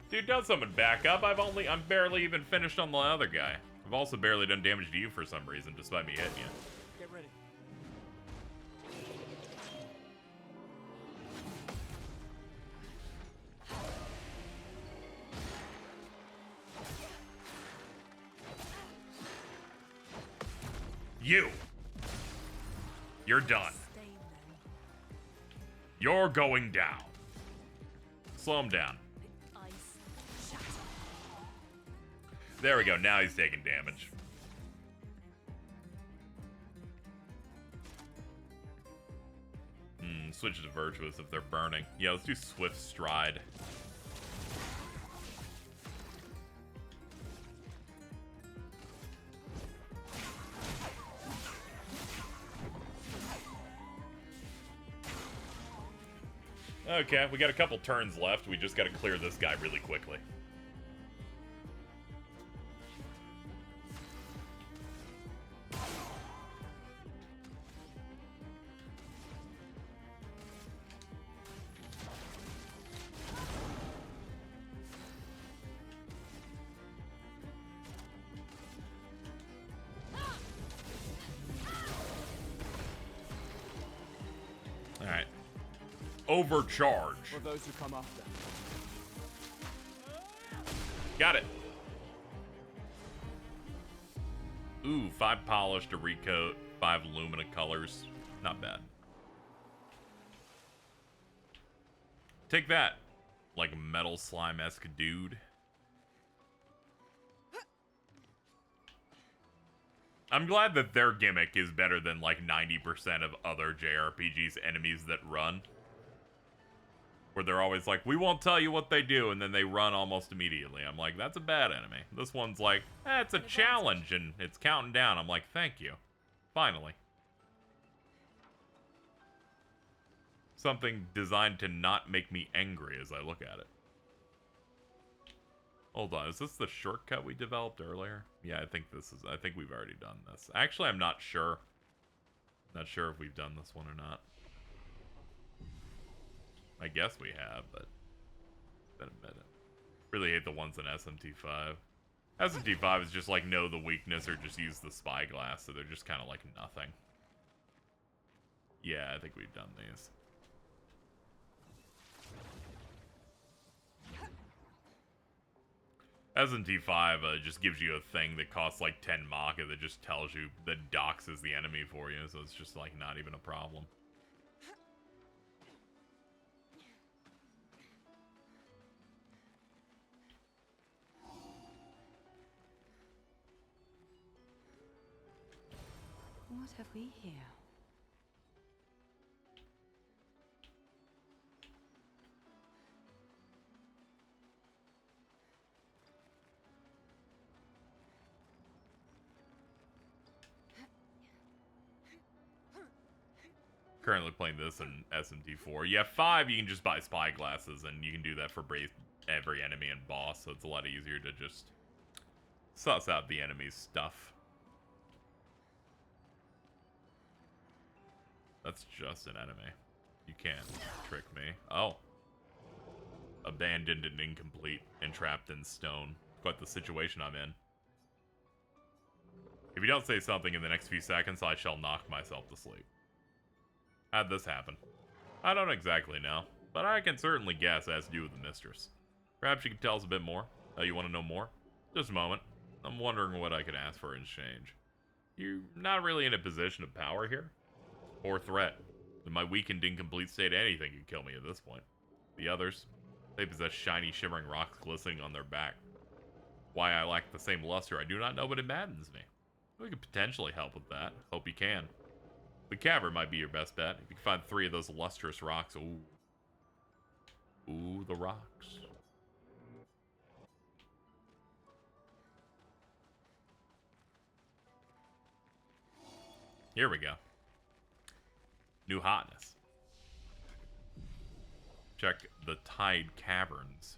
Dude, don't summon back up. I'm barely even finished on the other guy. I've also barely done damage to you for some reason, despite me hitting you. Get ready. You're done. You're going down. Slow him down. There we go. Now he's taking damage. Switch to virtuous if they're burning. Yeah, let's do swift stride. Okay, we got a couple turns left. We just got to clear this guy really quickly. Overcharge. For those who come after. Got it. Ooh, 5 polish to recoat, 5 lumina colors. Not bad. Take that, like a metal slime-esque dude. I'm glad that their gimmick is better than like 90% of other JRPGs enemies that run. Where they're always like, we won't tell you what they do, and then they run almost immediately. I'm like, that's a bad enemy. This one's like, it's a challenge, and it's counting down. I'm like, thank you. Finally. Something designed to not make me angry as I look at it. Hold on, is this the shortcut we developed earlier? Yeah, I think we've already done this. Actually, I'm not sure. Not sure if we've done this one or not. I guess we have, but it's been a minute. Really hate the ones in SMT5. SMT5 is just like know the weakness or just use the spyglass, so they're just kind of like nothing. Yeah, I think we've done these. SMT5 just gives you a thing that costs like 10 Maka that just tells you that doxes the enemy for you, so it's just like not even a problem. What have we here? Currently playing this in SMT4. Yeah, 5 you can just buy spy glasses, and you can do that for every enemy and boss, so it's a lot easier to just suss out the enemy's stuff. That's just an enemy. You can't trick me. Oh. Abandoned and incomplete and trapped in stone. Quite the situation I'm in. If you don't say something in the next few seconds, I shall knock myself to sleep. How'd this happen? I don't exactly know, but I can certainly guess it has to do with the mistress. Perhaps you could tell us a bit more? Oh, you want to know more? Just a moment. I'm wondering what I could ask for in exchange. You're not really in a position of power here? Or threat. In my weakened, incomplete state, anything could kill me at this point. The others, they possess shiny, shimmering rocks glistening on their back. Why I lack the same luster, I do not know, but it maddens me. We could potentially help with that. Hope you can. The cavern might be your best bet. If you can find 3 of those lustrous rocks. Ooh. Ooh, the rocks. Here we go. New hotness. Check the Tide Caverns.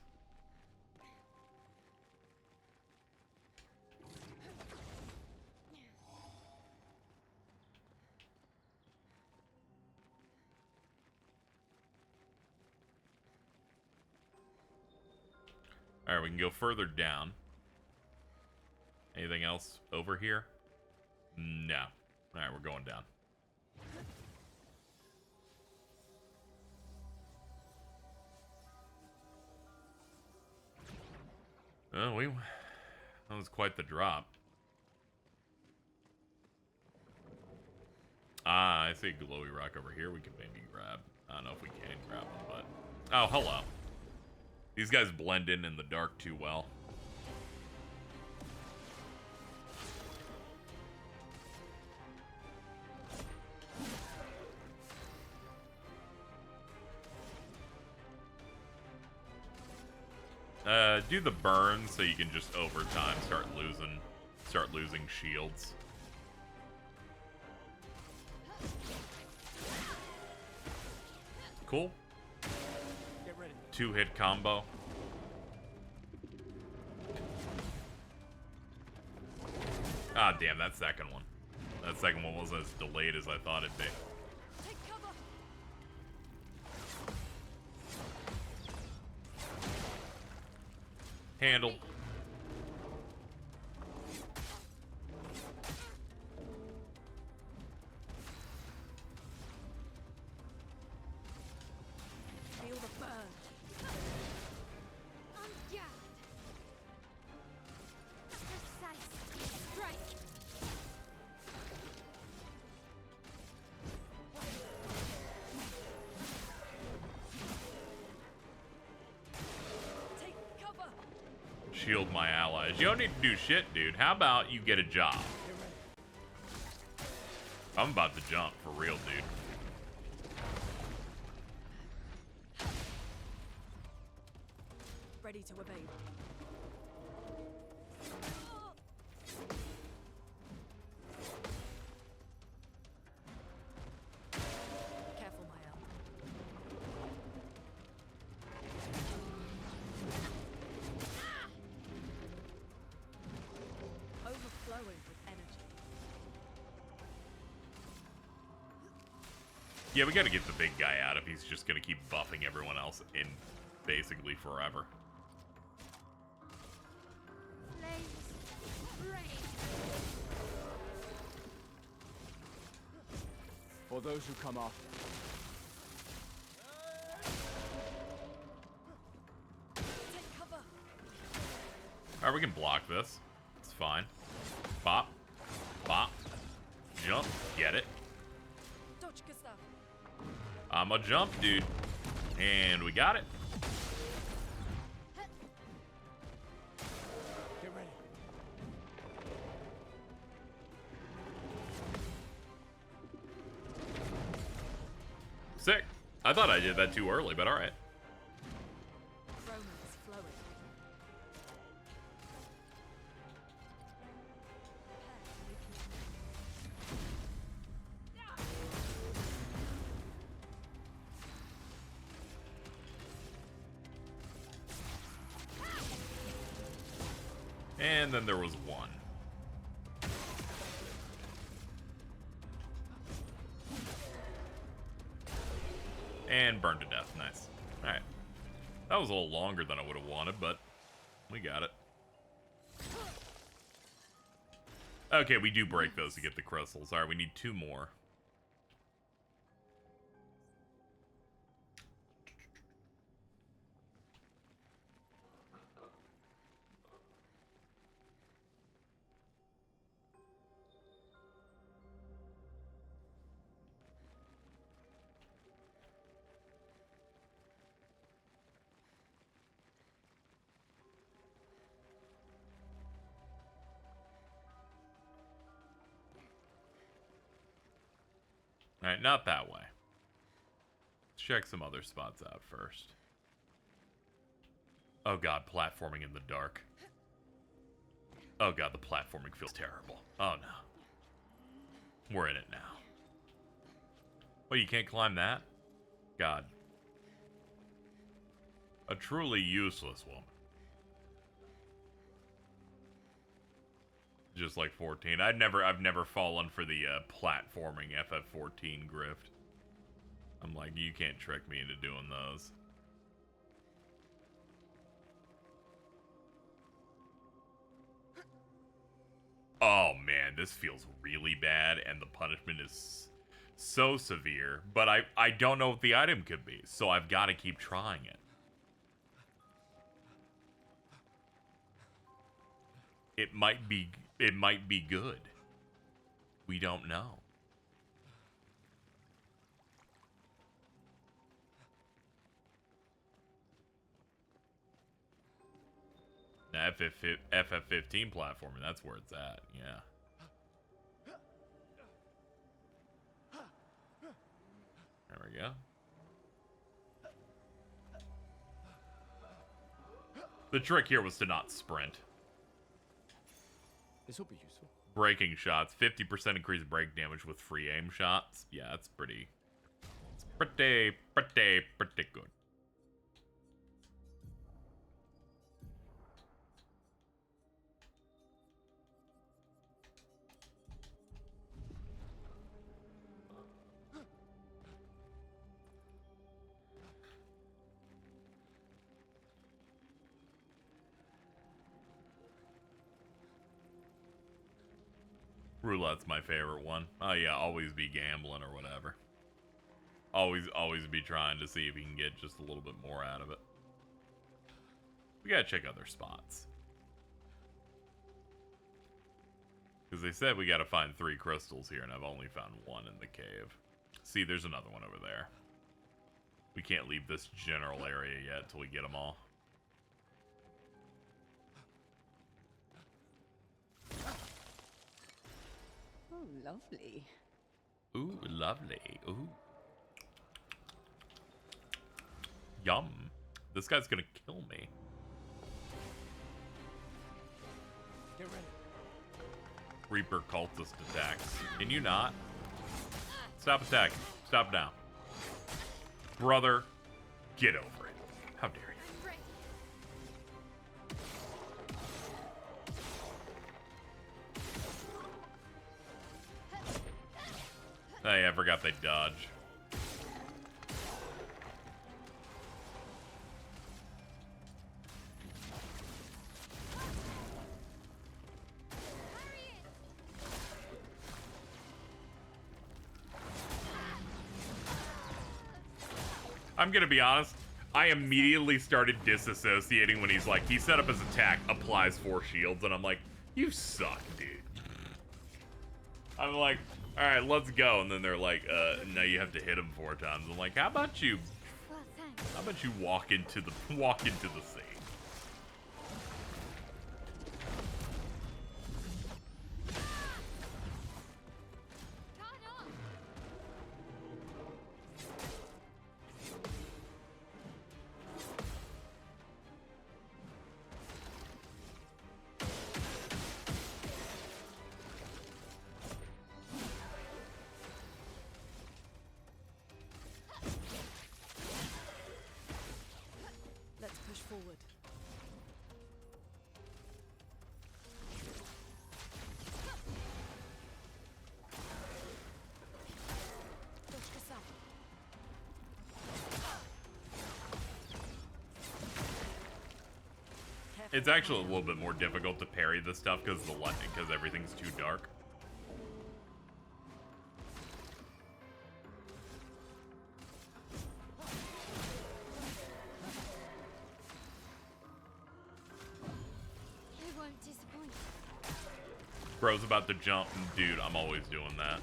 Alright, we can go further down. Anything else over here? No. Alright, we're going down. Oh, that was quite the drop. Ah, I see a glowy rock over here we can maybe grab. I don't know if we can grab them, but... Oh, hello. These guys blend in the dark too well. Do the burn so you can just over time start losing shields. Cool. 2-hit combo. Ah, damn, that second one. That second one wasn't as delayed as I thought it'd be. Handled. Feel the burn. Shield my allies. You don't need to do shit, dude. How about you get a job? I'm about to jump for real, dude. ready to evade. Careful, Mael. Overflowing with energy. Yeah, we gotta get the big guy out if he's just gonna keep buffing everyone else in basically forever. For those who come after. Take cover. Alright, we can block this. It's fine. Bop. Bop. Jump. Get it. Dodge, Gustav. I'm a jump, dude. And we got it. Get ready. Sick. I thought I did that too early, but alright. Romance flowing. And then there was one. And burned to death. Nice. Alright. That was a little longer than I would have wanted, but we got it. Okay, we do break those to get the crystals. Alright, we need 2 more. Alright, not that way. Let's check some other spots out first. Oh god, platforming in the dark. Oh god, the platforming feels terrible. Oh no. We're in it now. Well, you can't climb that? God. A truly useless woman. Just like 14. I've never fallen for the platforming FF14 grift. I'm like, you can't trick me into doing those. Oh man, this feels really bad, and the punishment is so severe, but I don't know what the item could be, so I've got to keep trying it. It might be good. We don't know. Now, FF15 platforming, that's where it's at, yeah. There we go. The trick here was to not sprint. This will be useful. Breaking shots, 50% increased break damage with free aim shots. Yeah, that's pretty. It's pretty good. Roulette's my favorite one. Oh yeah, always be gambling or whatever. Always be trying to see if you can get just a little bit more out of it. We gotta check other spots. Because they said we gotta find 3 crystals here, and I've only found 1 in the cave. See, there's another one over there. We can't leave this general area yet till we get them all. Oh, lovely. Ooh, lovely. Ooh. Yum. This guy's gonna kill me. Get ready. Reaper cultist attacks. Can you not? Stop attacking. Stop now. Brother, get over it. How dare you? Hey, I forgot they dodge. I'm gonna be honest, I immediately started disassociating when he's like, he set up his attack, applies 4 shields, and I'm like, you suck, dude. I'm like, alright, let's go. And then they're like, now you have to hit him 4 times. I'm like, how about you walk into the sea? Let's push forward. Push this up. It's actually a little bit more difficult to parry this stuff because the lightning, because everything's too dark. You won't disappoint. Bro's about to jump, and dude, I'm always doing that.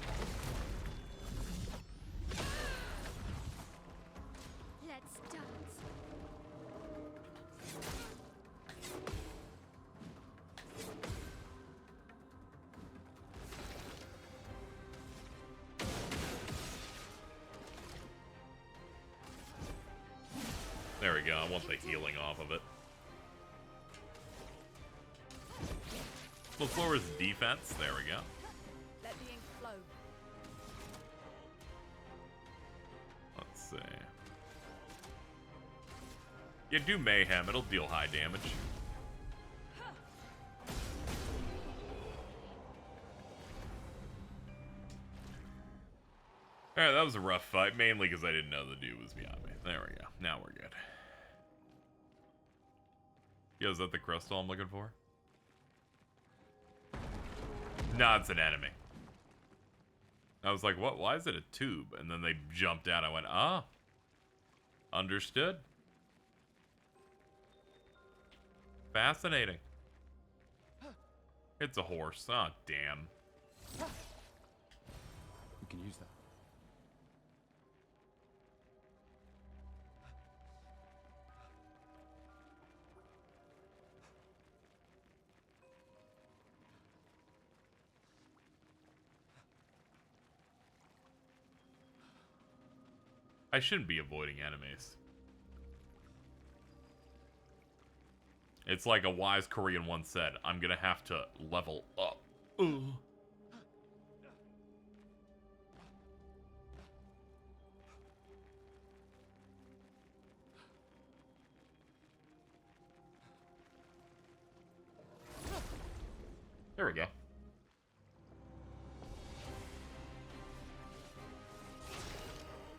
Let's dance. There we go. I want the healing off of it. Let's lower his defense. There we go. Let the ink flow. Let's see. Yeah, do mayhem. It'll deal high damage. Alright, that was a rough fight, mainly because I didn't know the dude was beyond me. There we go. Now we're good. Yo, is that the crystal I'm looking for? No, it's an enemy. I was like, what? Why is it a tube? And then they jumped out. I went, ah. Understood. Fascinating. It's a horse. Oh, damn. We can use that. I shouldn't be avoiding enemies. It's like a wise Korean once said, I'm gonna have to level up. Ugh. There we go.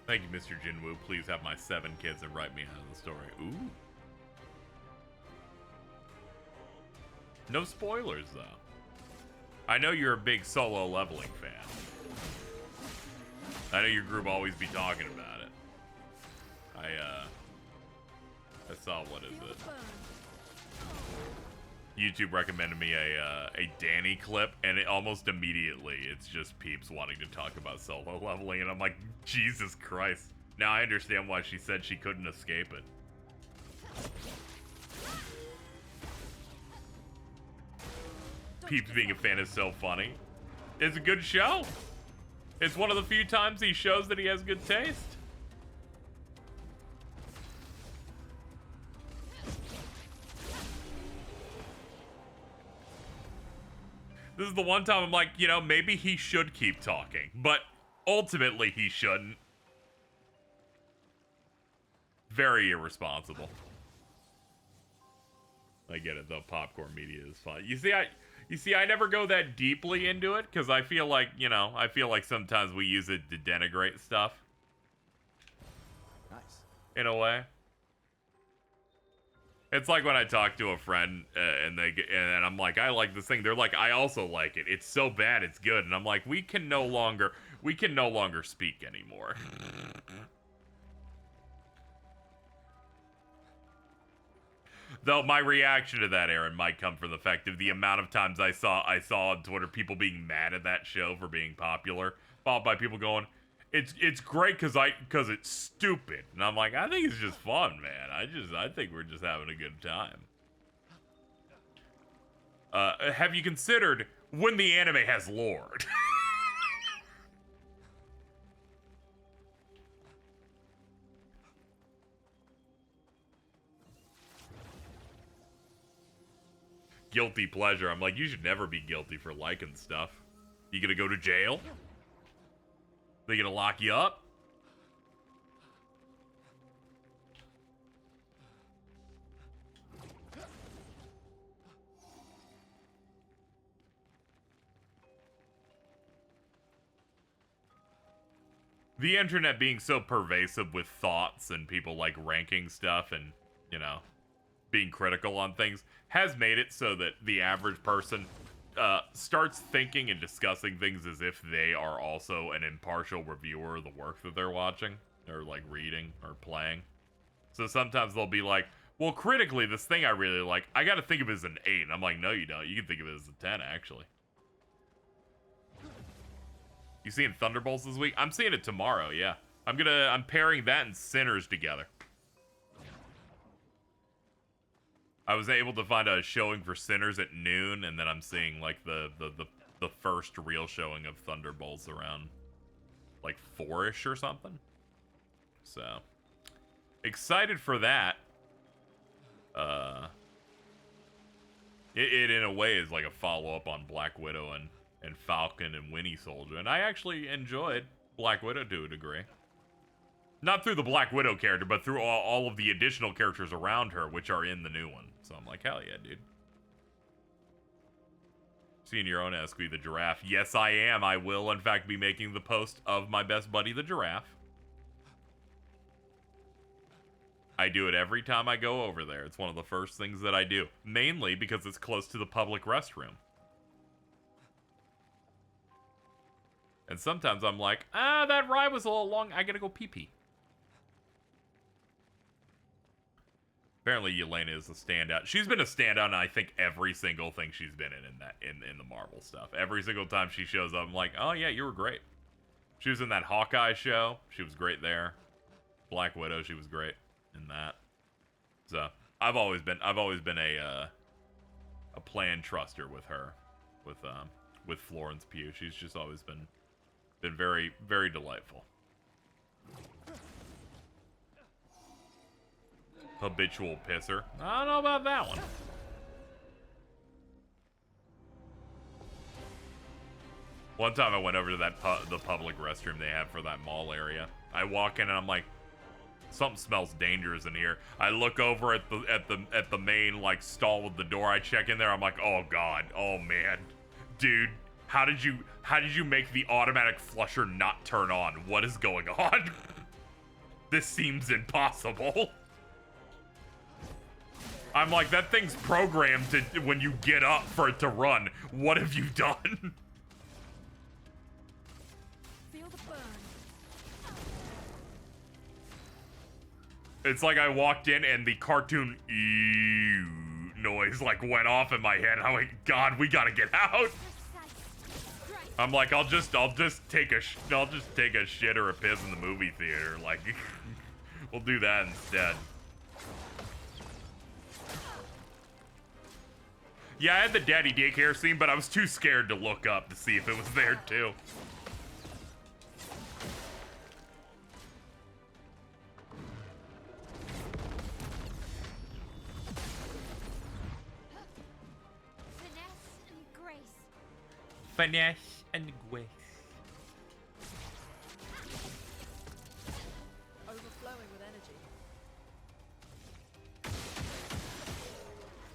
Thank you, Mr. Jinwoo. Please have my 7 kids and write me out of the story. Ooh. No spoilers, though. I know you're a big solo leveling fan. I know your group always be talking about it. I saw, what is it? YouTube recommended me a Danny clip, and it almost immediately, it's just peeps wanting to talk about solo leveling, and I'm like, Jesus Christ. Now I understand why she said she couldn't escape it. Peeps being a fan is so funny. It's a good show. It's one of the few times he shows that he has good taste. This is the one time I'm like, you know, maybe he should keep talking, but ultimately he shouldn't. Very irresponsible. I get it though. Popcorn media is fun. You see, I never go that deeply into it because I feel like, you know, I feel like sometimes we use it to denigrate stuff. Nice. In a way. It's like when I talk to a friend and I'm like, I like this thing. They're like, I also like it. It's so bad, it's good. And I'm like, we can no longer speak anymore. Though my reaction to that, Aaron, might come from the fact of the amount of times I saw on Twitter people being mad at that show for being popular, followed by people going, it's great because it's stupid. And I'm like, I think it's just fun, man. I think we're just having a good time. Have you considered when the anime has lore? Guilty pleasure. I'm like, you should never be guilty for liking stuff. You gonna go to jail? They gonna lock you up? The internet being so pervasive with thoughts and people like ranking stuff and, you know, being critical on things has made it so that the average person starts thinking and discussing things as if they are also an impartial reviewer of the work that they're watching or like reading or playing. So sometimes they'll be like, well, critically, this thing I really like, I got to think of it as an 8. And I'm like, no, you don't. You can think of it as a 10, actually. You seeing Thunderbolts this week? I'm seeing it tomorrow, yeah. I'm pairing that and Sinners together. I was able to find a showing for Sinners at noon, and then I'm seeing like the first real showing of Thunderbolts around like 4-ish or something. So excited for that. It in a way is like a follow-up on Black Widow and Falcon and Winnie Soldier, and I actually enjoyed Black Widow to a degree. Not through the Black Widow character, but through all of the additional characters around her, which are in the new one. So I'm like, hell yeah, dude. Seeing your own Esquy the Giraffe. Yes, I am. I will, in fact, be making the post of my best buddy, the Giraffe. I do it every time I go over there. It's one of the first things that I do. Mainly because it's close to the public restroom. And sometimes I'm like, that ride was a little long. I gotta go pee-pee. Apparently, Yelena is a standout. She's been a standout in, I think, every single thing she's been in the Marvel stuff. Every single time she shows up, I'm like, oh yeah, you were great. She was in that Hawkeye show. She was great there. Black Widow, she was great in that. So I've always been a planned truster with her, with Florence Pugh. She's just always been very, very delightful. Habitual pisser. I don't know about that one. One time I went over to the public restroom they have for that mall area. I walk in and I'm like, something smells dangerous in here. I look over at the main like stall with the door. I check in there. I'm like, oh god, oh man, dude, how did you make the automatic flusher not turn on? What is going on? This seems impossible. I'm like, that thing's programmed to, when you get up, for it to run. What have you done? Feel the burn. It's like I walked in and the cartoon ew noise like went off in my head. I'm like, God, we gotta get out. I'm like, I'll just take a shit or a piss in the movie theater. Like, we'll do that instead. Yeah, I had the daddy daycare scene, but I was too scared to look up to see if it was there too. finesse and grace. Overflowing with energy.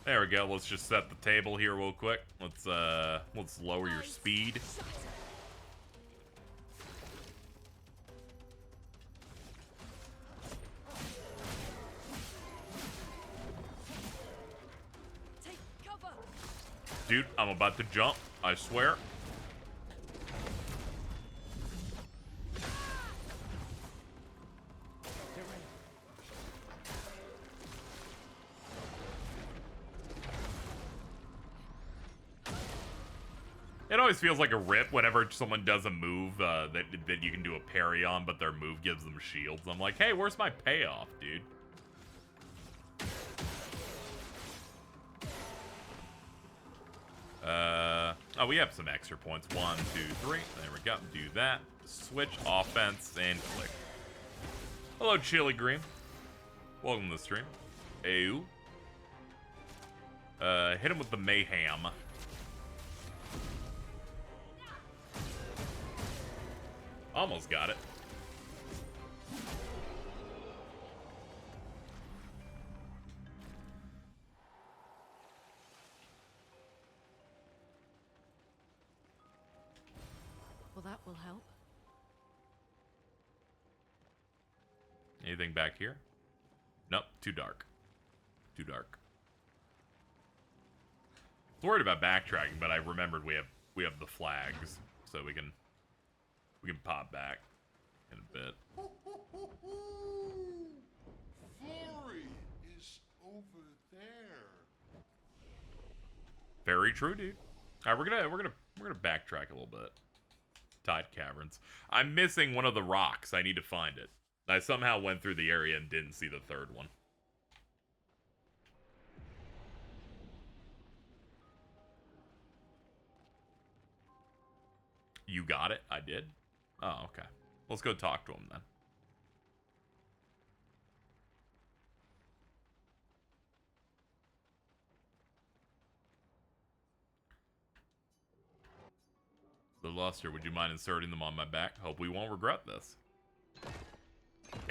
There we go. Let's just set the table here real quick. Let's lower your speed. Take cover. Dude, I'm about to jump. I swear. It always feels like a rip whenever someone does a move that you can do a parry on, but their move gives them shields. I'm like, hey, where's my payoff, dude? Oh, we have some extra points. 1, 2, 3. There we go. Do that. Switch offense and click. Hello, Chili Green. Welcome to the stream. Ew. Hit him with the mayhem. Almost got it. Well, that will help. Anything back here? Nope, too dark. Too dark. I was worried about backtracking, but I remembered we have the flags, so we can pop back in a bit. Fury is over there. Very true, dude. All right, we're gonna backtrack a little bit. Tide Caverns. I'm missing one of the rocks. I need to find it. I somehow went through the area and didn't see the third one. You got it? I did? Oh, okay. Let's go talk to him then. The luster, would you mind inserting them on my back? Hope we won't regret this.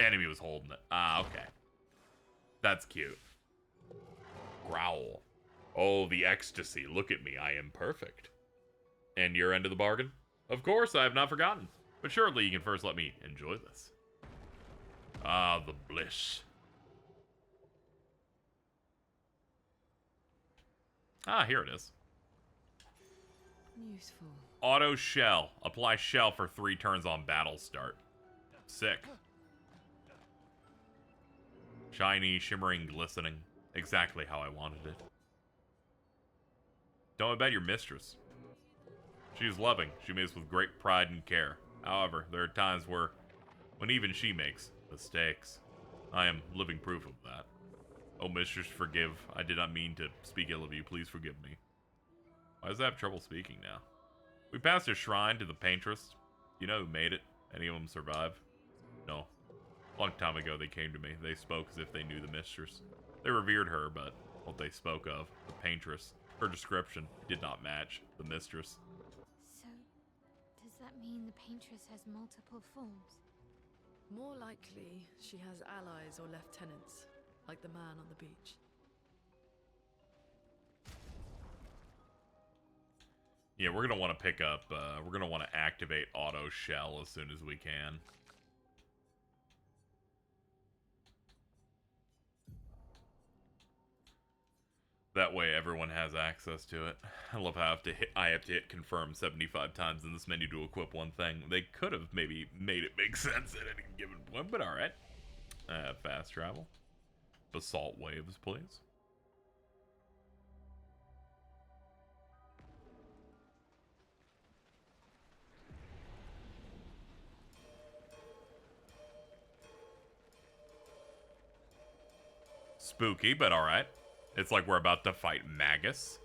Enemy was holding it. Ah, okay. That's cute. Growl. Oh, the ecstasy. Look at me. I am perfect. And your end of the bargain? Of course, I have not forgotten. But surely you can first let me enjoy this. Ah, the bliss. Ah, here it is. Useful. Auto shell. Apply shell for 3 turns on battle start. Sick. Shiny, shimmering, glistening. Exactly how I wanted it. Don't bet your mistress. She is loving. She makes with great pride and care. However, there are times when even she makes mistakes. I am living proof of that. Oh, mistress, forgive. I did not mean to speak ill of you. Please forgive me. Why does I have trouble speaking now? We passed a shrine to the paintress. You know who made it? Any of them survive? No. A long time ago they came to me. They spoke as if they knew the mistress. They revered her, but what they spoke of, the paintress, her description did not match the mistress. So, does that mean the paintress has multiple forms? More likely, she has allies or lieutenants, like the man on the beach. Yeah, we're going to want to pick up, we're going to want to activate auto shell as soon as we can. That way everyone has access to it. I love how I have to hit confirm 75 times in this menu to equip one thing. They could have maybe made it make sense at any given point, but alright. Fast travel. Basalt waves, please. Spooky, but alright. It's like we're about to fight Magus.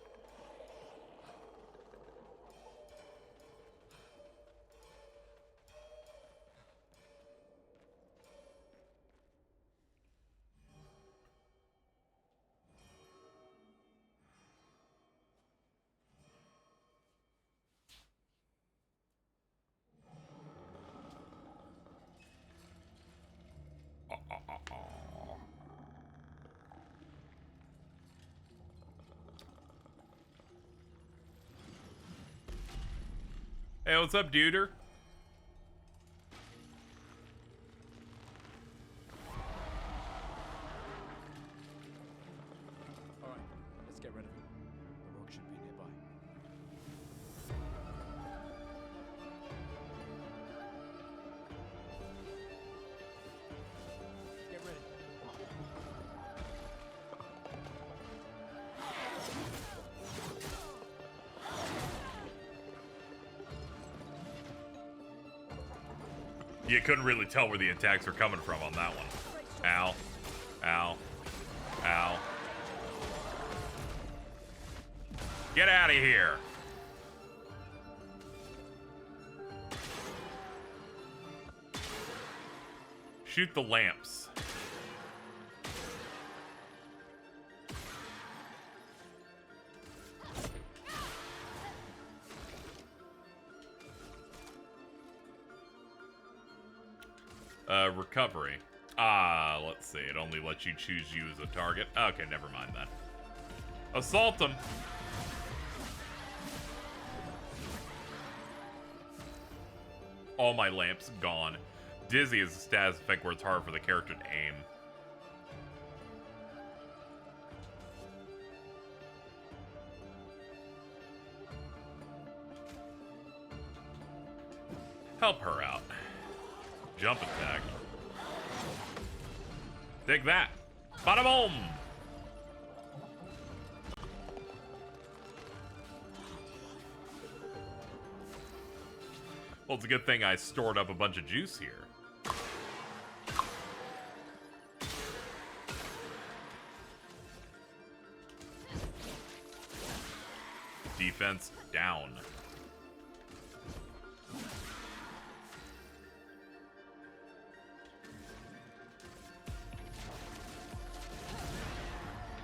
Hey, what's up, duder? Alright, let's get rid of him. The rock should be nearby. Get ready. You couldn't really tell where the attacks were coming from on that one. Ow. Ow. Ow. Get out of here. Shoot the lamps. Recovery. Let's see. It only lets you choose you as a target. Okay, never mind then. Assault them. All my lamps gone. Dizzy is a status effect where it's hard for the character to aim. Help her out. Jump attack. Take that. Bada boom! Well, it's a good thing I stored up a bunch of juice here. Defense down.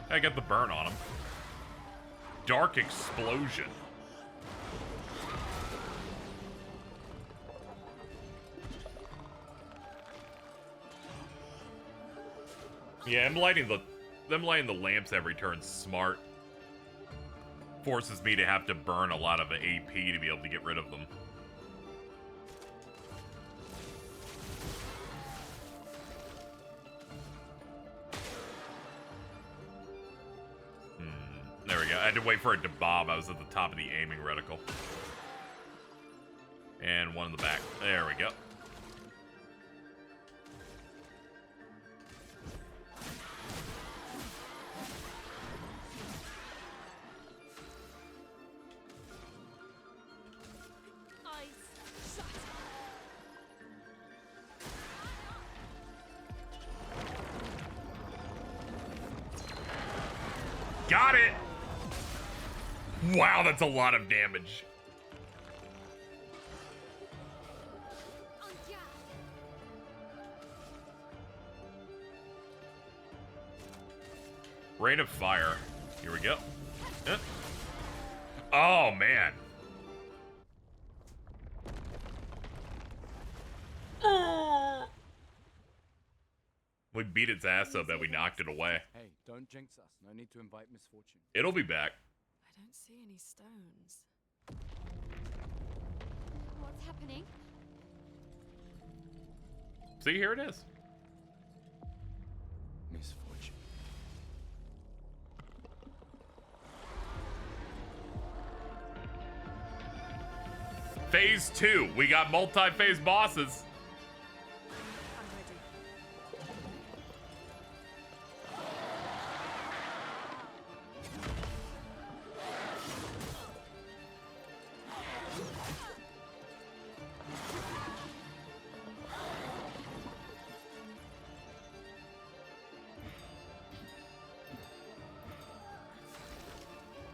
I got the burn on him. Dark explosion. Yeah, them lighting the lamps every turn's smart. Forces me to have to burn a lot of AP to be able to get rid of them. There we go. I had to wait for it to bob. I was at the top of the aiming reticle. And one in the back. There we go. Got it! Wow, that's a lot of damage. Rain of fire. Here we go. Oh, man. We beat its ass so that we knocked it away. Hey, don't jinx us. No need to invite misfortune. It'll be back. I don't see any stones. What's happening? See, here it is. Misfortune. Phase 2. We got multi-phase bosses.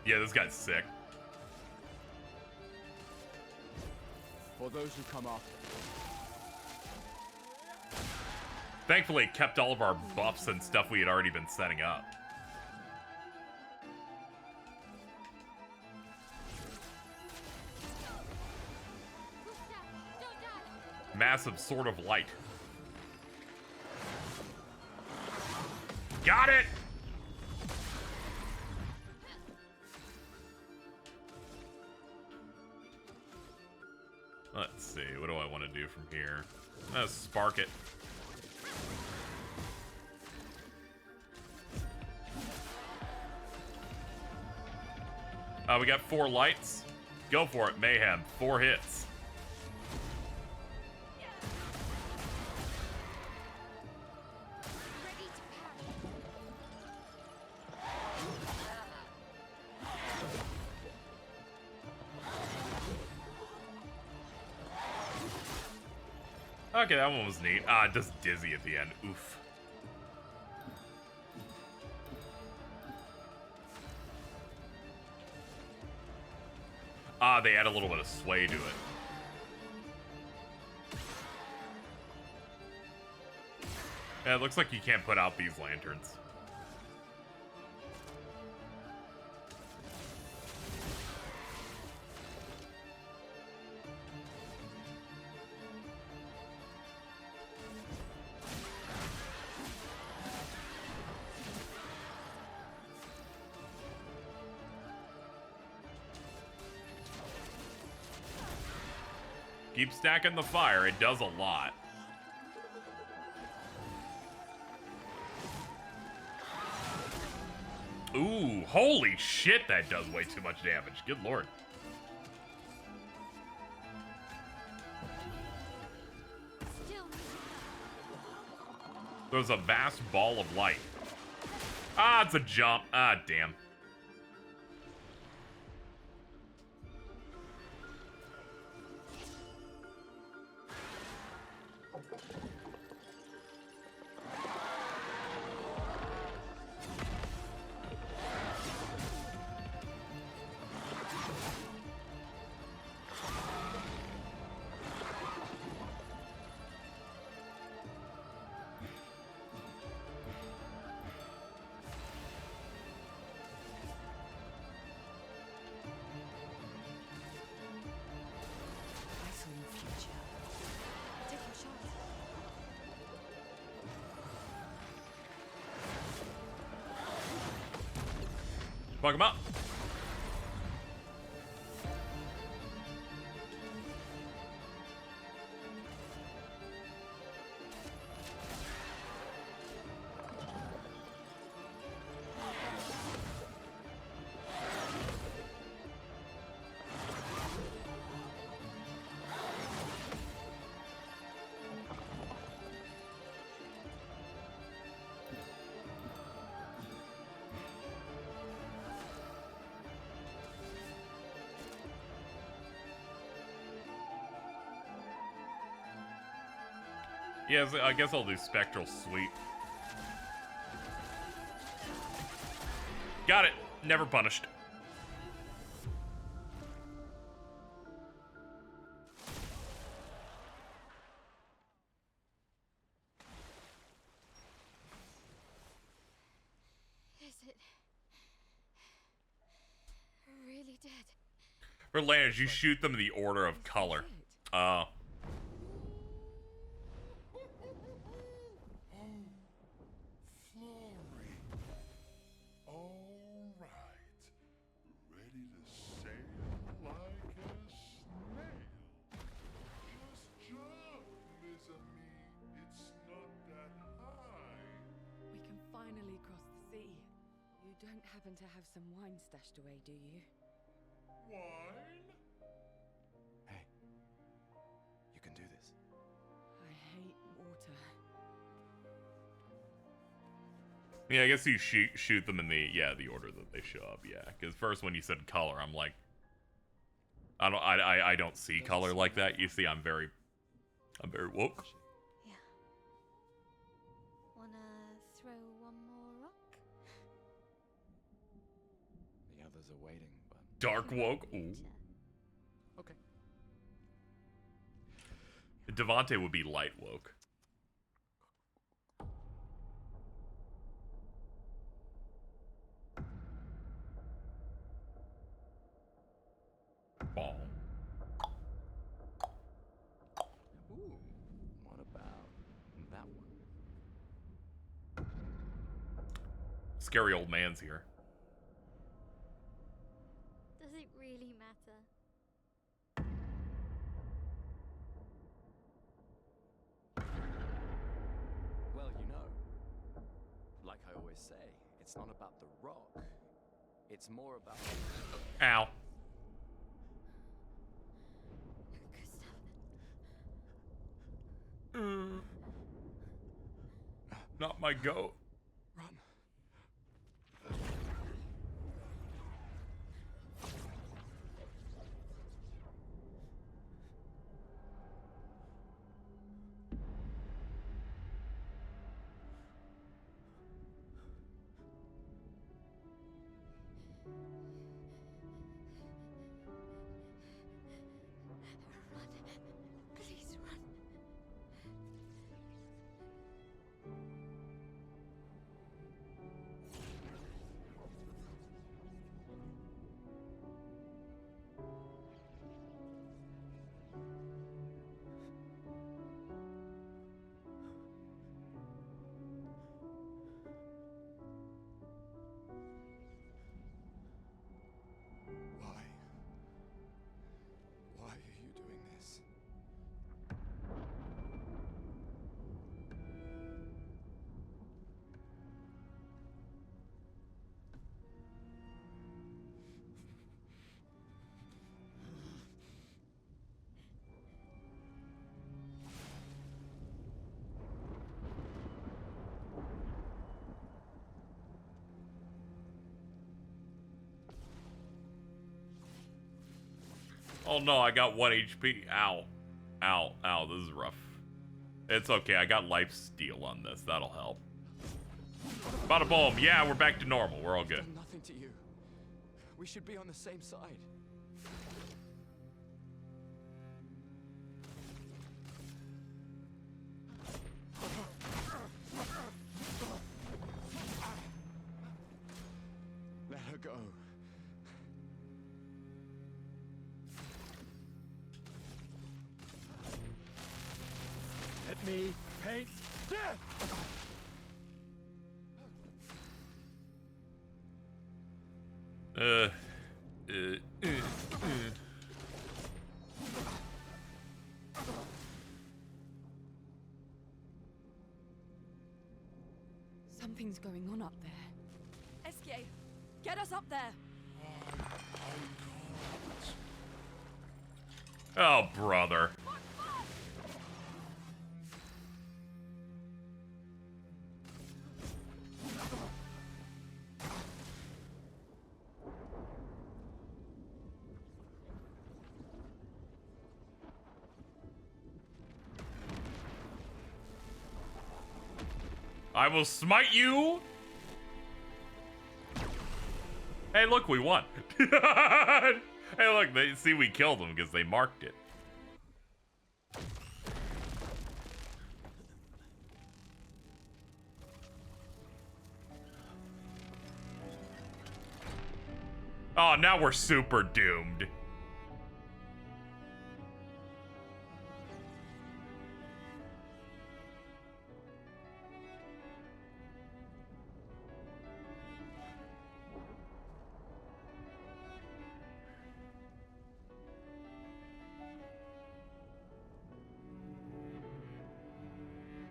Yeah, this guy's sick. For those who come after. Thankfully, it kept all of our buffs and stuff we had already been setting up. Massive Sword of Light. Got it! Let's see, what do I want to do from here? Let's spark it. We got 4 lights. Go for it, Mayhem. 4 hits. Okay, that one was neat. Ah, it does dizzy at the end. Oof. Ah, they add a little bit of sway to it. Yeah, it looks like you can't put out these lanterns. Keep stacking the fire. It does a lot. Ooh, holy shit, that does way too much damage. Good lord. There's a vast ball of light. Ah, it's a jump. Ah, damn. Fuck him up. Yeah, I guess I'll do Spectral Sweep. Got it. Never punished. Is it really dead? For lands, you shoot them in the order of color. Finally cross the sea. You don't happen to have some wine stashed away, do you? Wine? Hey, you can do this. I hate water. Yeah, I guess you shoot them in the order that they show up. Yeah, because first when you said color, I'm like, I don't see color like that. You see, I'm very woke. Yeah. Wanna throw one more rock? The others are waiting, but... Dark woke? Ooh. Okay. Devante would be light woke. Ball. Ooh, what about that one? Scary old man's here. Does it really matter? say. It's not about the rock. It's more about... Ow. Not my goat. Run. Please run. Why? Why are you doing this? Oh no, I got 1 HP. Ow. Ow. Ow, this is rough. It's okay, I got life steal on this. That'll help. Bada boom. Yeah, we're back to normal. We're all good. I've done nothing to you. We should be on the same side. Let her go. Let me paint death! Something's going on up there. SK, get us up there. Oh, brother. I will smite you. Hey, look, we won. Hey, look, they see we killed them because they marked it. Oh, now we're super doomed.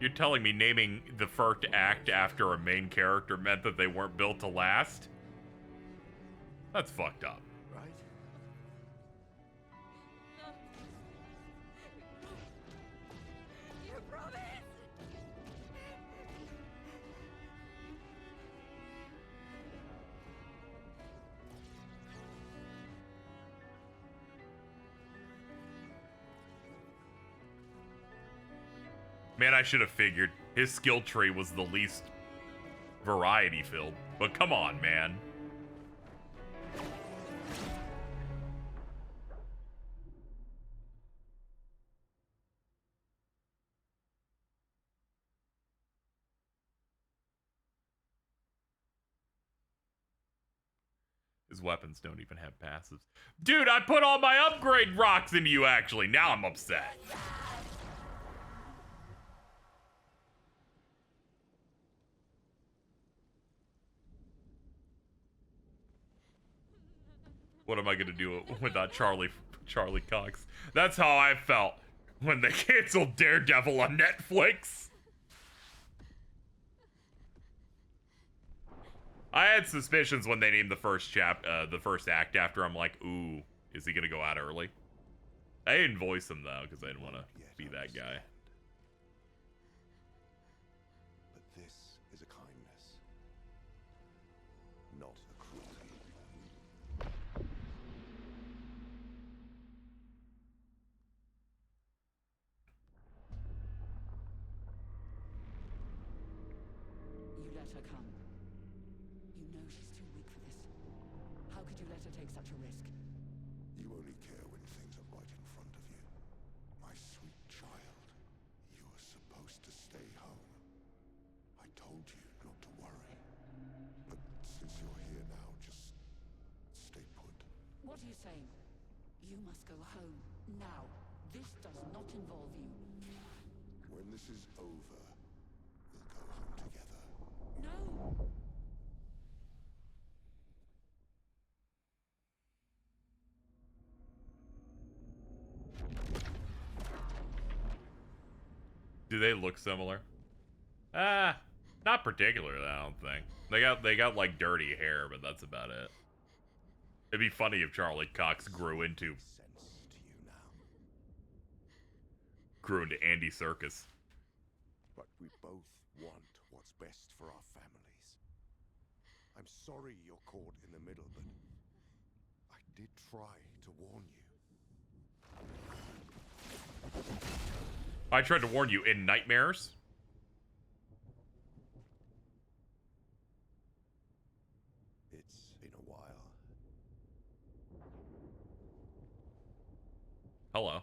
You're telling me naming the first act after a main character meant that they weren't built to last? That's fucked up. Right? You promised! Man, I should have figured his skill tree was the least variety filled. But come on, man. His weapons don't even have passives. Dude, I put all my upgrade rocks into you, actually. Now I'm upset. What am I gonna do without Charlie Cox? That's how I felt when they canceled Daredevil on Netflix. I had suspicions when they named the first act after. I'm like, ooh, is he gonna go out early? I didn't voice him though because I didn't want to be that guy. But this is a kindness, not a cruelty. You let her come. You know she's too weak for this. How could you let her take such a risk? You only care when things are right in front of you. My sweet child, you are supposed to stay home. I told you not to worry. But since you're here now, just stay put. What are you saying? You must go home now. This does not involve you. When this is over, we'll go home together. No! Do they look similar? Not particularly, I don't think. They got like dirty hair, but that's about it. It'd be funny if Charlie Cox grew into Andy Serkis. But we both want what's best for our families. I'm sorry you're caught in the middle, but I did try to warn you. I tried to warn you in nightmares. It's been a while. Hello.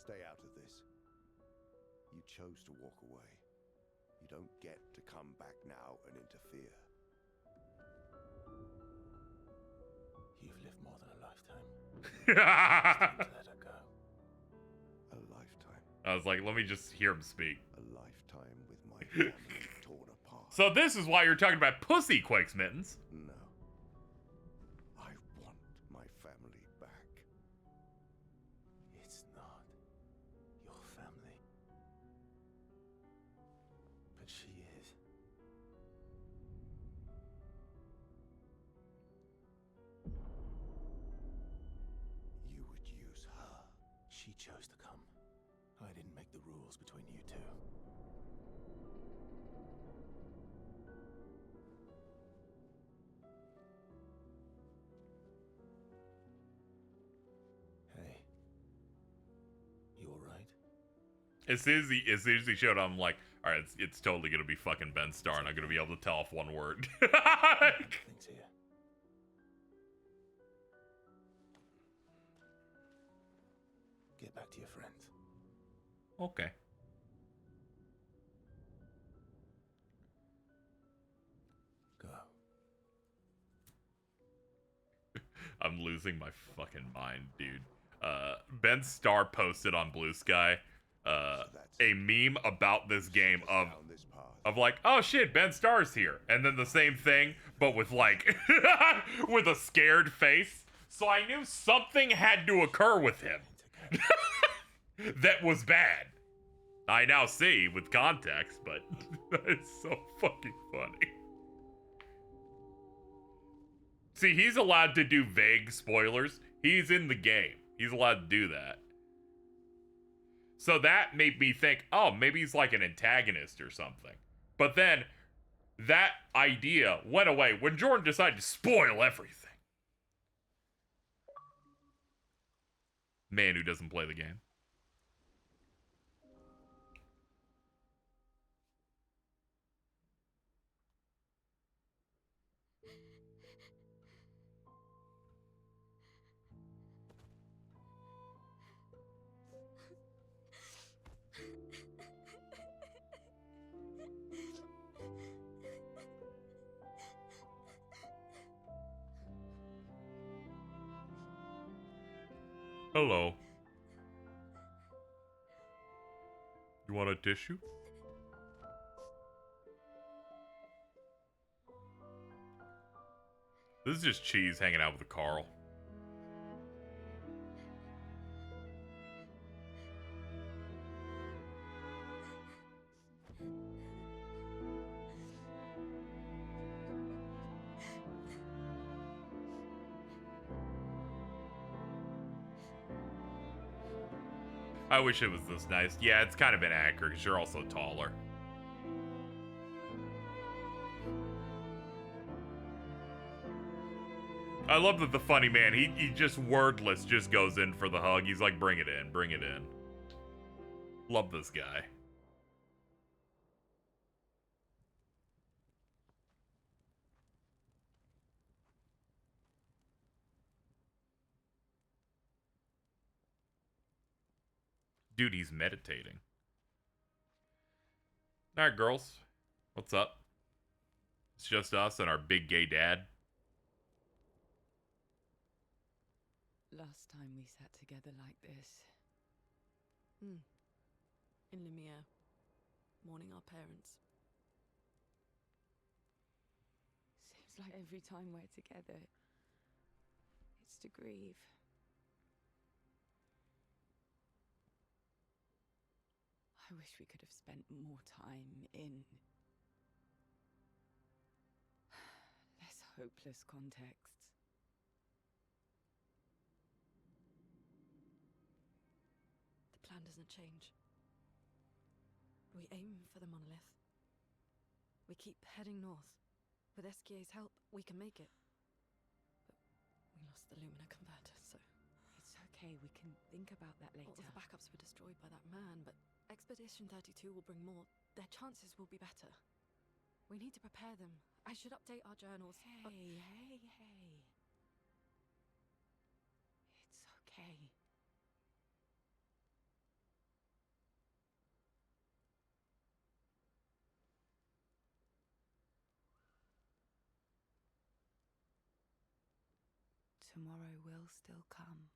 Stay out of this. You chose to walk away. You don't get to come back now and interfere. You've lived more than a lifetime. Let her go. A lifetime. I was like, let me just hear him speak. A lifetime with my family torn apart. So this is why you're talking about pussy quakes, Mittens. No. I want my family back. It's not your family. But she is. You would use her. She chose to come. I didn't make the rules between you two. Hey. You alright? As soon as he showed up, I'm like, all right, it's totally gonna be fucking Ben Starr, and I'm gonna be able to tell off one word. Things here. Get back to your friends. Okay. Go. I'm losing my fucking mind, dude. Ben Starr posted on Blue Sky a meme about this game of like, oh shit, Ben Starr's here, and then the same thing, but with like with a scared face. So I knew something had to occur with him that was bad. I now see with context, but it's so fucking funny. See, he's allowed to do vague spoilers. He's in the game. He's allowed to do that. So that made me think, oh, maybe he's like an antagonist or something. But then that idea went away when Jordan decided to spoil everything. Man who doesn't play the game. Hello. You want a tissue? This is just Cheese hanging out with Carl. I wish it was this nice. Yeah, it's kind of inaccurate because you're also taller. I love that the funny man, he just wordless just goes in for the hug. He's like, bring it in, bring it in. Love this guy. Dude, he's meditating. Alright, girls. What's up? It's just us and our big gay dad. Last time we sat together like this. In Lumiere. Mourning our parents. Seems like every time we're together, it's to grieve. I wish we could have spent more time in less hopeless contexts. The plan doesn't change. We aim for the monolith. We keep heading north. With SKA's help, we can make it. But we lost the Lumina converter, so... It's okay, we can think about that later. All the backups were destroyed by that man, but Expedition 32 will bring more. Their chances will be better. We need to prepare them. I should update our journals. Hey. It's okay. Tomorrow will still come.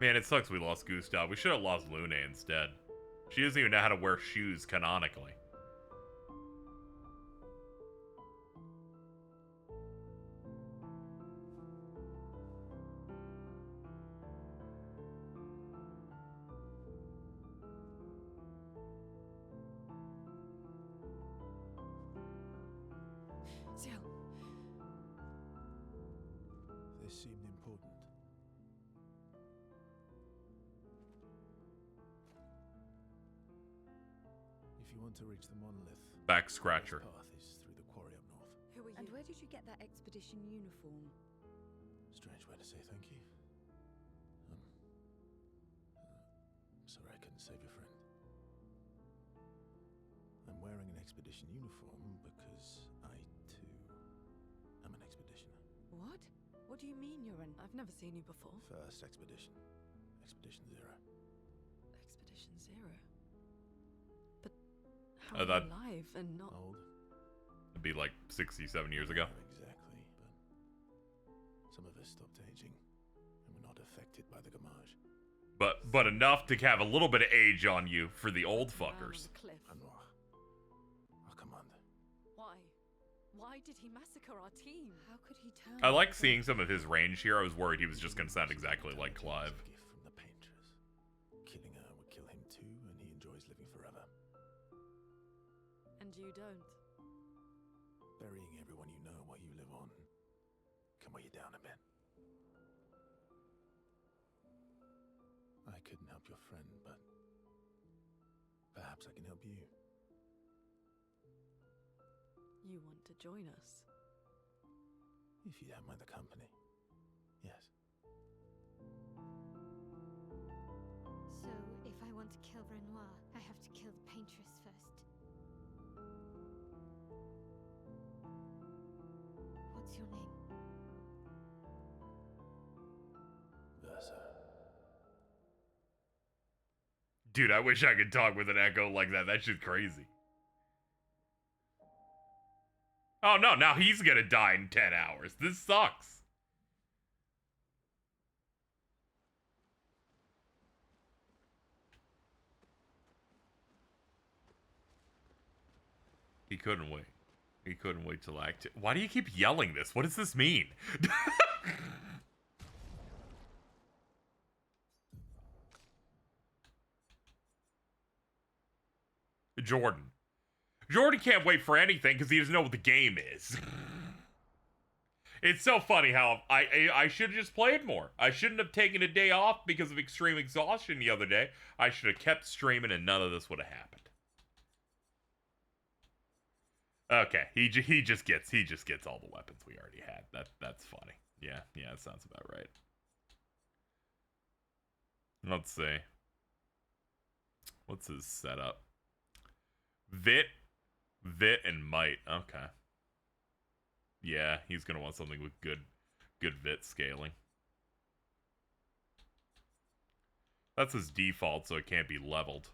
Man, it sucks we lost Gustav. We should have lost Luna instead. She doesn't even know how to wear shoes canonically. Ciel. This seemed important. If you want to reach the monolith, Back scratcher. the path is through the quarry up north. Who are you? And where did you get that expedition uniform? Strange way to say thank you. Sorry I couldn't save your friend. I'm wearing an expedition uniform because I, too, am an expeditioner. What? What do you mean you're an... I've never seen you before. First expedition. Expedition Zero. Expedition Zero? But how Oh, are you that- alive and not... Old? It'd be like 67 years ago. Not exactly, but some of us stopped aging, and we're not affected by the gamage. But enough to have a little bit of age on you for the old fuckers. Cliff. Annoy. Our commander. Why? Why did he massacre our team? How could he turn... I like seeing some of his range here. I was worried he was just gonna sound exactly like Clive. A gift from the painters. Killing her would kill him too, and he enjoys living forever. And you don't. Burying everyone you know while you live on can weigh you down a bit. I couldn't help your friend, but perhaps I can help you. You want to join us? If you don't mind the company. Yes. So, if I want to kill Renoir, I have to kill the paintress first. What's your name? Versa. Dude, I wish I could talk with an echo like that. That shit's crazy. Oh no, now he's gonna die in 10 hours. This sucks. He couldn't wait. He couldn't wait till act. Why do you keep yelling this? What does this mean? Jordan. Jordan can't wait for anything because he doesn't know what the game is. It's so funny how I should have just played more. I shouldn't have taken a day off because of extreme exhaustion the other day. I should have kept streaming and none of this would have happened. Okay, he just gets all the weapons we already had. That's funny. Yeah, that sounds about right. Let's see. What's his setup? Vit, and might. Okay. Yeah, he's gonna want something with good Vit scaling. That's his default, so it can't be leveled.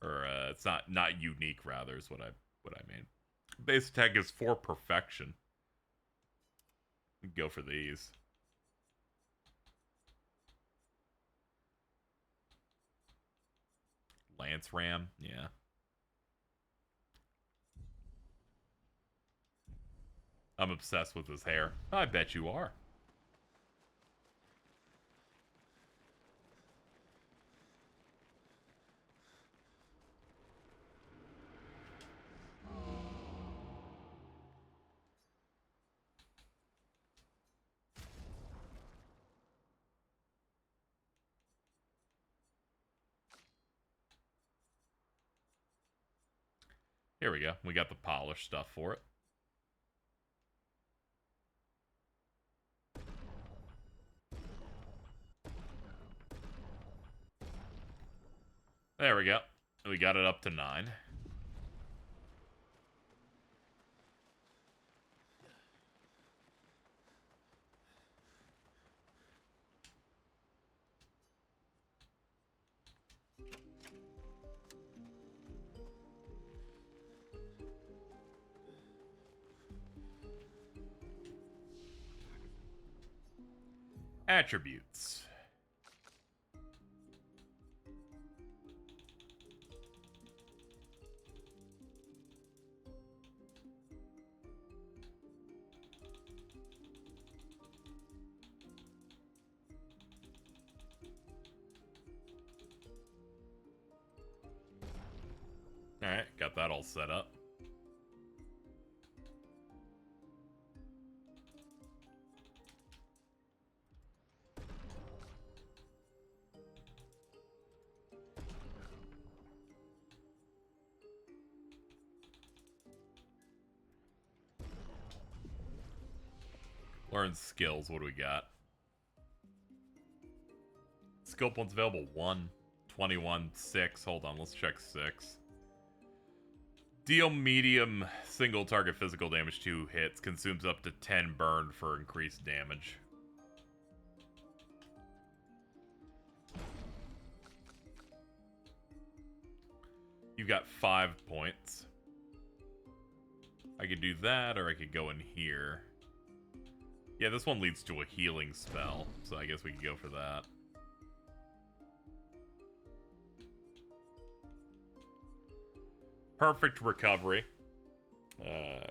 Or it's not unique, rather, is what I mean. Base attack is for perfection. Go for these. Lance Ram, yeah. I'm obsessed with his hair. I bet you are. Here we go. We got the polished stuff for it. There we go. We got it up to 9. Attributes. Alright, got that all set up. Learn skills. What do we got? Skill points available 1, 21, 6. Hold on, let's check 6. Deal medium single target physical damage 2 hits. Consumes up to 10 burn for increased damage. You've got 5 points. I could do that, or I could go in here. Yeah, this one leads to a healing spell, so I guess we could go for that. Perfect recovery.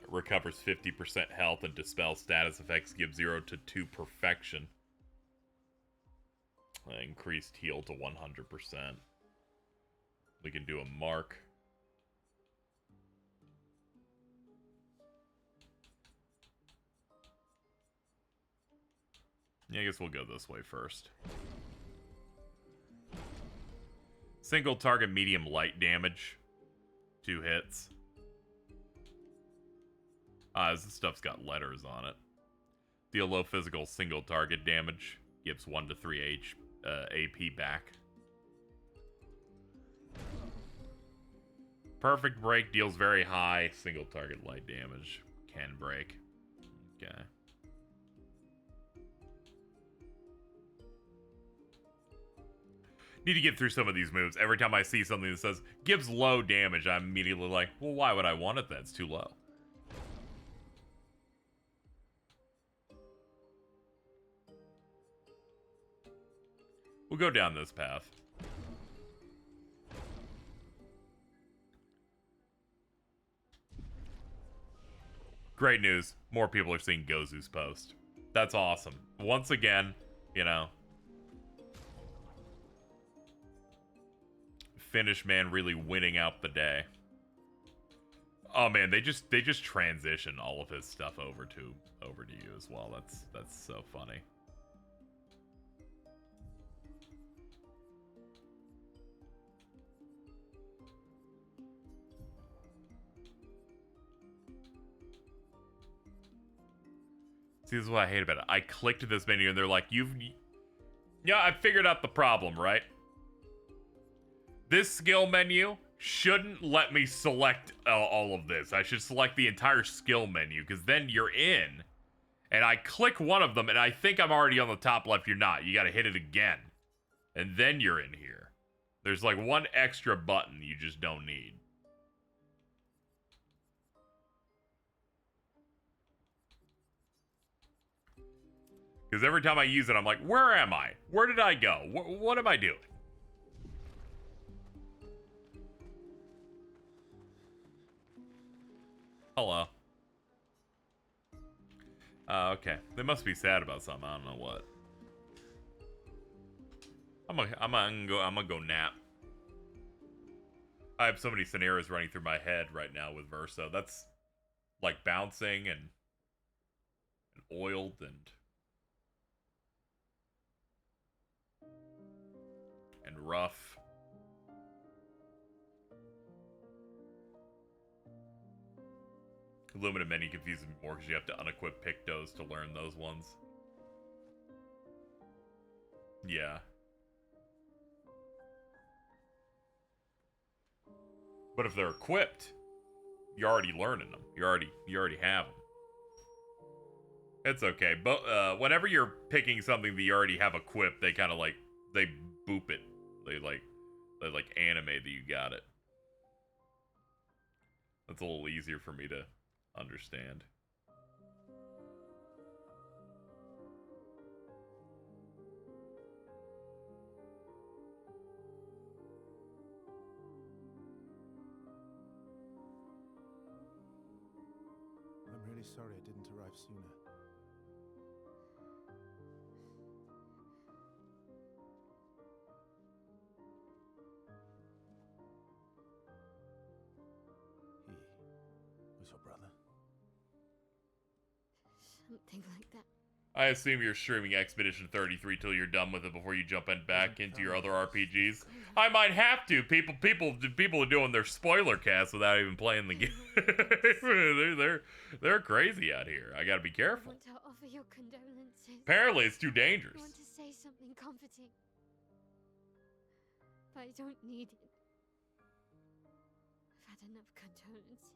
Recovers 50% health and dispels status effects. Gives 0 to 2 perfection. Increased heal to 100%. We can do a mark. Yeah, I guess we'll go this way first. Single target medium light damage. 2 hits. This stuff's got letters on it. Deal low physical single target damage. Gives 1 to 3 AP back. Perfect break deals very high single target light damage. Can break. Okay. Need to get through some of these moves. Every time I see something that says gives low damage, I'm immediately like, well, why would I want it then? It's too low. We'll go down this path. Great news. More people are seeing Gozu's post. That's awesome. Once again, you know, Finnish man really winning out the day. Oh man, they just transition all of his stuff over to you as well. That's so funny. See, this is what I hate about it. I clicked this menu and they're like, yeah, I figured out the problem, right? This skill menu shouldn't let me select all of this. I should select the entire skill menu, because then you're in. And I click one of them, and I think I'm already on the top left. You're not. You got to hit it again. And then you're in here. There's like one extra button you just don't need. Because every time I use it, I'm like, where am I? Where did I go? What am I doing? Hello. Okay. They must be sad about something. I don't know what. I'm gonna go nap. I have so many scenarios running through my head right now with Versa. That's like bouncing and oiled and rough. Limited menu confuses me more because you have to unequip Pictos to learn those ones. Yeah. But if they're equipped, you're already learning them. You already have them. It's okay. But whenever you're picking something that you already have equipped, they kind of like they boop it. They like animate that you got it. That's a little easier for me to understand. I'm really sorry I didn't arrive sooner. He was your brother? Something like that. I assume you're streaming Expedition 33 till you're done with it before you jump back into your other RPGs. I might have to. People are doing their spoiler cast without even playing the game. they're crazy out here. I gotta be careful. I want to offer your condolences. Apparently, it's too dangerous. I want to say something comforting, but I don't need it. I've had enough condolences.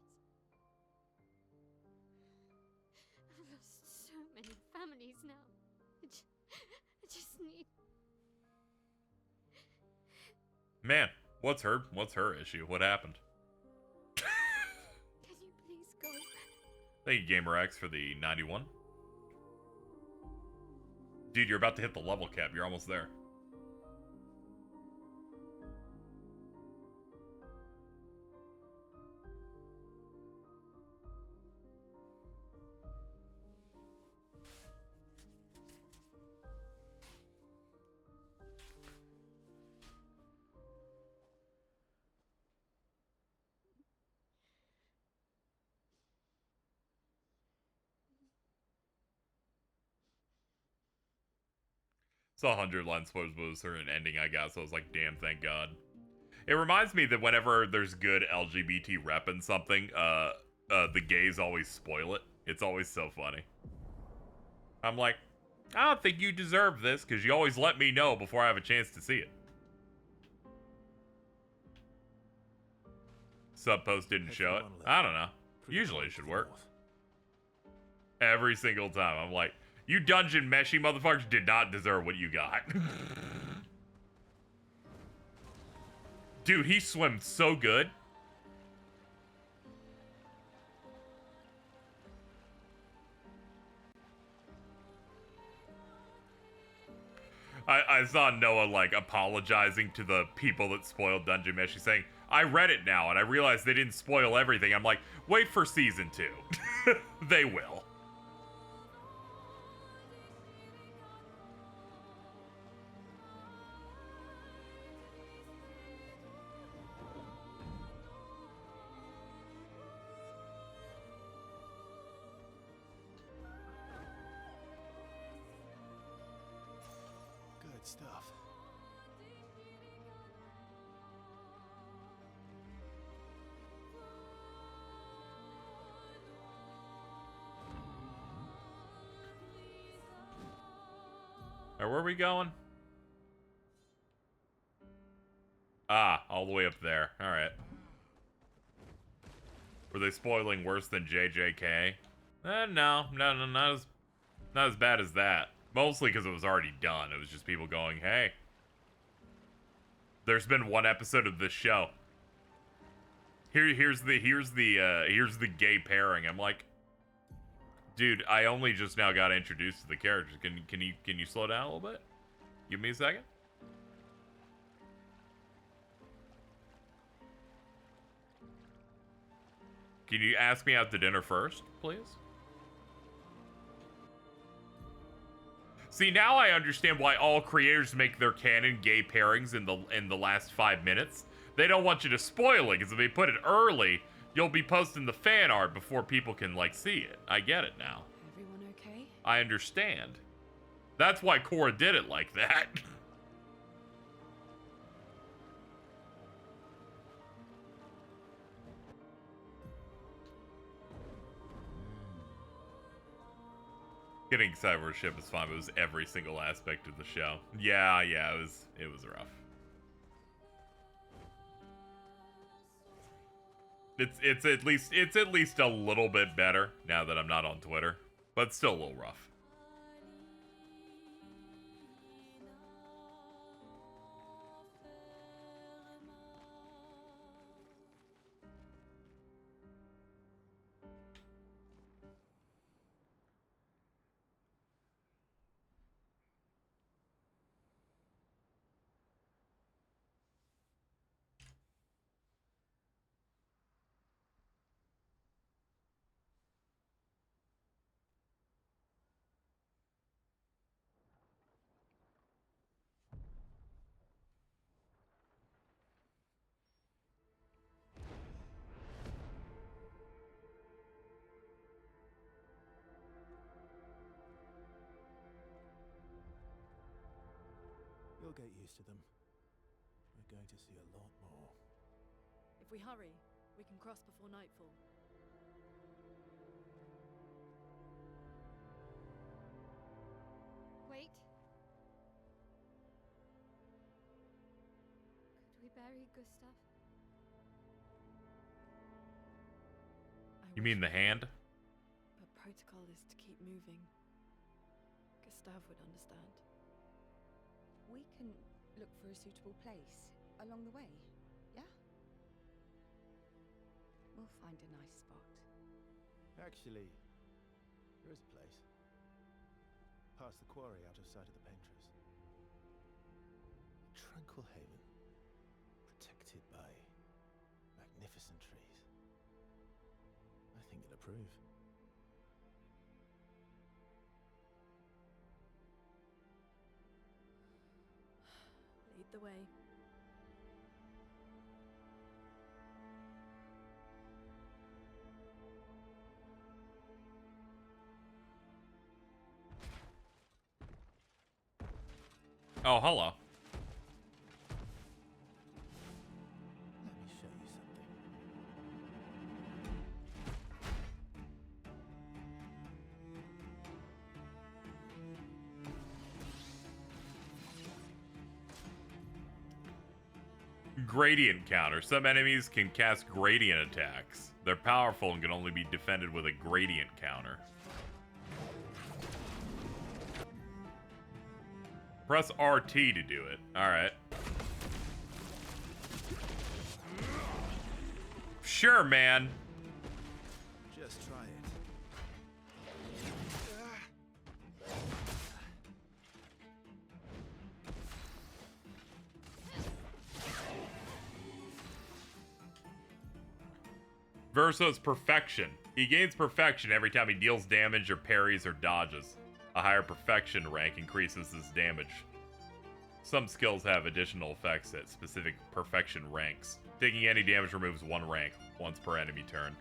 I've lost so many families now. I just need... Man, what's her issue? What happened? Can you please go? Thank you, GamerX, for the 91. Dude, you're about to hit the level cap. You're almost there. It's 100 line spoilers was an ending I got, so I was like, damn, thank God. It reminds me that whenever there's good LGBT rep in something, the gays always spoil it. It's always so funny. I'm like, I don't think you deserve this, because you always let me know before I have a chance to see it. Sub post didn't show it. I don't know. Usually it should work. Every single time. I'm like, you dungeon meshy motherfuckers did not deserve what you got. Dude, he swims so good. I saw Noah, like, apologizing to the people that spoiled Dungeon Mesh. He's saying, I read it now, and I realized they didn't spoil everything. I'm like, wait for Season 2. They will. stuff. Where were we going? Ah, all the way up there. Alright. Were they spoiling worse than JJK? No, not as bad as that. Mostly because it was already done. It was just people going, hey. There's been one episode of this show. Here's the gay pairing. I'm like, dude, I only just now got introduced to the characters. Can you slow down a little bit? Give me a second. Can you ask me out to dinner first, please? See, now I understand why all creators make their canon gay pairings in the last 5 minutes. They don't want you to spoil it, because if they put it early, you'll be posting the fan art before people can, like, see it. I get it now. Everyone okay? I understand. That's why Cora did it like that. Getting excited for a ship is fun, but it was every single aspect of the show. Yeah, it was rough. It's at least a little bit better now that I'm not on Twitter, but still a little rough. You'll get used to them. We're going to see a lot more. If we hurry, we can cross before nightfall. Wait. Could we bury Gustav? You mean the hand? But protocol is to keep moving. Gustav would understand. We can look for a suitable place along the way, yeah? We'll find a nice spot. Actually, there is a place. Past the quarry, out of sight of the painters. A tranquil haven, protected by magnificent trees. I think you'll approve. Lead the way. Oh, hello. Let me show you something. Gradient counter. Some enemies can cast gradient attacks. They're powerful and can only be defended with a gradient counter. Press RT to do it. Alright. Sure, man. Just try it. Verso's perfection. He gains perfection every time he deals damage or parries or dodges. A higher perfection rank increases his damage. Some skills have additional effects at specific perfection ranks. Taking any damage removes 1 rank, once per enemy turn.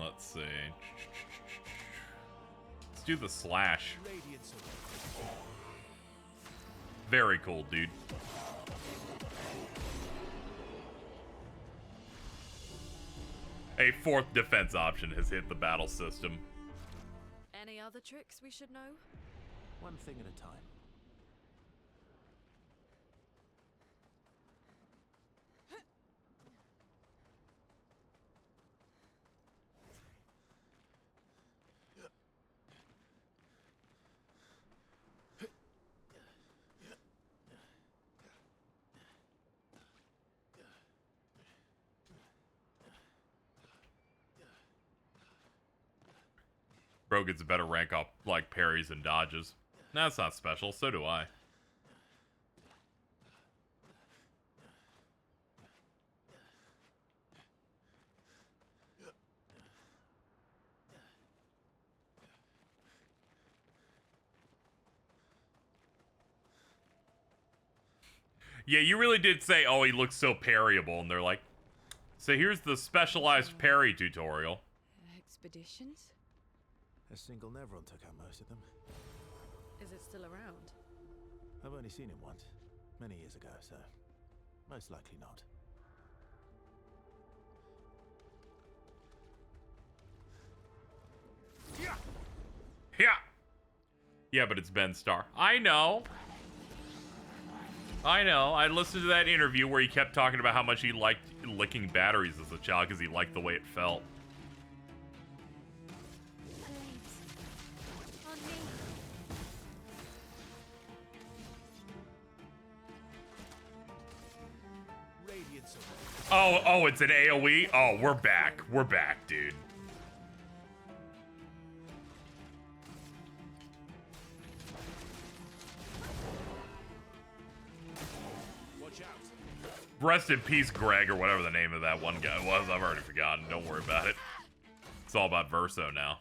Let's see. Let's do the slash. Very cool, dude. A fourth defense option has hit the battle system. Any other tricks we should know? One thing at a time. Bro gets a better rank off like parries and dodges. That's not special, so do I. Yeah, you really did say, oh, he looks so parryable, and they're like, so here's the specialized parry tutorial. Expeditions? A single Nevron took out most of them. Is it still around? I've only seen him once, many years ago, so most likely not. Yeah. Yeah, but it's Ben Starr. I know. I listened to that interview where he kept talking about how much he liked licking batteries as a child because he liked the way it felt. Oh, it's an AoE? Oh, we're back. We're back, dude. Watch out. Rest in peace, Greg, or whatever the name of that one guy was. I've already forgotten. Don't worry about it. It's all about Verso now.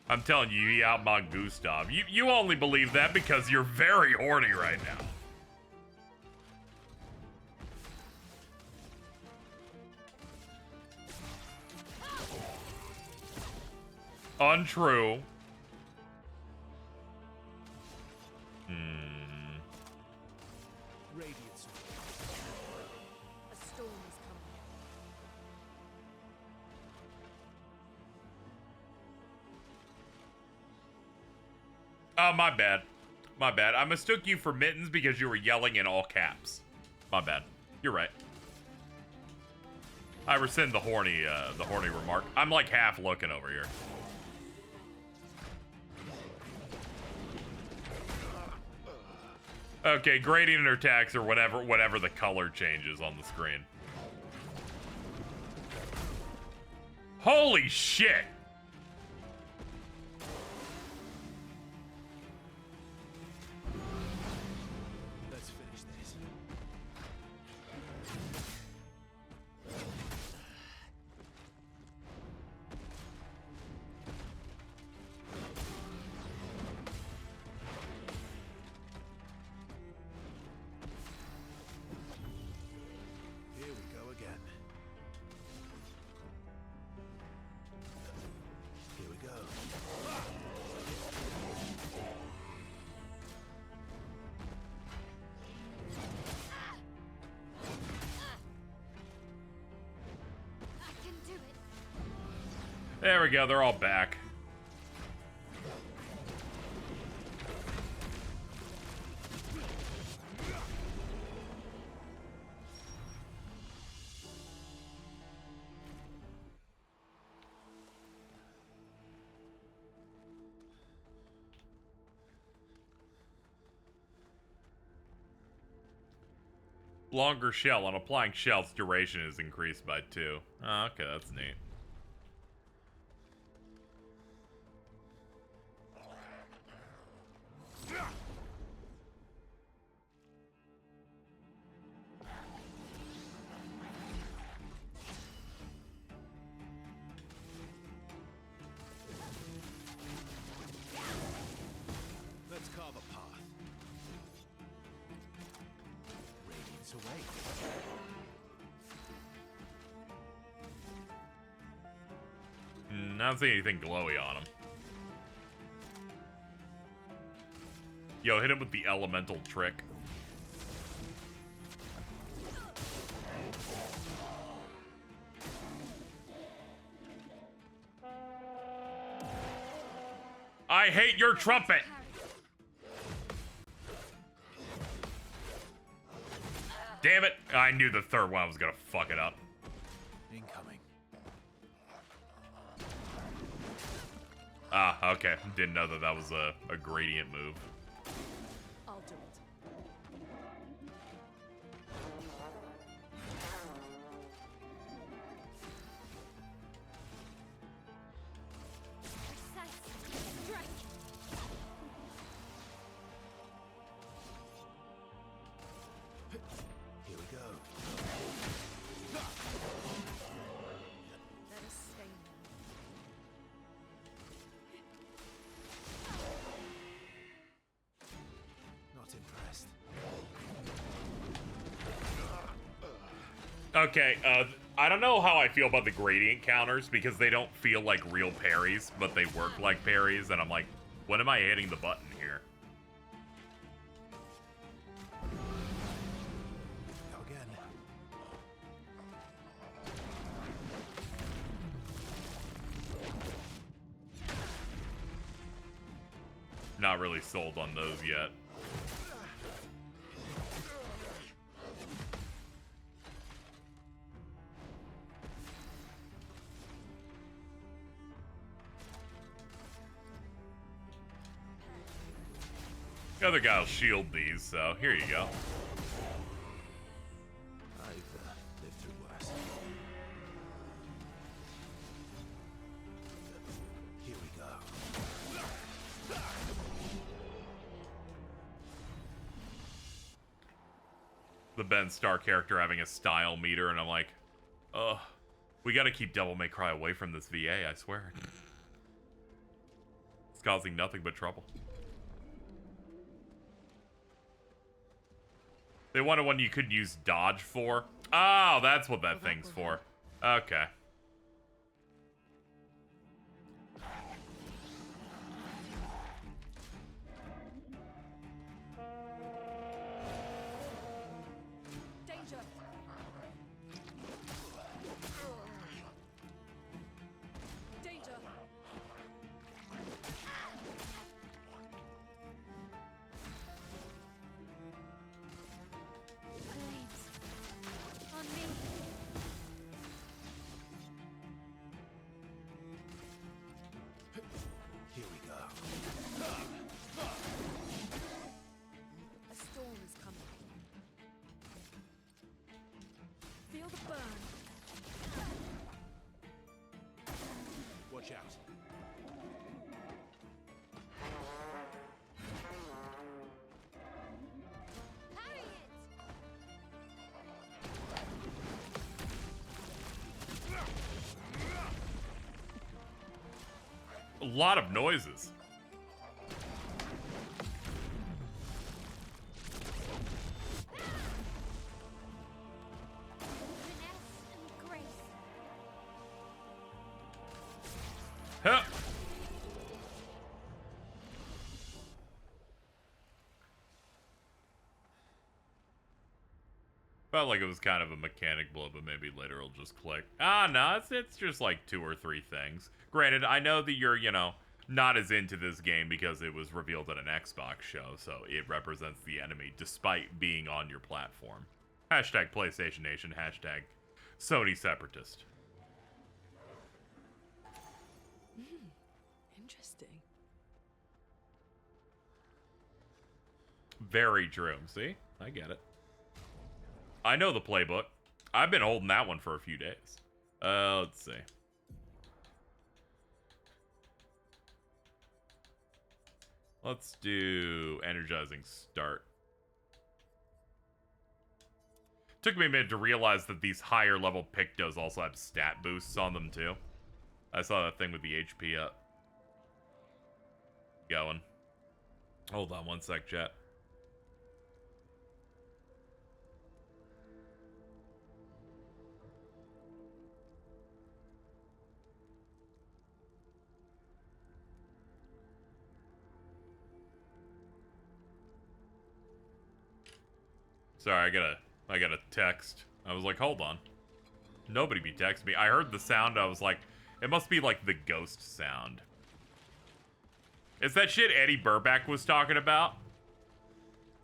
I'm telling you, you outmod Gustav. You only believe that because you're very horny right now. Untrue. Radiance. A storm is coming. Oh, my bad. My bad. I mistook you for Mittens because you were yelling in all caps. My bad. You're right. I rescind the horny remark. I'm like half looking over here. Okay, gradient attacks or whatever the color changes on the screen. Holy shit! Let's finish this. Here we go again. Here we go. I can do it. There we go, they're all back. Longer shell. On applying shells, duration is increased by 2. Oh, okay, that's neat. Let's carve a path. I don't see anything glowy on him. Yo, hit him with the elemental trick. I hate your trumpet! Damn it! I knew the third one was gonna fuck it up. Incoming. Ah, okay. Didn't know that that was a gradient move. I'll do it. Here we go. Let us stay now. Not impressed. Okay, I don't know how I feel about the gradient counters because they don't feel like real parries, but they work like parries, and I'm like, when am I hitting the button here? Go again. Not really sold on those yet. The other guy will shield these, so here you go. I've lived through worse. Here we go. The Ben Starr character having a style meter, and I'm like, ugh, we gotta keep Devil May Cry away from this VA, I swear. It's causing nothing but trouble. They wanted one you could use dodge for. Oh, that's what that thing's for. Okay. Danger! Danger! Blades. On me. Here we go. A storm is coming. Feel the burn. Watch out. Parry it! A lot of noises. Finesse and grace. Huh. Felt like it was kind of a mechanic blow, but maybe later it'll just click. Ah, no, it's just like 2 or 3 things. Granted, I know that you're, you know, not as into this game because it was revealed at an Xbox show, so it represents the enemy despite being on your platform. Hashtag PlayStation Nation, hashtag Sony Separatist. Interesting. Very true. See? I get it. I know the playbook. I've been holding that one for a few days. Let's see. Let's do energizing start. Took me a minute to realize that these higher level Pictos also have stat boosts on them too. I saw that thing with the HP up. Going. Hold on one sec, chat. Sorry, I got a text. I was like, hold on. Nobody be texting me. I heard the sound. I was like, it must be like the ghost sound. It's that shit Eddie Burback was talking about.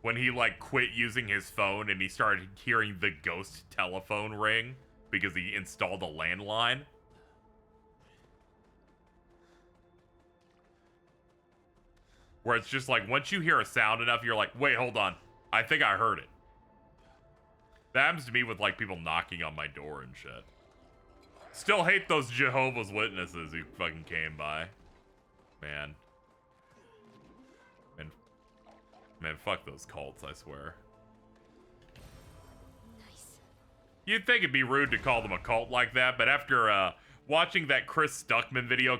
When he like quit using his phone and he started hearing the ghost telephone ring because he installed a landline. Where it's just like, once you hear a sound enough, you're like, wait, hold on. I think I heard it. That happens to me with like people knocking on my door and shit. Still hate those Jehovah's Witnesses who fucking came by. Man. Man, fuck those cults, I swear. Nice. You'd think it'd be rude to call them a cult like that, but after watching that Chris Stuckman video a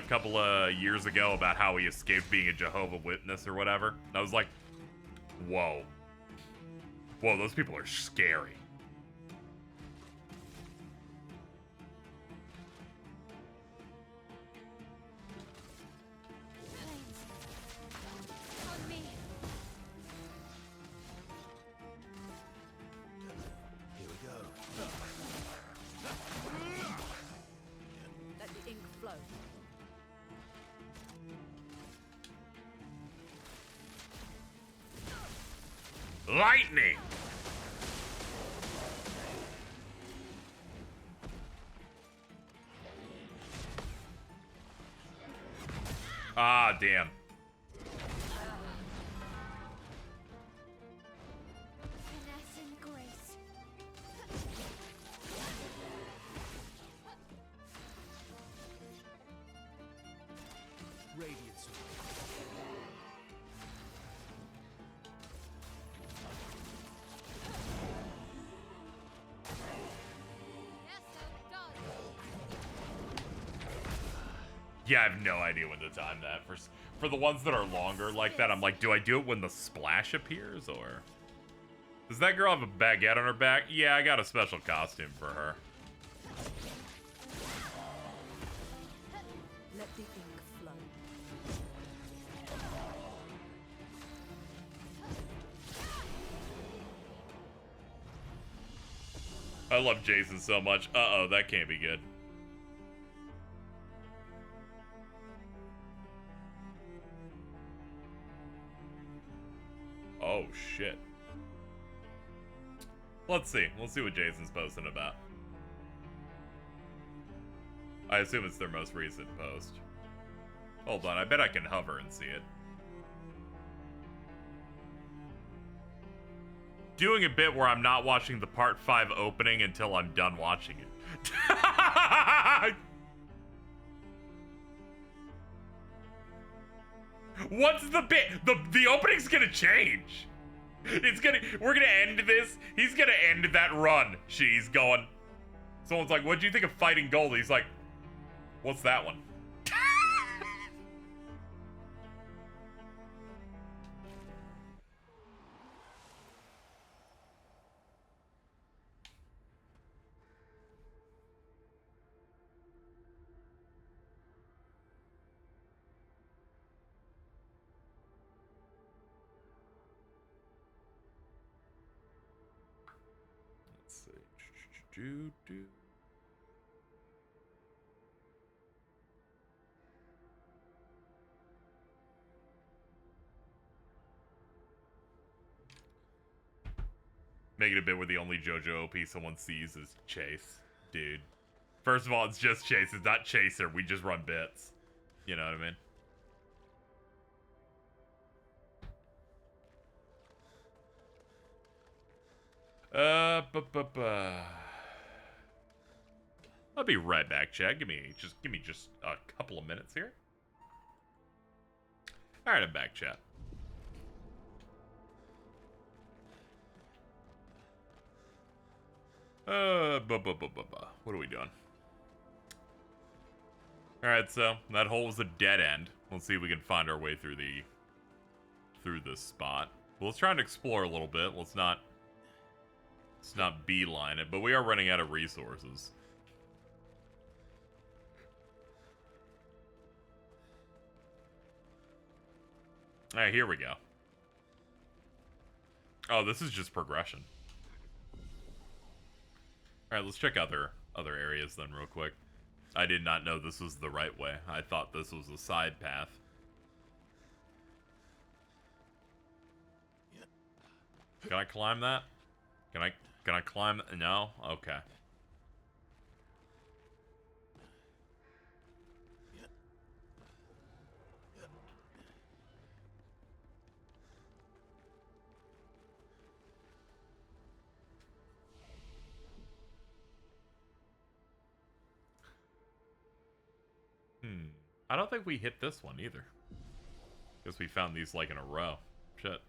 couple of years ago about how he escaped being a Jehovah's Witness or whatever, I was like, whoa. Whoa, those people are scary. On me. Here we go. Let the ink flow. Lightning! Ah, damn. Finesse and grace. Radiance. Yeah, I have no idea when to time that. For the ones that are longer like that, I'm like, do I do it when the splash appears, or... Does that girl have a baguette on her back? Yeah, I got a special costume for her. Let the ink flow. I love Jason so much. Uh-oh, that can't be good. Oh, shit. Let's see. We'll see what Jason's posting about. I assume it's their most recent post. Hold on, I bet I can hover and see it. Doing a bit where I'm not watching the part 5 opening until I'm done watching it. What's the bit? The opening's gonna change. We're gonna end this. He's gonna end that run. She's going. Someone's like, what do you think of Fighting Gold? He's like, what's that one? Do. Make it a bit where the only JoJo OP someone sees is Chase. Dude. First of all, it's just Chase. It's not Chaser. We just run bits. You know what I mean? I'll be right back, Chad. Give me just a couple of minutes here. All right, I'm back, Chad. What are we doing? All right, so that hole was a dead end. Let's see if we can find our way through this spot. Well, let's try and explore a little bit. Let's not beeline it, but we are running out of resources. All right, here we go. Oh, this is just progression. Alright, let's check other areas then real quick. I did not know this was the right way. I thought this was a side path. Can I climb that? Can I climb? No? Okay. I don't think we hit this one either. Guess we found these like in a row. Shit.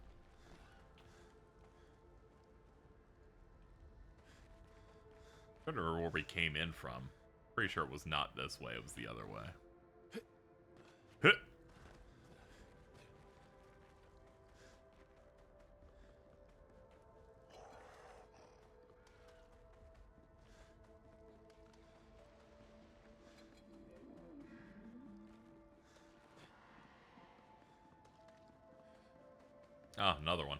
I don't remember where we came in from. Pretty sure it was not this way, it was the other way. Ah, another one.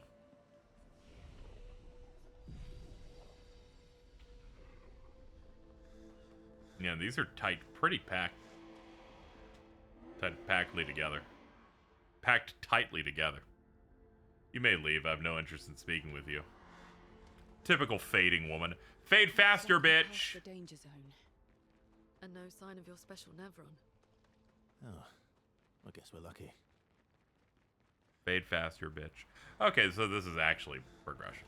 Yeah, these are tight, pretty packed. Packly together. Packed tightly together. You may leave, I have no interest in speaking with you. Typical fading woman. Fade faster, bitch! The danger zone. And no sign of your special Nevron. Oh, I guess we're lucky. Fade faster, bitch. Okay, so this is actually progression.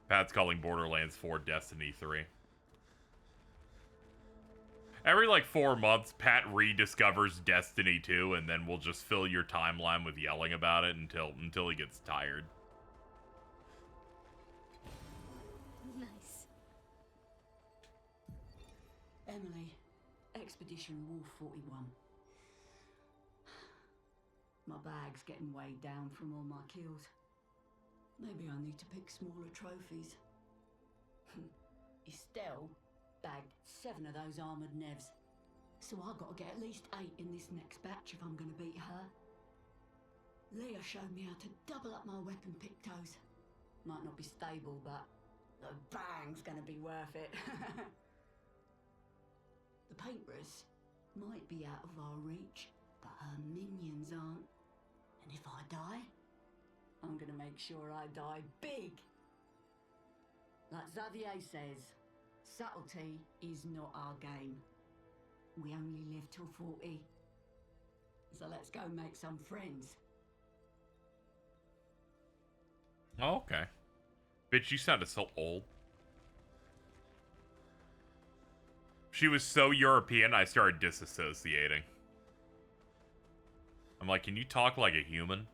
Pat's calling Borderlands 4 Destiny 3. Every, like, 4 months, Pat rediscovers Destiny 2, and then we'll just fill your timeline with yelling about it until he gets tired. Nice. Emily, Expedition Wolf 41. My bag's getting weighed down from all my kills. Maybe I need to pick smaller trophies. Estelle bagged 7 of those armoured nevs. So I've got to get at least 8 in this next batch if I'm going to beat her. Leah showed me how to double up my weapon pictos. Might not be stable, but the bang's going to be worth it. The painters might be out of our reach, but her minions aren't. And if I die, I'm gonna make sure I die big. Like Xavier says, subtlety is not our game. We only live till 40. So let's go make some friends. Oh, okay. Bitch, you sounded so old. She was so European, I started disassociating. I'm like, can you talk like a human?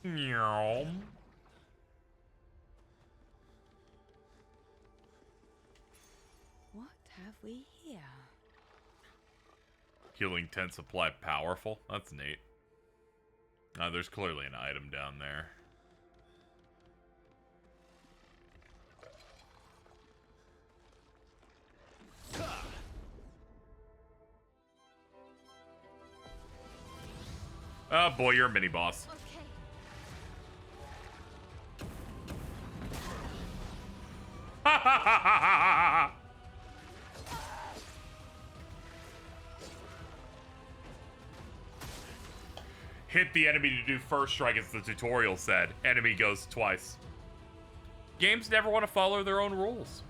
Meow. What have we here? Healing 10 supply powerful? That's neat. There's clearly an item down there. Oh boy, you're a mini boss. Okay. Hit the enemy to do first strike, as the tutorial said. Enemy goes twice. Games never want to follow their own rules.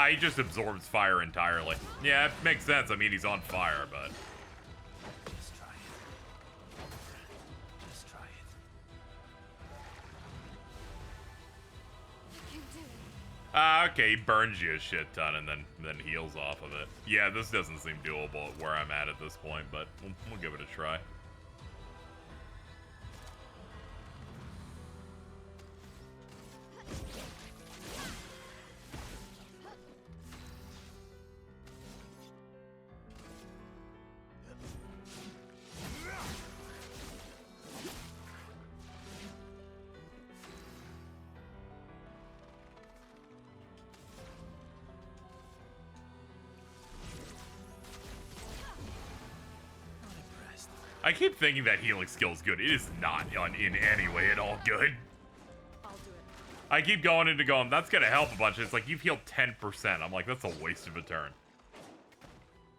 He just absorbs fire entirely. Yeah, it makes sense. I mean, he's on fire, but... Just try it. Just try it. You can do it. Okay, he burns you a shit ton and then heals off of it. Yeah, this doesn't seem doable at where I'm at this point, but we'll give it a try. I keep thinking that healing skill is good. It is not in any way at all good. I'll do it. I keep going into going, that's gonna help a bunch. It's like, you've healed 10%. I'm like, that's a waste of a turn.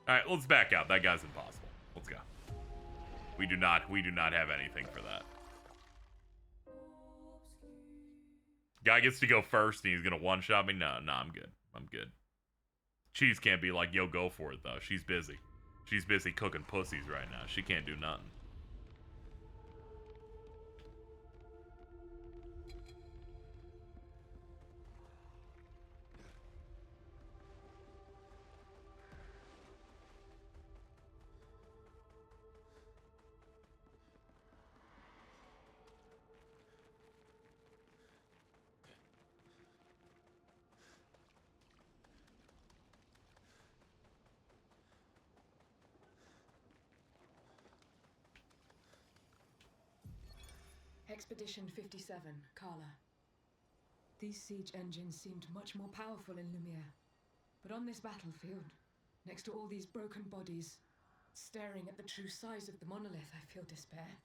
Alright, let's back out. That guy's impossible. Let's go. We do not have anything for that. Guy gets to go first and he's gonna one-shot me? No, I'm good. I'm good. Cheese can't be like, yo, go for it, though. She's busy. She's busy cooking pussies right now. She can't do nothing. Expedition 57, Carla. These siege engines seemed much more powerful in Lumiere. But on this battlefield, next to all these broken bodies, staring at the true size of the monolith, I feel despair.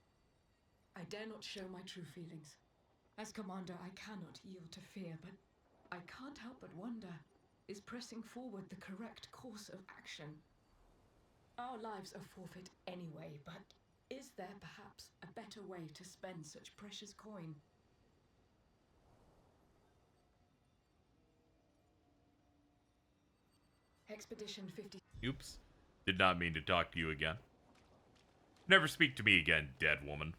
I dare not show my true feelings. As commander, I cannot yield to fear, but I can't help but wonder, is pressing forward the correct course of action? Our lives are forfeit anyway, but is there perhaps a better way to spend such precious coin? Expedition 50. Oops. Did not mean to talk to you again. Never speak to me again, dead woman.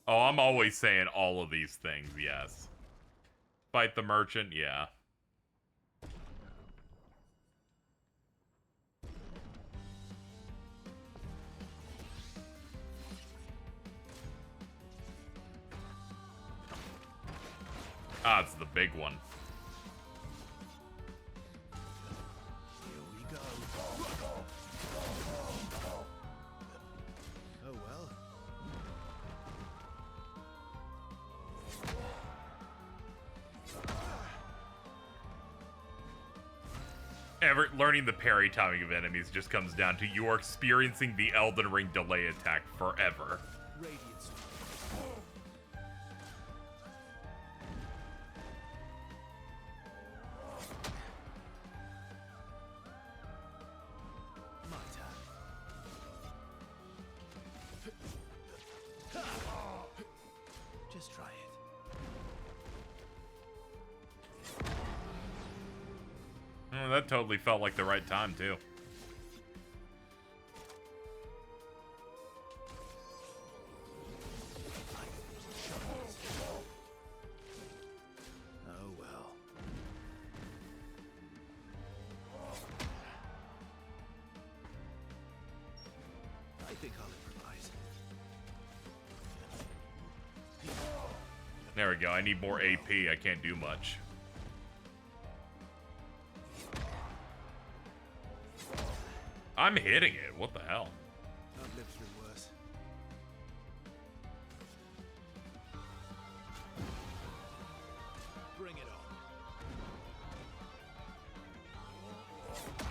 Oh, I'm always saying all of these things, yes. Fight the merchant, yeah. Ah, it's the big one. Here we go. Oh well. Learning the parry timing of enemies just comes down to you are experiencing the Elden Ring delay attack forever. Radiance. My turn. Just try it. Oh, that totally felt like the right time, too. Oh well. I think I'll improvise. There we go. I need more AP. I can't do much. I'm hitting it. What the hell? I've lived through worse. Bring it on.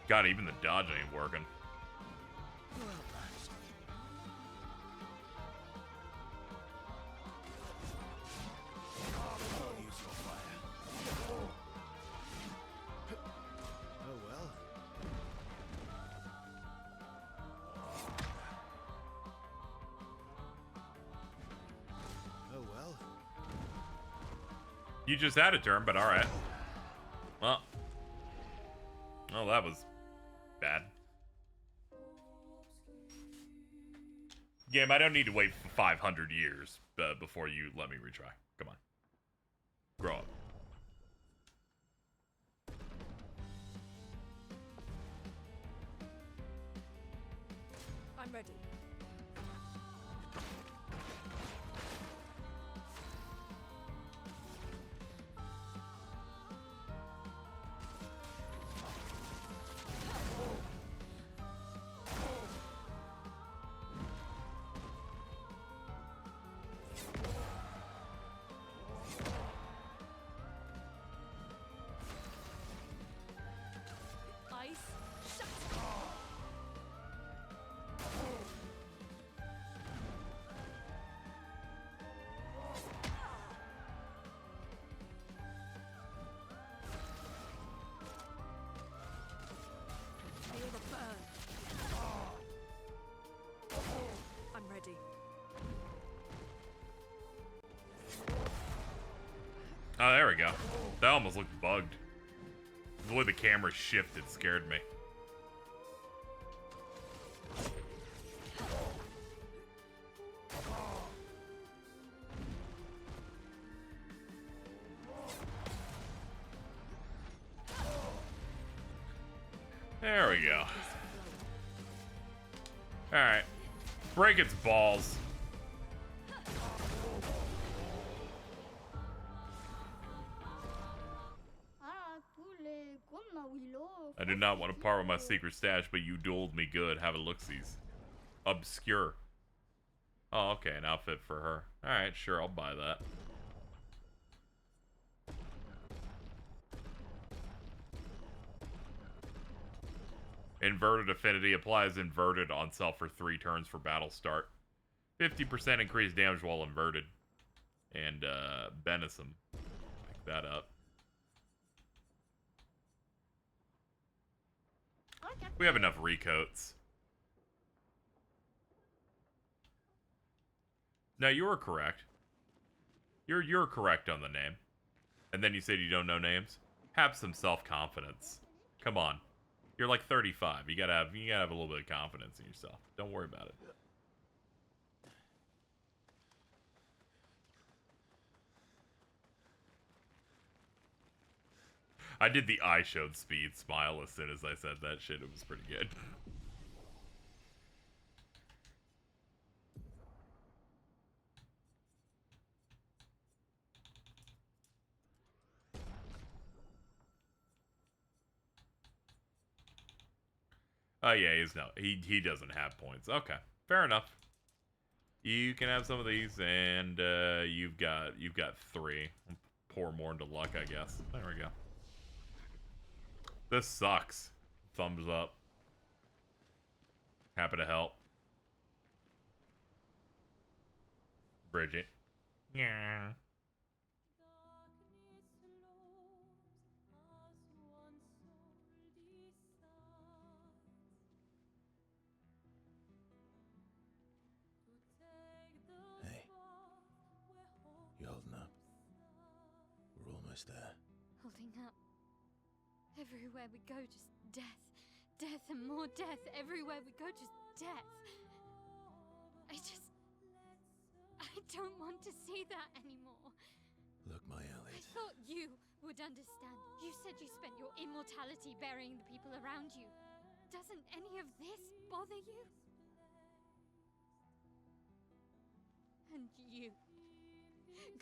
God, even the dodge ain't working. I'll use your fire. Oh well. Oh well. You just had a turn, but alright. Well. Oh, that was bad. Game, I don't need to wait for 500 years before you let me retry. Come on. Grow up. I'm ready. Oh, there we go. That almost looked bugged. The way the camera shifted scared me. There we go. Alright. Break its balls. I do not want to part with my secret stash, but you dueled me good. Have a look-sees. Obscur. Oh, okay, an outfit for her. Alright, sure, I'll buy that. Inverted affinity applies inverted on self for 3 turns for battle start. 50% increased damage while inverted. And, Benison. Pick that up. We have enough recoats. No, you were correct. You're correct on the name. And then you said you don't know names? Have some self-confidence. Come on. You're like 35. You gotta have a little bit of confidence in yourself. Don't worry about it. I did the I showed speed smile as soon as I said that shit. It was pretty good. Oh yeah, he doesn't have points. Okay, fair enough. You can have some of these, and you've got 3. Pour more into luck, I guess. There we go. This sucks. Thumbs up. Happy to help. Bridget. Yeah. Hey. You holding up? We're almost there. Holding up. Everywhere we go, just death. Death and more death. Everywhere we go, just death. I don't want to see that anymore. Look, my Elliot. I thought you would understand. You said you spent your immortality burying the people around you. Doesn't any of this bother you? And you.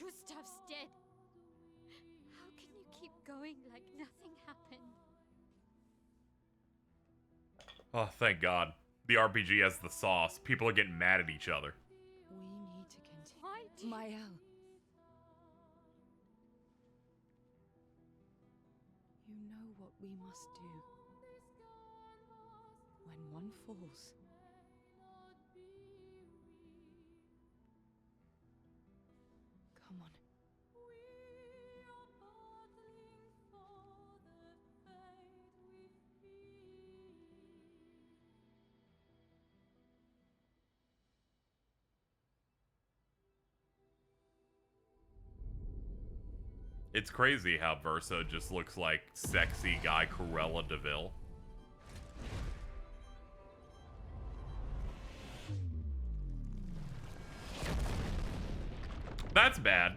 Gustav's dead. How can you keep going like nothing happened? Oh, thank God. The RPG has the sauce. People are getting mad at each other. We need to continue. Why do Mael. You know what we must do. When one falls, come on. It's crazy how Versa just looks like sexy guy Cruella de Vil. That's bad.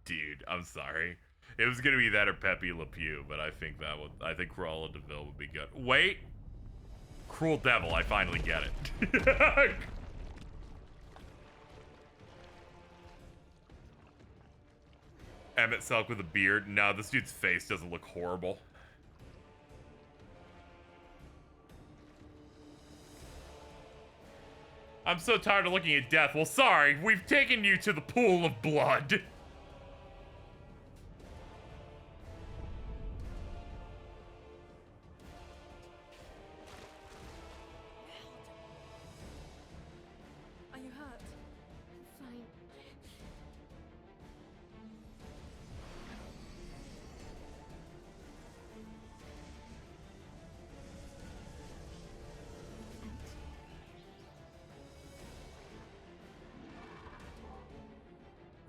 Dude, I'm sorry. It was gonna be that or Pepe Le Pew, but I think Cruella de Vil would be good. Wait! Cruel Devil, I finally get it. Emmett Selk with a beard. No, this dude's face doesn't look horrible. I'm so tired of looking at death. Well, sorry, we've taken you to the pool of blood. Are you hurt? Fine.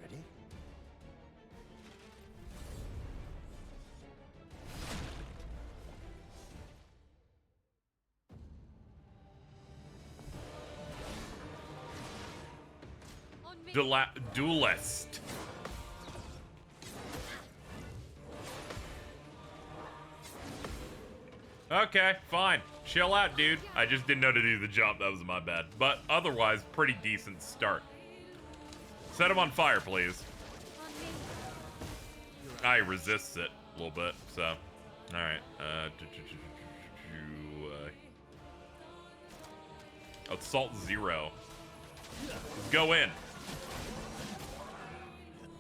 Ready? Duelist. Okay, fine. Chill out, dude. I just didn't know to do the jump. That was my bad. But otherwise, pretty decent start. Set him on fire, please. I resists it a little bit, so. Alright. Assault 0. Go in.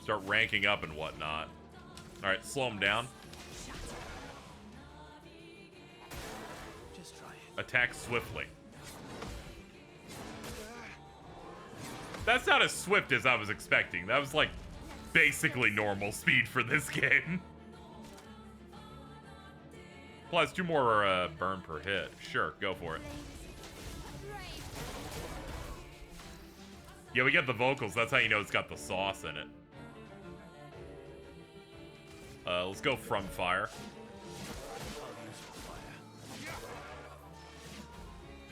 Start ranking up and whatnot. Alright, slow him down. Just try it. Attack swiftly. That's not as swift as I was expecting. That was like basically normal speed for this game. Plus 2 more burn per hit. Sure, go for it. Yeah, we get the vocals. That's how you know it's got the sauce in it. Let's go from fire.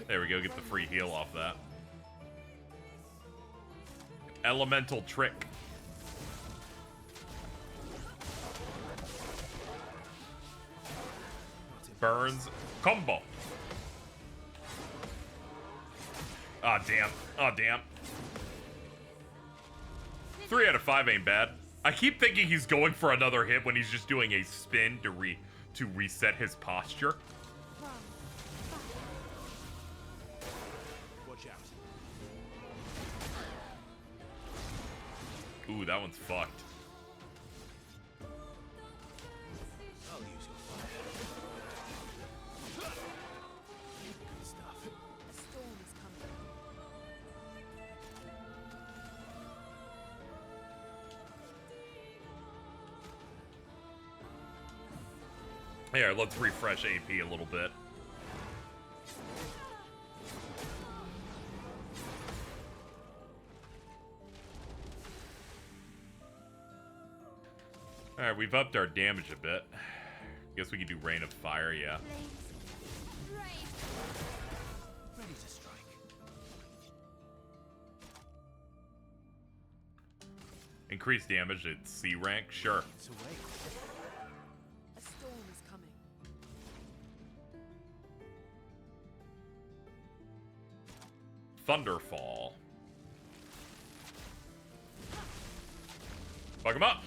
There we go, get the free heal off that. Elemental trick. Burns combo. Ah, damn. Oh, damn. 3 out of 5 ain't bad. I keep thinking he's going for another hit when he's just doing a spin to reset his posture. Watch out. Ooh, that one's fucked. I'll use your fire. Good stuff. A storm is coming. Here, let's refresh AP a little bit. Alright, we've upped our damage a bit. Guess we could do Rain of Fire, yeah. Ready to strike. Increase damage at C rank? Sure. It's away. A storm is coming. Thunderfall. Fuck him up!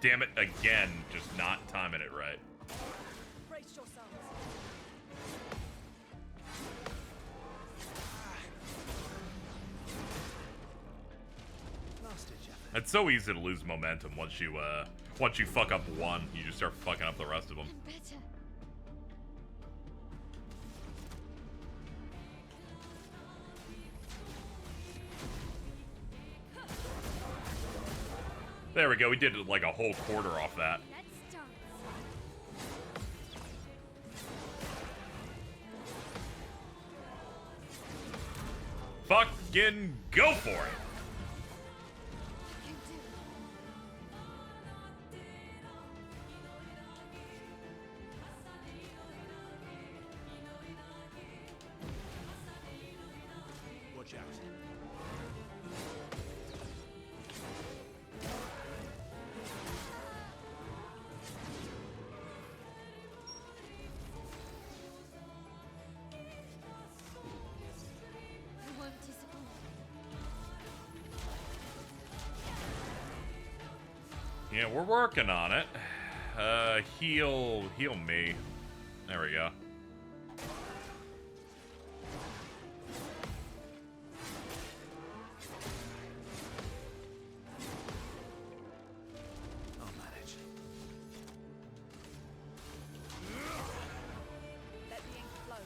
Damn it, again, just not timing it right. Brace yourselves. Last ditch effort. It's so easy to lose momentum once you fuck up one, you just start fucking up the rest of them. And better. There we go, we did like a whole quarter off that. Let's dance. fucking go for it. Watch out. I won't disappoint. Yeah, we're working on it. Heal me. There we go. I'll manage. Let the ink flow.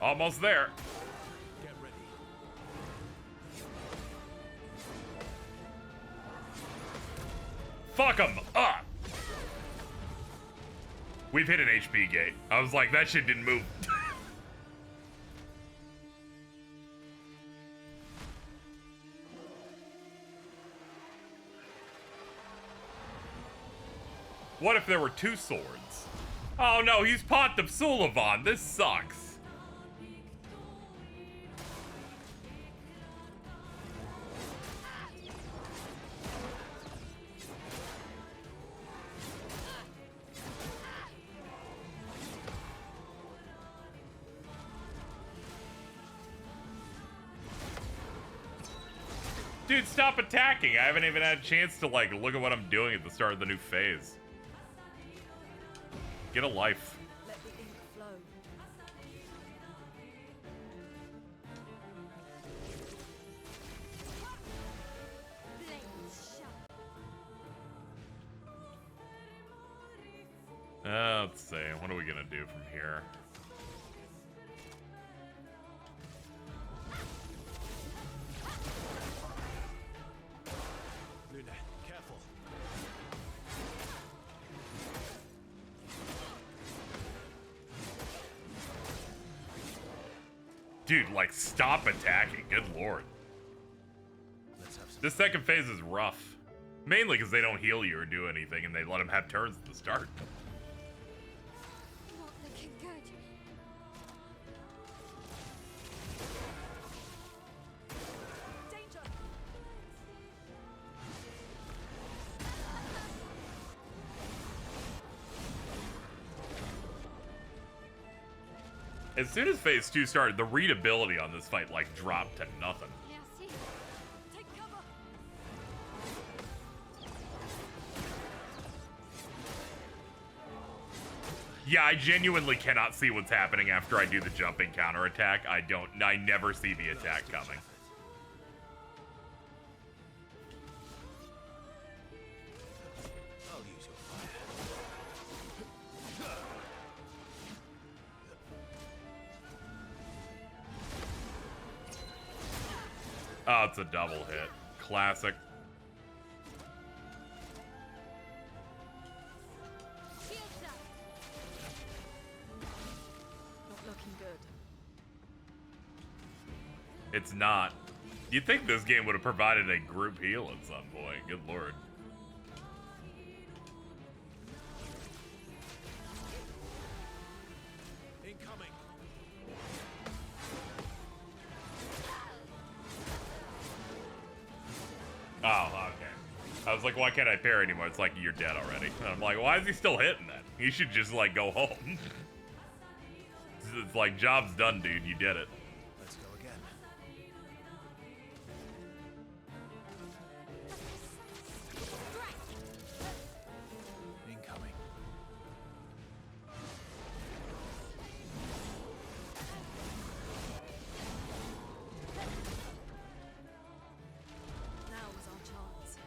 Almost there. Get ready. Fuck him up. We've hit an HP gate. I was like, that shit didn't move. What if there were two swords? Oh no, he's Pont of Sullivan. This sucks. Dude, stop attacking. I haven't even had a chance to, like, look at what I'm doing at the start of the new phase. Get a life. Let the ink flow. Let's see. What are we gonna do from here? Luna, careful. Dude, like, stop attacking. Good lord. Let's have some. This second phase is rough. Mainly because they don't heal you or do anything, and they let them have turns at the start. Not looking good. Danger! As soon as phase 2 started, the readability on this fight, like, dropped to nothing. Merci. Take cover! Yeah, I genuinely cannot see what's happening after I do the jumping counterattack. I never see the attack coming. I'll use your fire. Oh, it's a double hit. Classic. Shields up. Not looking good. It's not. You'd think this game would have provided a group heal at some point. Good lord. Incoming. Oh, okay. I was like, why can't I parry anymore? It's like, you're dead already. And I'm like, why is he still hitting that? He should just, like, go home. It's like, job's done, dude. You did it. Let's go again. Incoming. Now is our chance.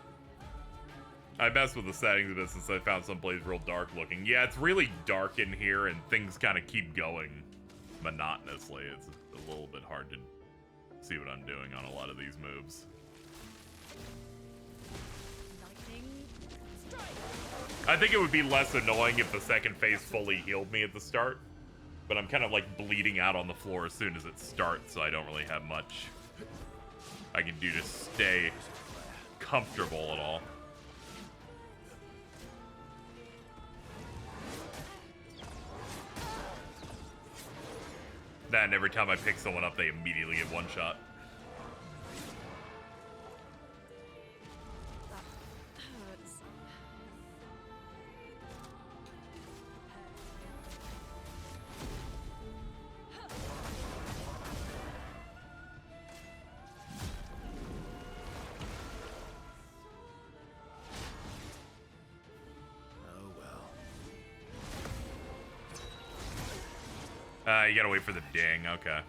I messed with the settings of this since I found some places real dark looking. Yeah, it's really dark in here, and things kind of keep going monotonously. It's a little bit hard to see what I'm doing on a lot of these moves. Lightning I think it would be less annoying if the second phase fully healed me at the start. But I'm kind of like bleeding out on the floor as soon as it starts, so I don't really have much I can do to stay comfortable at all. Then every time I pick someone up, they immediately get one shot. You gotta wait for the ding, okay.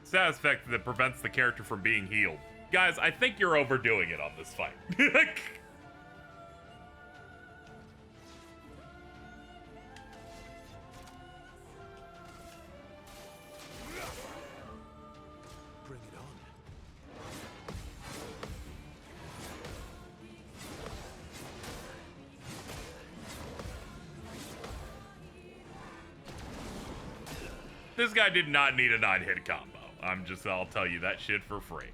Status effect that prevents the character from being healed. Guys, I think you're overdoing it on this fight. Bring it on. This guy did not need a 9-hit combo. I'll tell you that shit for free.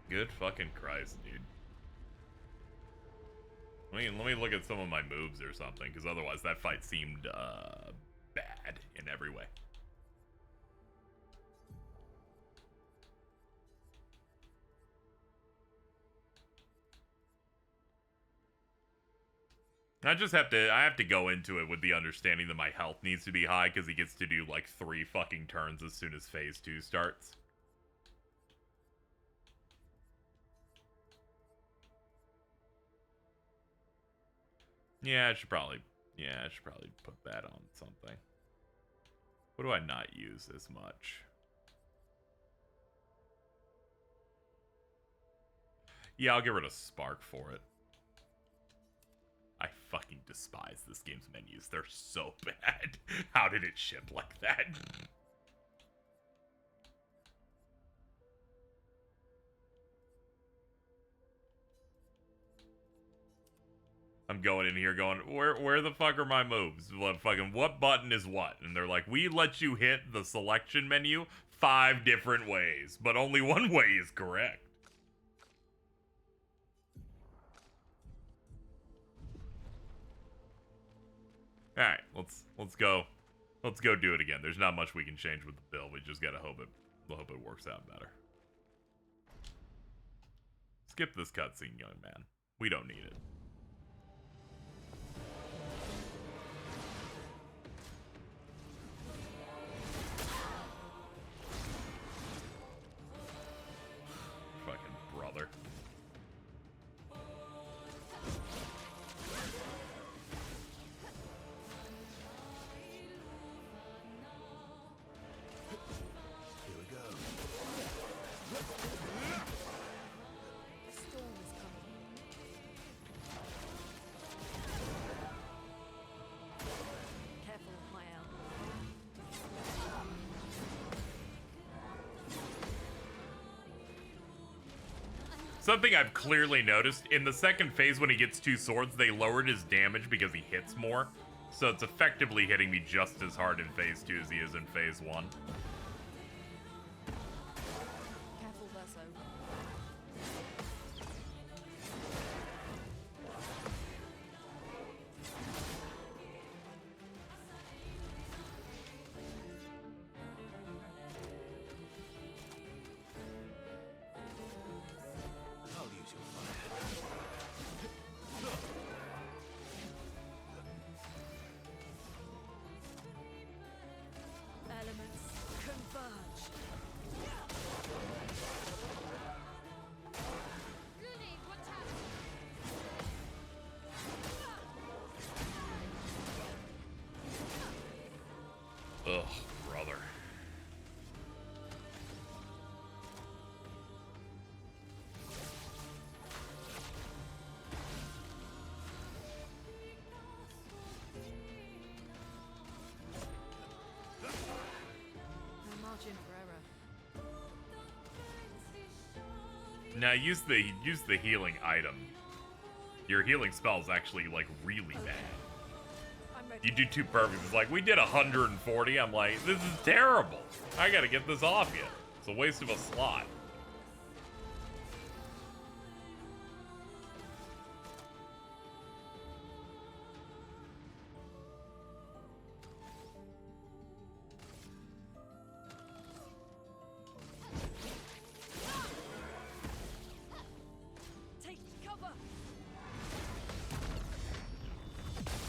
Good fucking Christ, dude. Let me look at some of my moves or something, because otherwise that fight seemed bad in every way. I have to go into it with the understanding that my health needs to be high, because he gets to do like 3 fucking turns as soon as phase 2 starts. Yeah, I should probably put that on something. What do I not use as much? Yeah, I'll get rid of Spark for it. I fucking despise this game's menus. They're so bad. How did it ship like that? I'm going in here going, where the fuck are my moves? What button is what? And they're like, we let you hit the selection menu 5 different ways, but only one way is correct. Alright, let's go do it again. There's not much we can change with the build. We just gotta hope it works out better. Skip this cutscene, young man. We don't need it. Brother. Here we go. The storm is coming. Careful, my elbow. Something I've clearly noticed, in the second phase when he gets 2 swords, they lowered his damage because he hits more. So it's effectively hitting me just as hard in phase 2 as he is in phase 1. Careful, Verso. I'll use your fire. Elements. Ugh, brother. No margin for error. Now use the healing item. Your healing spell is actually like really bad. You do too perfect. It's like we did 140. I'm like, this is terrible. I gotta get this off you. It's a waste of a slot.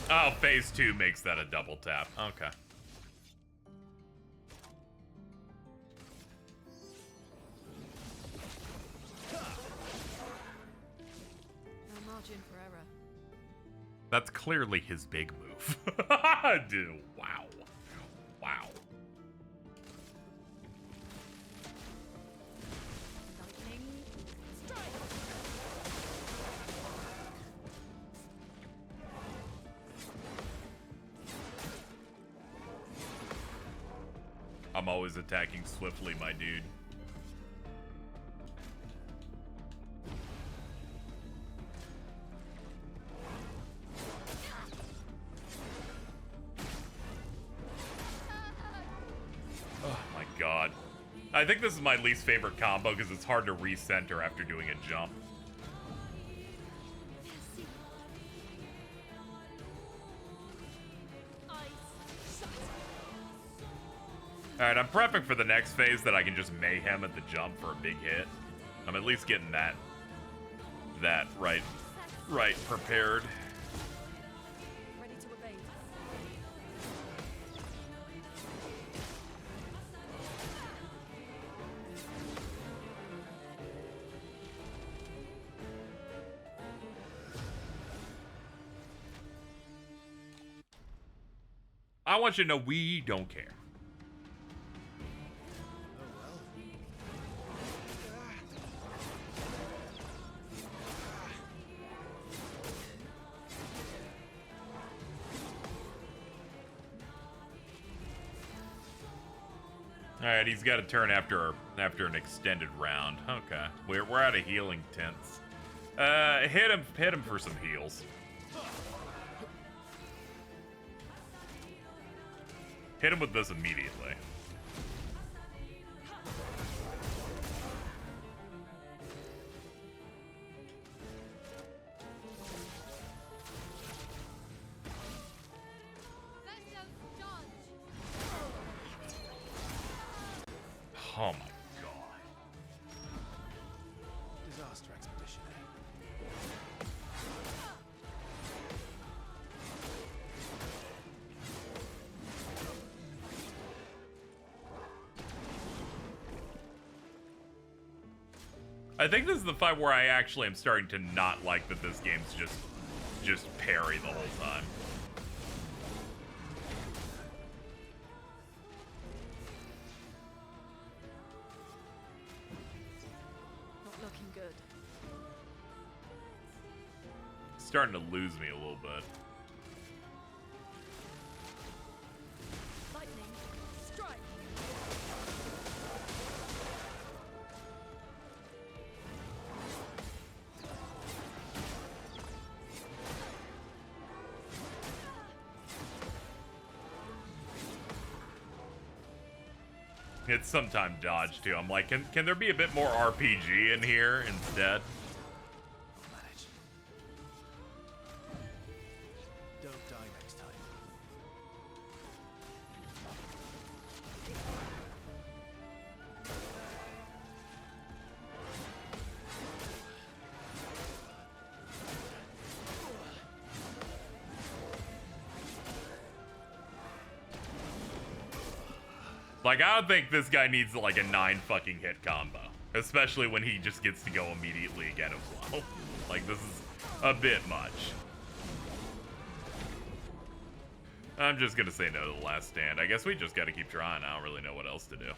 Oh, phase 2 makes that a double tap. Okay. No margin for error. That's clearly his big move. Dude, wow. Wow. Lightning strike. I'm always attacking swiftly, my dude. Oh my god. I think this is my least favorite combo because it's hard to recenter after doing a jump. Alright, I'm prepping for the next phase that I can just mayhem at the jump for a big hit. I'm at least getting that right prepared. Ready to evade. I want you to know we don't care. Alright, he's got to turn after an extended round. Okay. We're out of healing tints. Hit him for some heals. Hit him with this immediately. Oh my god. Disaster expedition, I think this is the fight where I actually am starting to not like that this game's just parry the whole time. Not looking good. Starting to lose me a little bit. Lightning strike. It's sometime dodge too. I'm like, can there be a bit more RPG in here instead? Don't die next time. Like, I don't think this guy needs like a 9 fucking hit combo, especially when he just gets to go immediately again as well. Like, this is a bit much. I'm just gonna say no to the last stand. I guess we just gotta keep trying. I don't really know what else to do.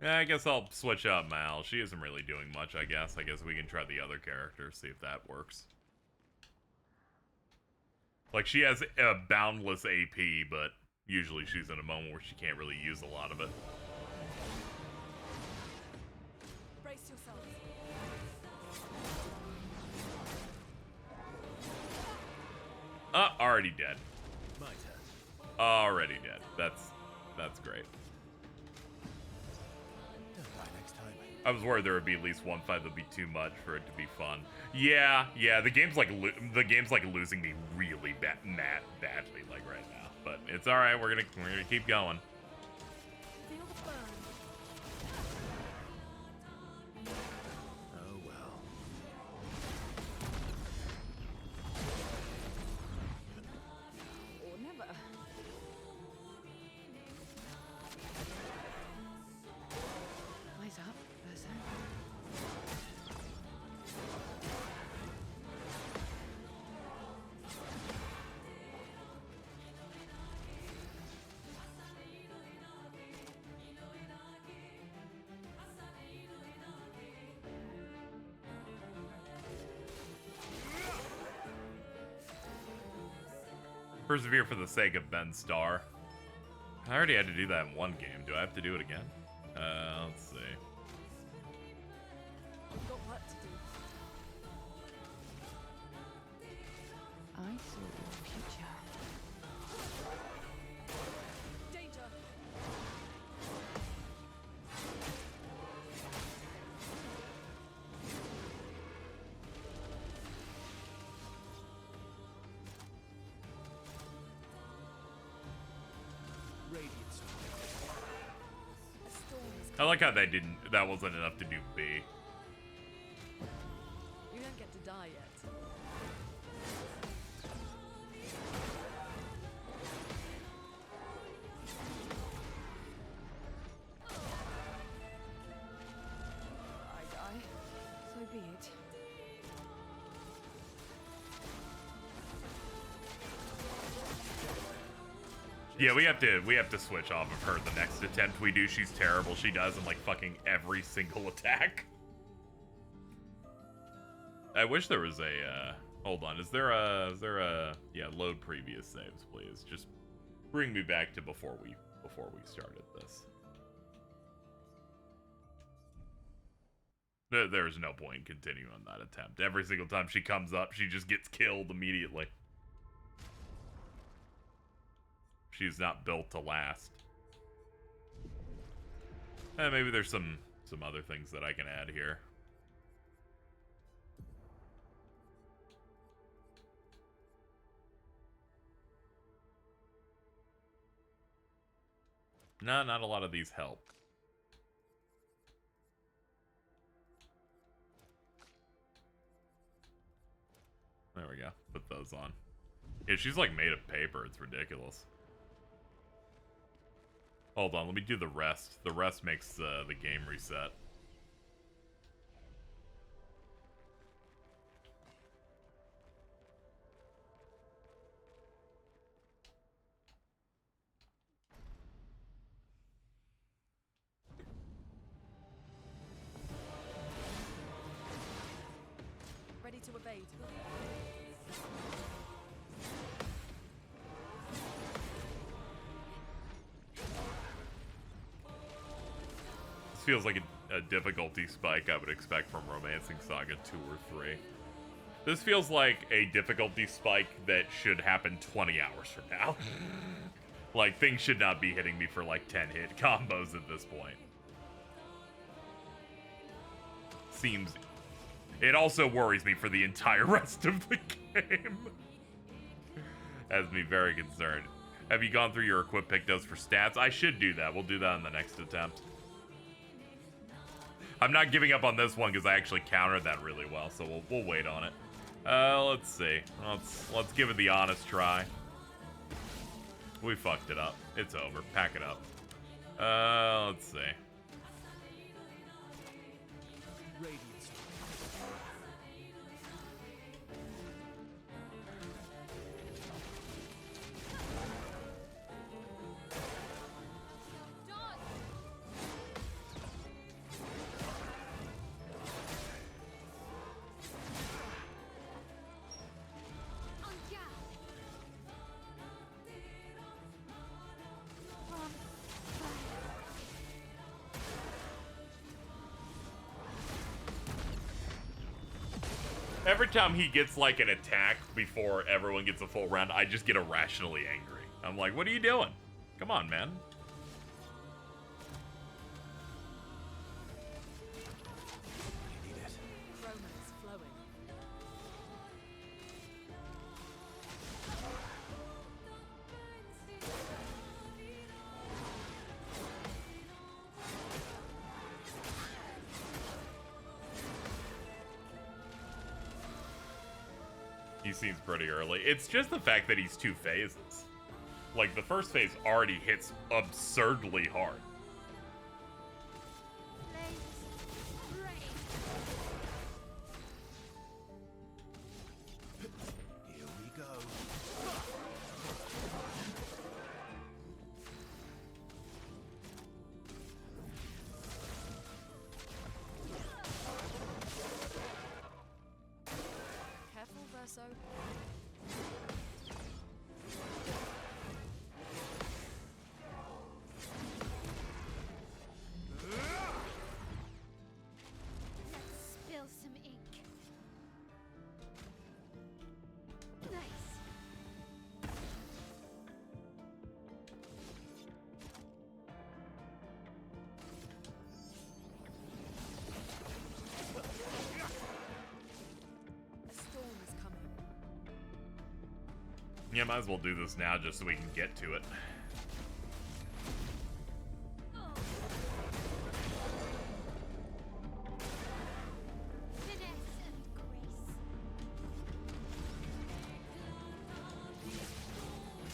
Yeah, I guess I'll switch out Mal. She isn't really doing much, I guess. I guess we can try the other character, see if that works. Like, she has a boundless AP, but usually she's in a moment where she can't really use a lot of it. Brace yourselves. Already dead. Already dead. That's great. I was worried there would be at least one fight that would be too much for it to be fun. Yeah, the game's like losing me really badly like right now. But it's all right. We're gonna keep going. Feel the burn. Oh well. Or never. Eyes up, person. Persevere for the sake of Ben Starr. I already had to do that in one game. Do I have to do it again? Let's see. I've got work to do. I saw your future. Danger. I like how that wasn't enough to do B. You don't get to die yet. I die. So be it. Yeah, we have to switch off of her the next attempt we do. She's terrible. She does in like fucking every single attack. I wish there was a hold on. Is there a yeah, load previous saves, please. Just bring me back to before we started this. There's no point in continuing on that attempt. Every single time she comes up, she just gets killed immediately. She's not built to last. Maybe there's some other things that I can add here. No, not a lot of these help. There we go. Put those on. Yeah, she's like made of paper. It's ridiculous. Hold on, let me do the rest. The rest makes the game reset. Ready to evade. Feels like a difficulty spike I would expect from Romancing Saga 2 or 3. This feels like a difficulty spike that should happen 20 hours from now. Like, things should not be hitting me for like 10 hit combos at this point. Seems... It also worries me for the entire rest of the game. Has me very concerned. Have you gone through your equip pictos for stats? I should do that. We'll do that in the next attempt. I'm not giving up on this one because I actually countered that really well, so we'll wait on it. Let's see. Let's give it the honest try. We fucked it up. It's over. Pack it up. Let's see. Every time he gets like an attack before everyone gets a full round, I just get irrationally angry. I'm like, what are you doing? Come on, man. He seems pretty early. It's just the fact that he's 2 phases. Like, the first phase already hits absurdly hard. Here we go. Careful, Verso. Spill some ink. Nice. A storm is coming. Yeah, might as well do this now just so we can get to it. Finesse and grace.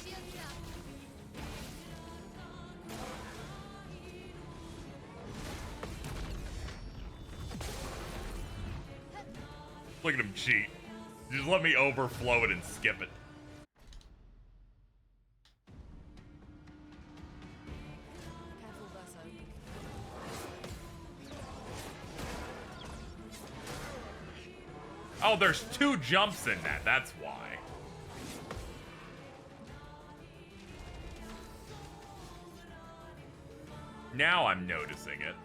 Shields up. Look at him cheat. Just let me overflow it and skip it. Careful, Verso. Oh, there's 2 jumps in that. That's why. Now I'm noticing it.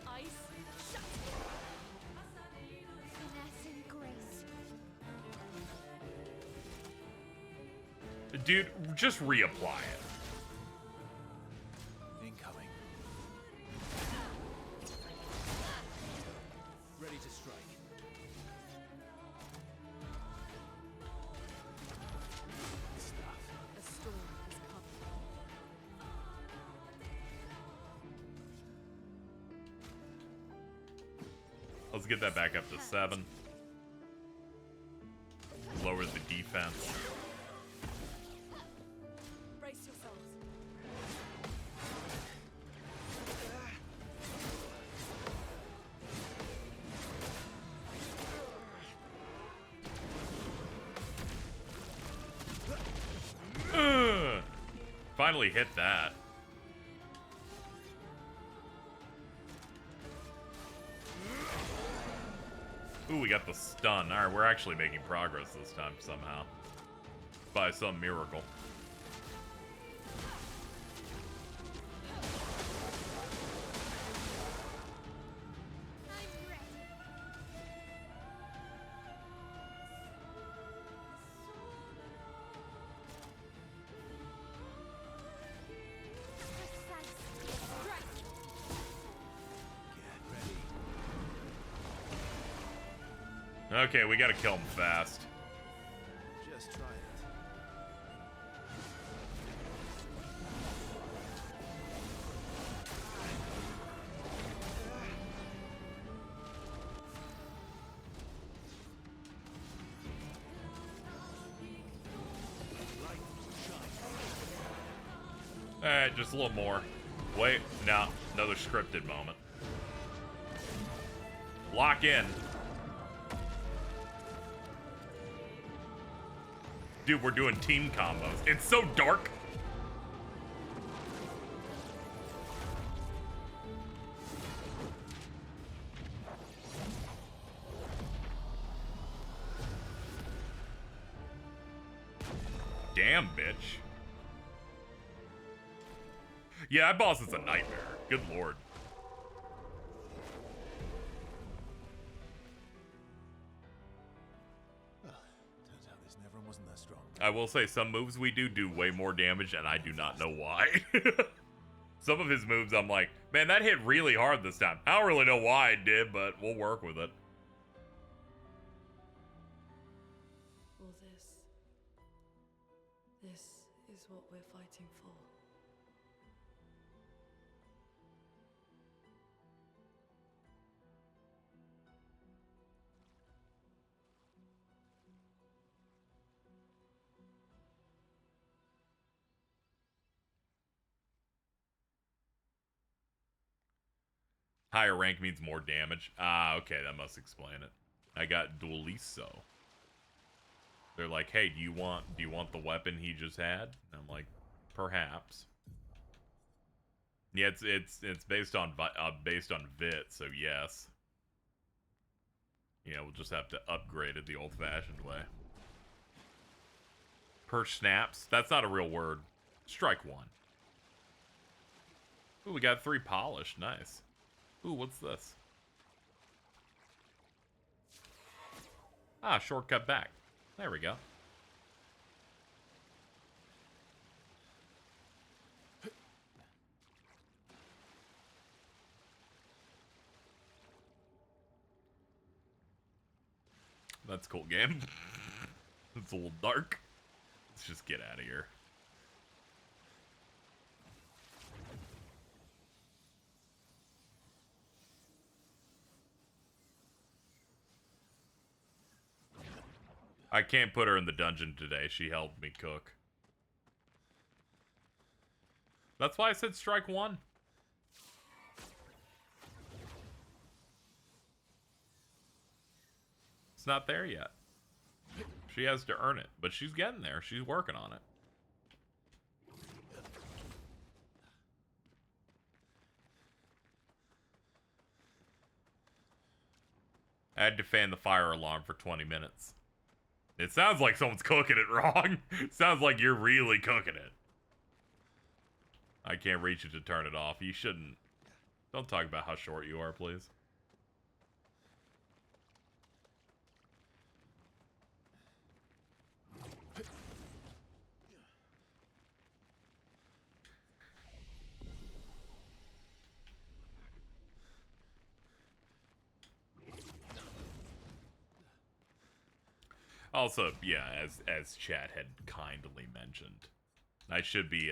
Ice. Shut. Finesse and grace. Dude, just reapply it. Incoming. Ready to strike. A storm is coming. Let's get that back up to 7. Lower the defense. Brace yourselves. Ugh. Finally hit that. Ooh, we got the stun. Alright, we're actually making progress this time somehow. By some miracle. I'm ready. Precise strike. Okay, we gotta kill him fast. Alright, just a little more. Wait, no, another scripted moment. Lock in. Dude, we're doing team combos. It's so dark. Damn, bitch. Yeah, that boss is a nightmare. Good lord. Well, turns out this Neverin wasn't that strong. I will say some moves we do way more damage, and I do not know why. Some of his moves, I'm like, man, that hit really hard this time. I don't really know why it did, but we'll work with it. All this is what we're fighting for. Higher rank means more damage. Ah, okay, that must explain it. I got Dueliso. They're like, hey, do you want the weapon he just had? And I'm like, perhaps. Yeah, it's based on Vit, so yes. Yeah, we'll just have to upgrade it the old-fashioned way. Perch snaps. That's not a real word. Strike one. Ooh, we got 3 polished. Nice. Ooh, what's this? Ah, shortcut back. There we go. That's a cool game. It's a little dark. Let's just get out of here. I can't put her in the dungeon today. She helped me cook. That's why I said strike one. It's not there yet. She has to earn it, but she's getting there. She's working on it. I had to fan the fire alarm for 20 minutes. It sounds like someone's cooking it wrong. It sounds like you're really cooking it. I can't reach it to turn it off. You shouldn't. Don't talk about how short you are, please. Also, yeah, as Chad had kindly mentioned, I should be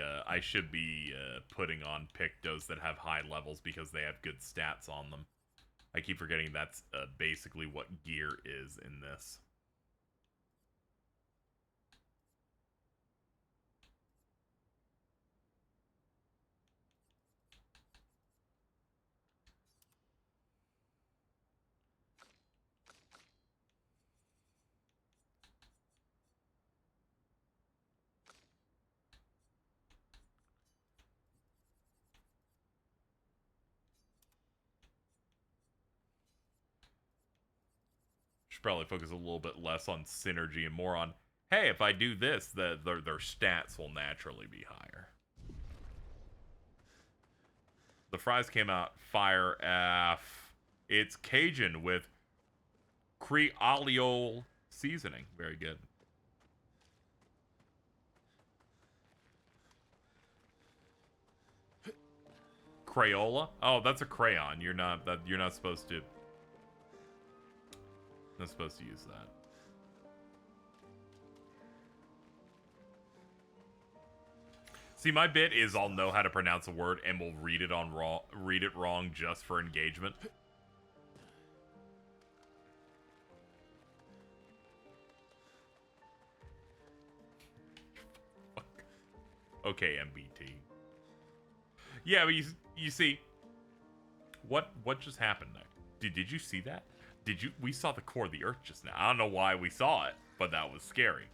putting on Pictos that have high levels because they have good stats on them. I keep forgetting that's basically what gear is in this. Should probably focus a little bit less on synergy and more on, hey, if I do this, their stats will naturally be higher. The fries came out fire F. It's Cajun with Creole seasoning. Very good. Crayola? Oh, that's a crayon. You're not supposed to. Not supposed to use that. See, my bit is I'll know how to pronounce a word and we'll read it wrong just for engagement. Okay, MBT. Yeah, but you see, what just happened there? Did you see that? We saw the core of the Earth just now. I don't know why we saw it, but that was scary.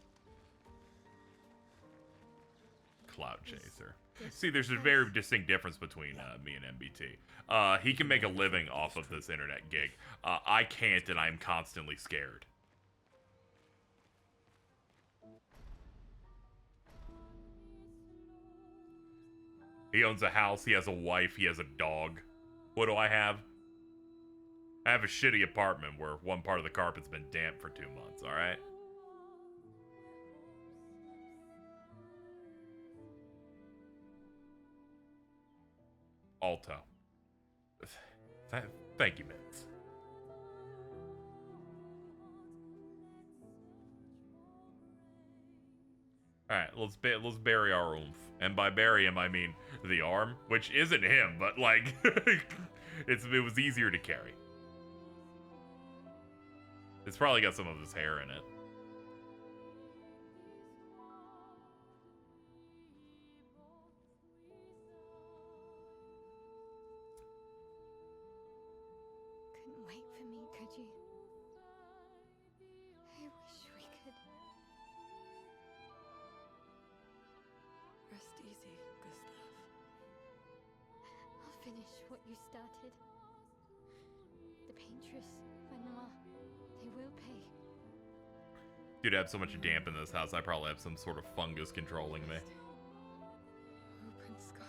Cloud Chaser. See, there's a very distinct difference between me and MBT. He can make a living off of this internet gig. I can't, and I'm constantly scared. He owns a house, he has a wife, he has a dog. What do I have? I have a shitty apartment where one part of the carpet's been damp for 2 months, alright? Alto. Thank you, Mints. Alright, let's bury our oomph. And by bury him, I mean the arm, which isn't him, but like, it was easier to carry. It's probably got some of his hair in it. Couldn't wait for me, could you? I wish we could. Rest easy, Gustav. I'll finish what you started. The paintress, Annoy, they will pay. Dude, I have so much damp in this house, I probably have some sort of fungus controlling me. Open skies.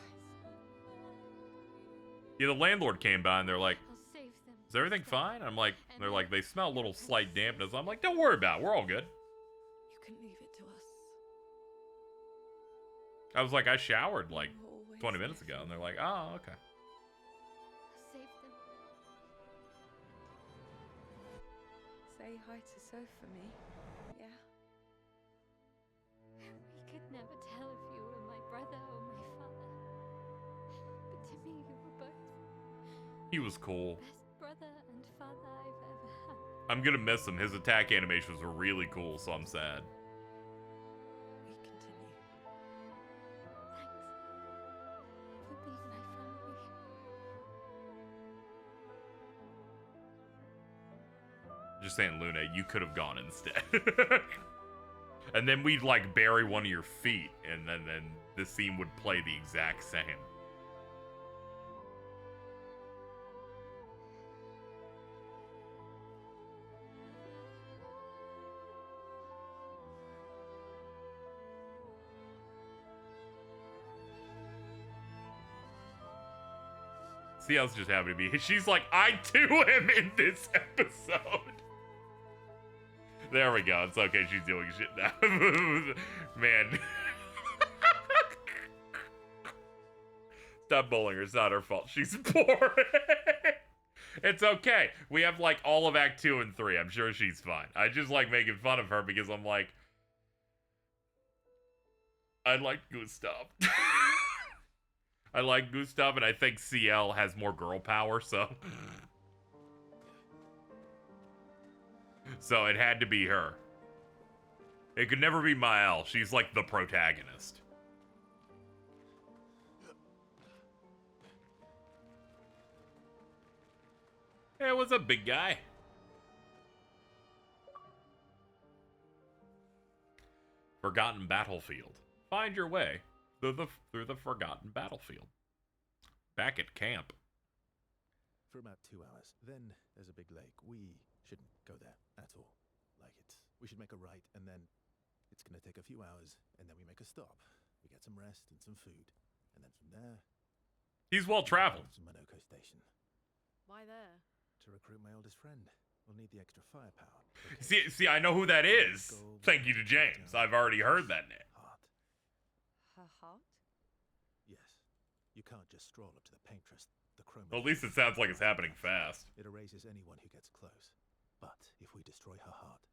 Yeah, the landlord came by and they're like, I'll save them. is everything fine? I'm like, they're like, they smell a little slight dampness. I'm like, don't worry about it, we're all good. You can leave it to us. I was like, I showered like 20 minutes ago, and they're like, oh, okay. I'll save them. Say hi to Soph for me. Yeah. We could never tell if you were my brother or my father. But to me, you were both. He was cool. Best brother and father I've ever had. I'm gonna miss him. His attack animations were really cool, so I'm sad. We continue. Thanks for being my family. Just saying, Luna, you could have gone instead. And then we'd like bury one of your feet, and then the scene would play the exact same. CL's just happy to be. She's like, I too am in this episode. There we go. It's okay. She's doing shit now. Man. Stop bullying her. It's not her fault. She's boring. It's okay. We have like all of Act 2 and 3. I'm sure she's fine. I just like making fun of her because I'm like, I like Gustav. I like Gustav, and I think CL has more girl power, so. So it had to be her. It could never be Mael. She's like the protagonist. Hey, what's up, big guy? Forgotten Battlefield. Find your way through the Forgotten Battlefield. Back at camp. For about 2 hours. Then there's a big lake. We shouldn't go there at all. Like we should make a right, and then it's gonna take a few hours, and then we make a stop. We get some rest and some food, and then from there, he's well traveled. To Monoko Station. Why there? To recruit my oldest friend. We'll need the extra firepower. See, I know who that is. Thank you to James. I've already heard that name. Her heart? Yes. You can't just stroll up to the paintress. The chrome. Well, at least it sounds like it's happening fast. It erases anyone who gets close. But if we destroy her heart,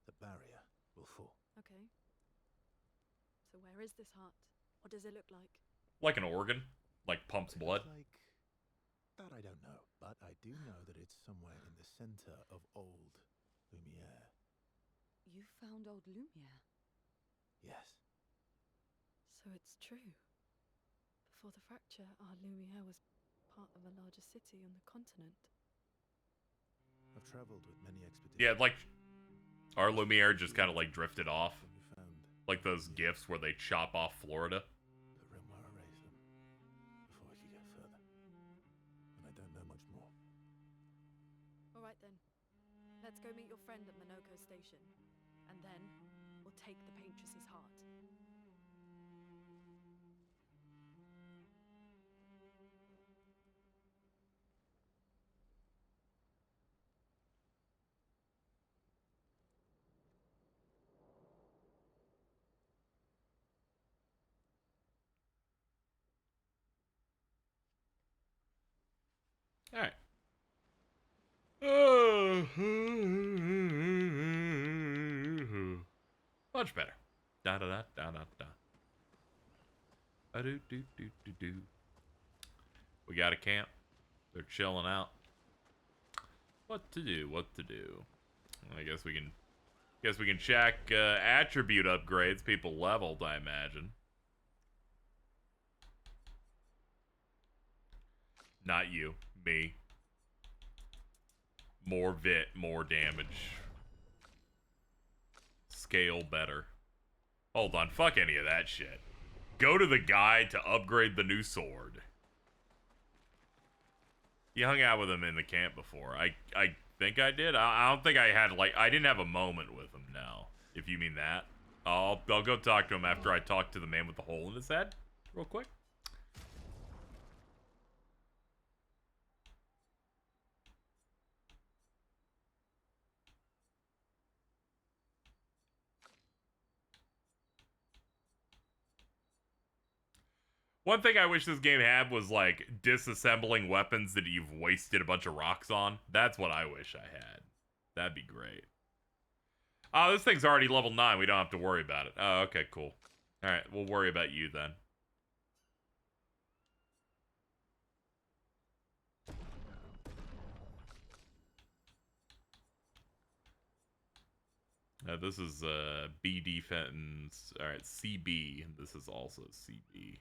the barrier will fall. Okay. So where is this heart? What does it look like? Like an organ? Like pumps blood? Like that I don't know, but I do know that it's somewhere in the center of old Lumiere. You found old Lumiere? Yes. So it's true. before the fracture, our Lumiere was part of a larger city on the continent. I've traveled with many expeditions. Yeah, like our Lumiere just kind of like drifted off, like those gifs where they chop off Florida. The rim where I raised them before I could get further, and I don't know much more. All right then, let's go meet your friend at Minoko Station, and then we'll take the Paintress's heart. All right. Much better. Da da da da da da. Do do do do do. We got a camp. They're chilling out. What to do? What to do? I guess we can. Guess we can check attribute upgrades people leveled. I imagine. Not you. Me. More vit, more damage. Scale better. Hold on, fuck any of that shit. Go to the guide to upgrade the new sword. You hung out with him in the camp before. I think I did. I don't think I had, like, I didn't have a moment with him now, if you mean that. I'll go talk to him after I talk to the man with the hole in his head, real quick. One thing I wish this game had was, like, disassembling weapons that you've wasted a bunch of rocks on. That's what I wish I had. That'd be great. Oh, this thing's already level 9. We don't have to worry about it. Oh, okay, cool. Alright, we'll worry about you then. This is B defense. Alright, CB. This is also CB.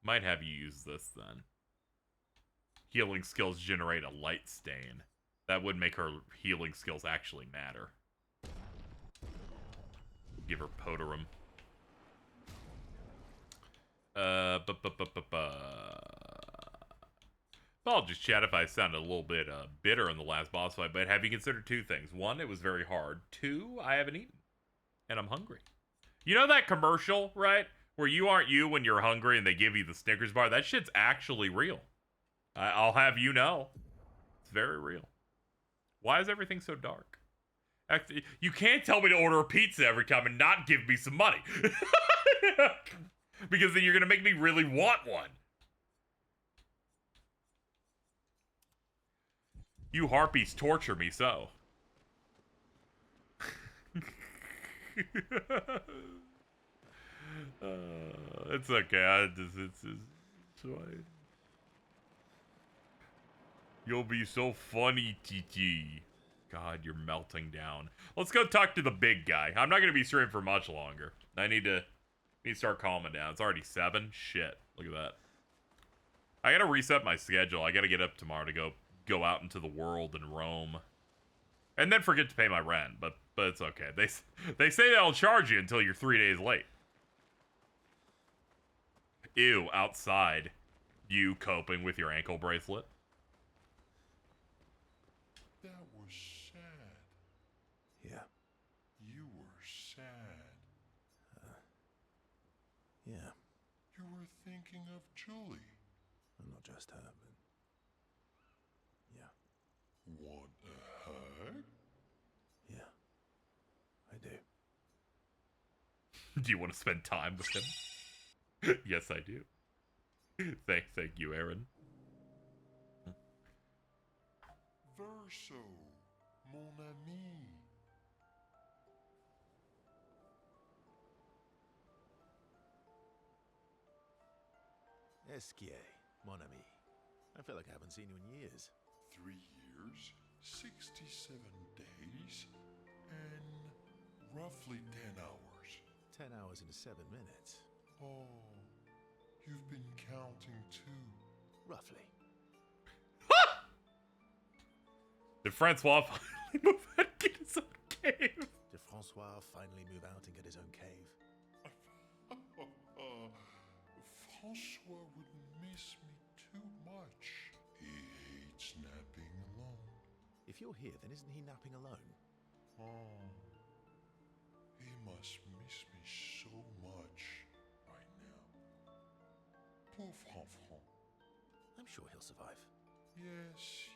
Might have you use this then. Healing skills generate a light stain. That would make her healing skills actually matter. Give her Poterum. I'll just chat if I sounded a little bit bitter in the last boss fight, but have you considered two things? One, it was very hard. Two, I haven't eaten. And I'm hungry. You know that commercial, right? Where you aren't you when you're hungry and they give you the Snickers bar? That shit's actually real. I'll have you know. It's very real. Why is everything so dark? Actually, you can't tell me to order a pizza every time and not give me some money. Because then you're going to make me really want one. You harpies torture me so. It's okay. It's fine. You'll be so funny, TT. God, you're melting down. Let's go talk to the big guy. I'm not gonna be streaming for much longer. I need to start calming down. It's already 7. Shit. Look at that. I gotta reset my schedule. I gotta get up tomorrow to go out into the world and roam. And then forget to pay my rent, but it's okay. They say they'll charge you until you're 3 days late. Ew, outside. You coping with your ankle bracelet? That was sad. Yeah. You were sad. Yeah. You were thinking of Julie. And not just her, but... Yeah. Want a hug? Yeah. I do. Do you want to spend time with him? Yes, I do. Thank you, Aaron. Verso, mon ami. Esquier, mon ami. I feel like I haven't seen you in years. 3 years, 67 days, and Roughly 10 hours. 10 hours in 7 minutes. Oh, you've been counting too. Roughly. Did Francois finally move out and get his own cave? Did Francois finally move out and get his own cave? Francois would miss me too much. He hates napping alone. If you're here, then isn't he napping alone? Oh, he must miss me so much right now. Poor Francois. I'm sure he'll survive. Yes.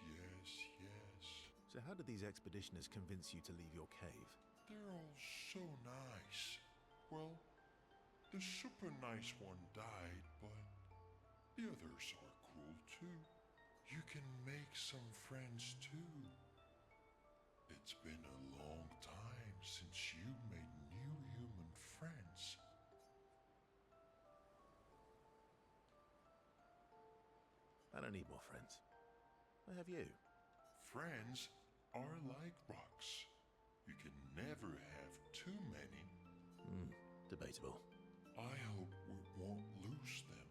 So how did these expeditioners convince you to leave your cave? They're all so nice. Well, the super nice one died, but the others are cool too. You can make some friends too. It's been a long time since you made new human friends. I don't need more friends. I have you. Friends are like rocks. You can never have too many. Debatable. I hope we won't lose them,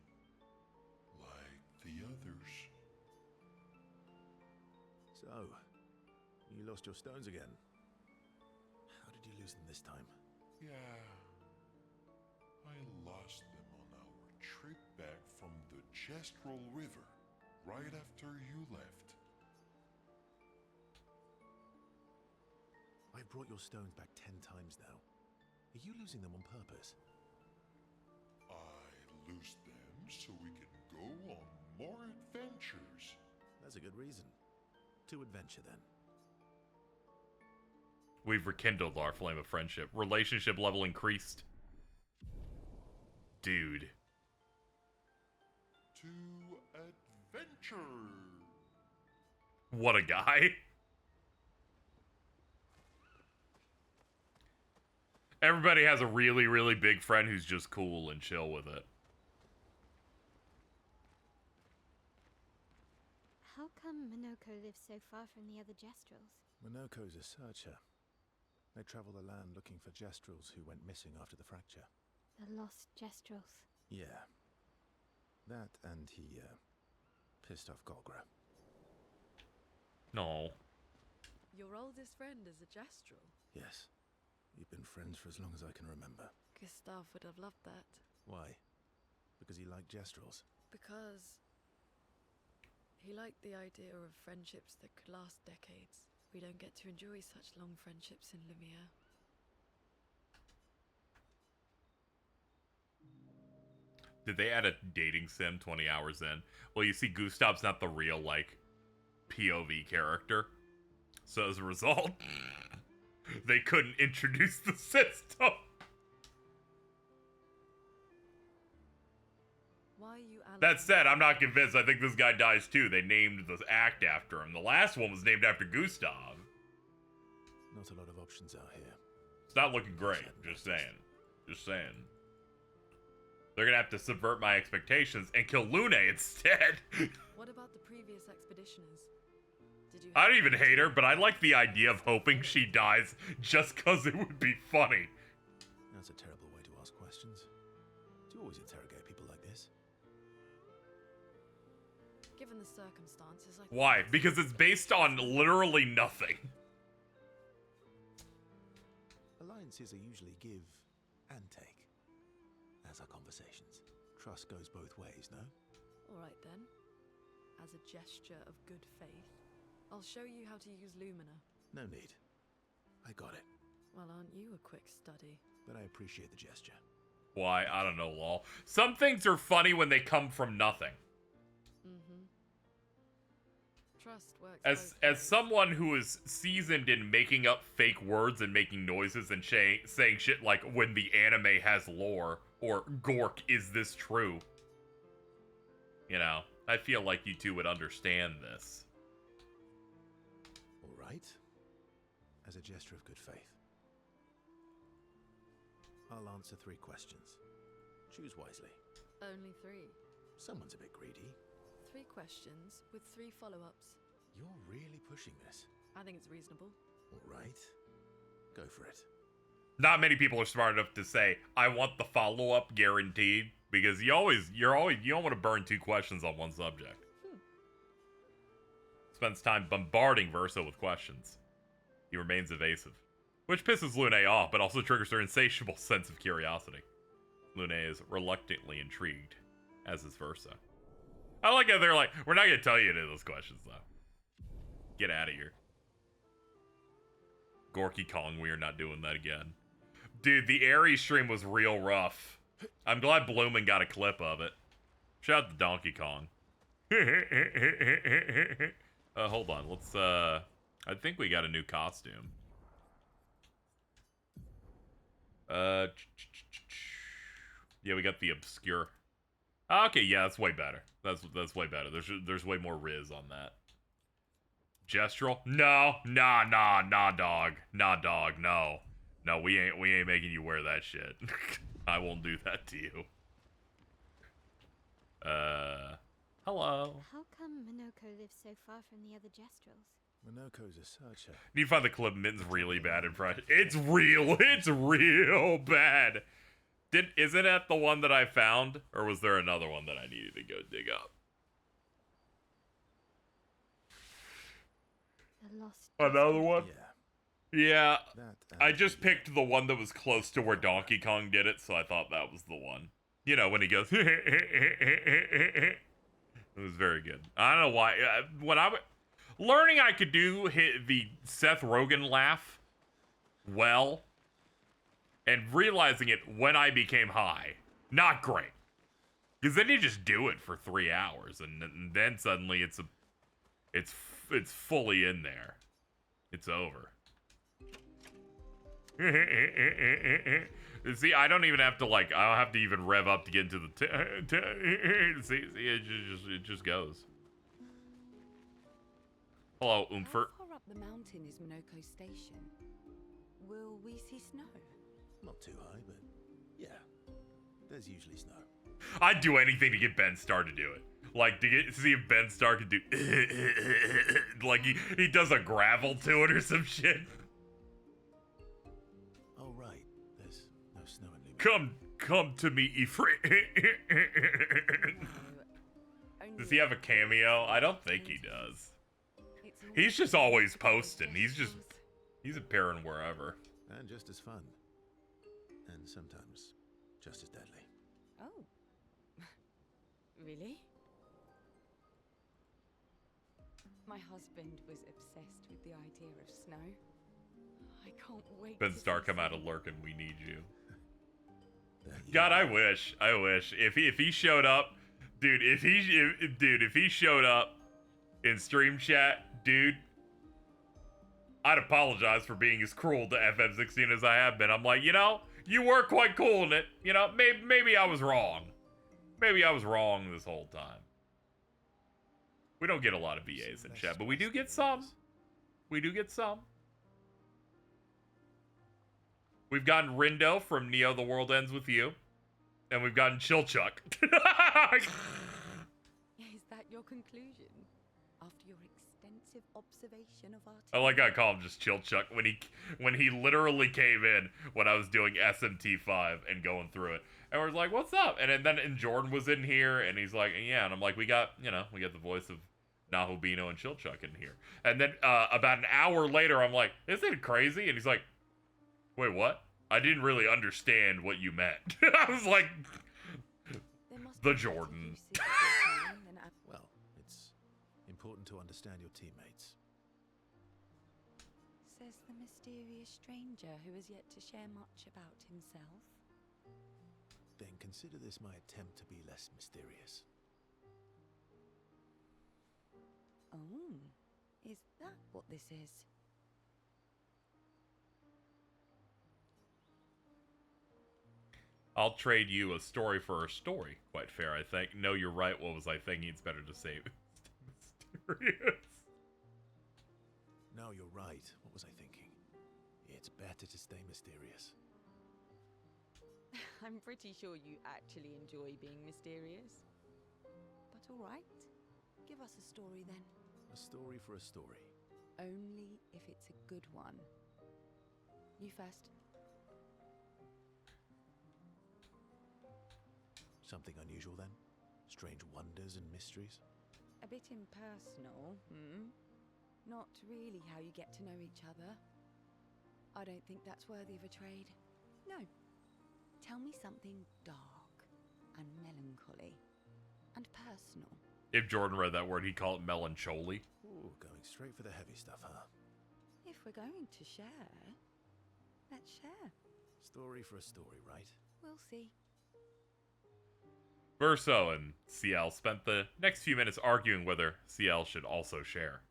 like the others. So, you lost your stones again. How did you lose them this time? Yeah, I lost them on our trip back from the Gestral River, right after you left. I've brought your stones back 10 times now. Are you losing them on purpose? I lose them so we can go on more adventures. That's a good reason. To adventure, then. We've rekindled our flame of friendship. Relationship level increased. Dude. To adventure. What a guy. Everybody has a really, really big friend who's just cool and chill with it. How come Minoko lives so far from the other Gestrals? Minoko's a searcher. They travel the land looking for Gestrals who went missing after the fracture. The lost Gestrals. Yeah. That and he, pissed off Golgra. No. Your oldest friend is a Gestral? Yes. We've been friends for as long as I can remember. Gustav would have loved that. Why? Because he liked Gestrals? Because he liked the idea of friendships that could last decades. We don't get to enjoy such long friendships in Lumiere. Did they add a dating sim 20 hours in? Well, you see, Gustav's not the real, like, POV character. So as a result, they couldn't introduce the system. Why are you That said, I'm not convinced. I think this guy dies too. They named the act after him. The last one was named after Gustav. Not a lot of options out here. It's not looking great. Just saying. Just saying. They're gonna have to subvert my expectations and kill Lune instead. What about the previous expeditioners? Did you I don't even hate her, but I like the idea of hoping she dies just because it would be funny. That's a terrible way to ask questions. Do you always interrogate people like this? Given the circumstances, I think Why? Because it's based on literally nothing. Alliances are usually give and take. As are conversations. Trust goes both ways, no? Alright then. As a gesture of good faith, I'll show you how to use Lumina. No need. I got it. Well, aren't you a quick study? But I appreciate the gesture. Why? I don't know, lol. Some things are funny when they come from nothing. Mm-hmm. Trust works As someone who is seasoned in making up fake words and making noises and saying shit like when the anime has lore or Gork, is this true? You know, I feel like you two would understand this. All right. As a gesture of good faith. I'll answer 3 questions. Choose wisely. Only 3. Someone's a bit greedy. 3 questions with 3 follow-ups. You're really pushing this. I think it's reasonable. All right. Go for it. Not many people are smart enough to say, I want the follow-up guaranteed, because you don't want to burn 2 questions on one subject. Spends time bombarding Versa with questions. He remains evasive. Which pisses Lune off, but also triggers her insatiable sense of curiosity. Lune is reluctantly intrigued, as is Versa. I like how they're like, we're not going to tell you any of those questions, though. Get out of here. Gorky Kong, we are not doing that again. Dude, the Ares stream was real rough. I'm glad Bloomin' got a clip of it. Shout out to Donkey Kong. Hold on, let's, I think we got a new costume. Yeah, we got the Obscur. Okay, yeah, that's way better. That's way better. There's way more Riz on that. Gestral? No, nah, dog. Nah, dog, no. No, we ain't making you wear that shit. I won't do that to you. Hello. How come Minoko lives so far from the other Gestrals? Minoko's a searcher. Need to find the clip. Min's really bad impression. It's real bad. Isn't that the one that I found? Or was there another one that I needed to go dig up? The lost Another one? Yeah. That, I just picked the one that was close to where Donkey Kong did it, so I thought that was the one. You know, when he goes... It was very good. I don't know why. When learning I could do the Seth Rogen laugh well, and realizing it when I became high, not great. Because then you just do it for 3 hours, and then suddenly it's fully in there. It's over. See, I don't even have to I don't have to even rev up to get into the see, it just goes. Hello, Umfert. How far up the mountain is Minoko Station? Will we see snow? Not too high, but yeah, there's usually snow. I'd do anything to get Ben Starr to do it. Like, to see if Ben Starr could do... like, he does a gravel to it or some shit. Oh, right. There's no snow in Lumen. Come to me, Ifrit. Does he have a cameo? I don't think he does. He's just always posting. He's appearing wherever. And just as fun. And sometimes just as deadly. Oh. Really? My husband was obsessed with the idea of snow. I can't wait. Ben Starr, come out of lurking. We need you. God, I wish. If he showed up, dude. If he showed up in stream chat, dude, I'd apologize for being as cruel to FM16 as I have been. I'm like, you know, you were quite cool in it. You know, maybe I was wrong. Maybe I was wrong this whole time. We don't get a lot of VAs in chat, but we do get some. We do get some. We've gotten Rindo from Neo The World Ends With You. And we've gotten Chilchuck. Is that your conclusion? After your extensive observation of our I like how I call him just Chilchuck when he literally came in when I was doing SMT5 and going through it. And we're like, what's up? And then Jordan was in here and he's like, yeah. And I'm like, we got the voice of Nahubino and Chilchuck in here. And then about an hour later, I'm like, isn't it crazy? And he's like, wait, what? I didn't really understand what you meant. I was like, the Jordan. Well, it's important to understand your teammates. Says the mysterious stranger who has yet to share much about himself. Then consider this my attempt to be less mysterious. Oh, is that what this is? I'll trade you a story for a story. Quite fair, I think. No, you're right. What was I thinking? It's better to say mysterious. No, you're right. What was I thinking? It's better to stay mysterious. I'm pretty sure you actually enjoy being mysterious. But alright, give us a story then. A story for a story. Only if it's a good one. You first. Something unusual then? Strange wonders and mysteries? A bit impersonal, hmm? Not really how you get to know each other. I don't think that's worthy of a trade. No. Tell me something dark and melancholy and personal. If Jordan read that word, he'd call it melancholy. Ooh, going straight for the heavy stuff, huh? If we're going to share, let's share. Story for a story, right? We'll see. Verso and CL spent the next few minutes arguing whether CL should also share.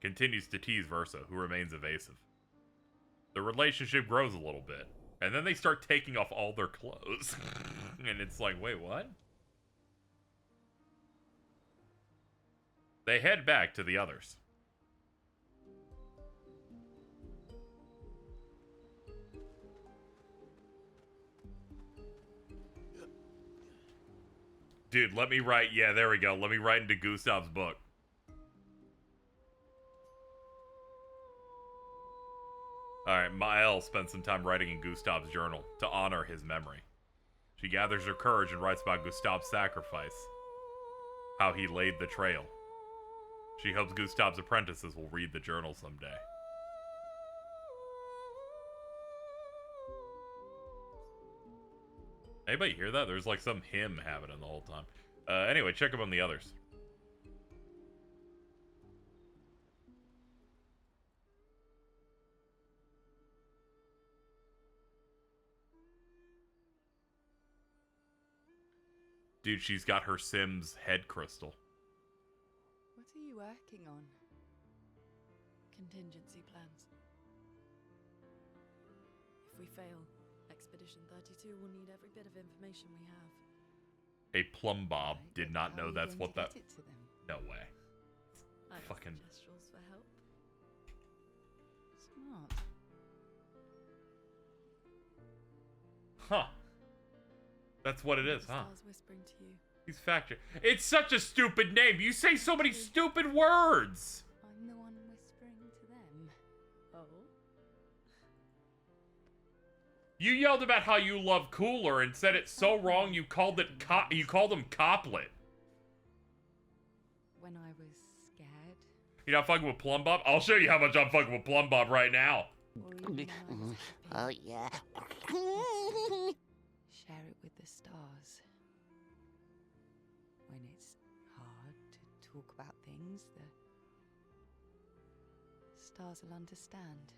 Continues to tease Verso, who remains evasive. The relationship grows a little bit, and then they start taking off all their clothes. And it's like, wait, what? They head back to the others. Dude, let me write, yeah, there we go. Let me write into Gustav's book. Alright, Mael spends some time writing in Gustav's journal to honor his memory. She gathers her courage and writes about Gustav's sacrifice, how he laid the trail. She hopes Gustav's apprentices will read the journal someday. Anybody hear that? There's like some hymn happening the whole time. Anyway, check up on the others. Dude, she's got her Sims head crystal. What are you working on? Contingency plans. If we fail, Expedition 32 will need every bit of information we have. A plumb bob did not know that's what that... Get it to them? No way. I asked Fucking... Gestrals for help. Smart. Huh. That's what it is, huh? Stars whispering to you. He's factor. It's such a stupid name. You say so many stupid words. I'm the one whispering to them. Oh? You yelled about how you love Cooler and said it so wrong you called it you called him Coplet. When I was scared. You're not fucking with Plum Bob? I'll show you how much I'm fucking with Plum Bob right now. Oh yeah. Share it with the stars. When it's hard to talk about things, the stars will understand.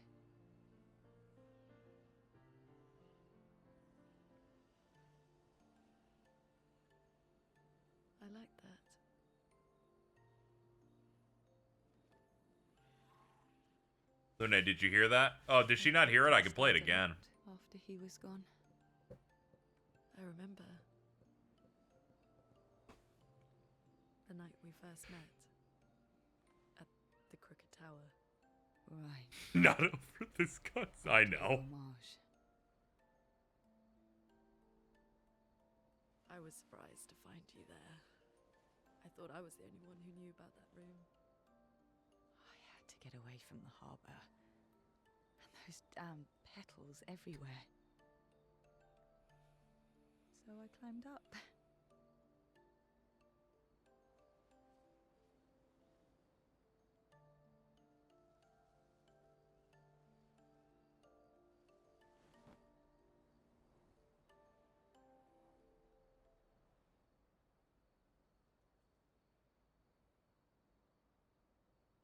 I like that. Luna, did you hear that? Oh, did she not hear it? I can play it again. After he was gone. I remember. The night we first met. At the Crooked Tower. Right. Not over this cuts. I know. Homage. I was surprised to find you there. I thought I was the only one who knew about that room. I had to get away from the harbour. And those damn petals everywhere. So I climbed up.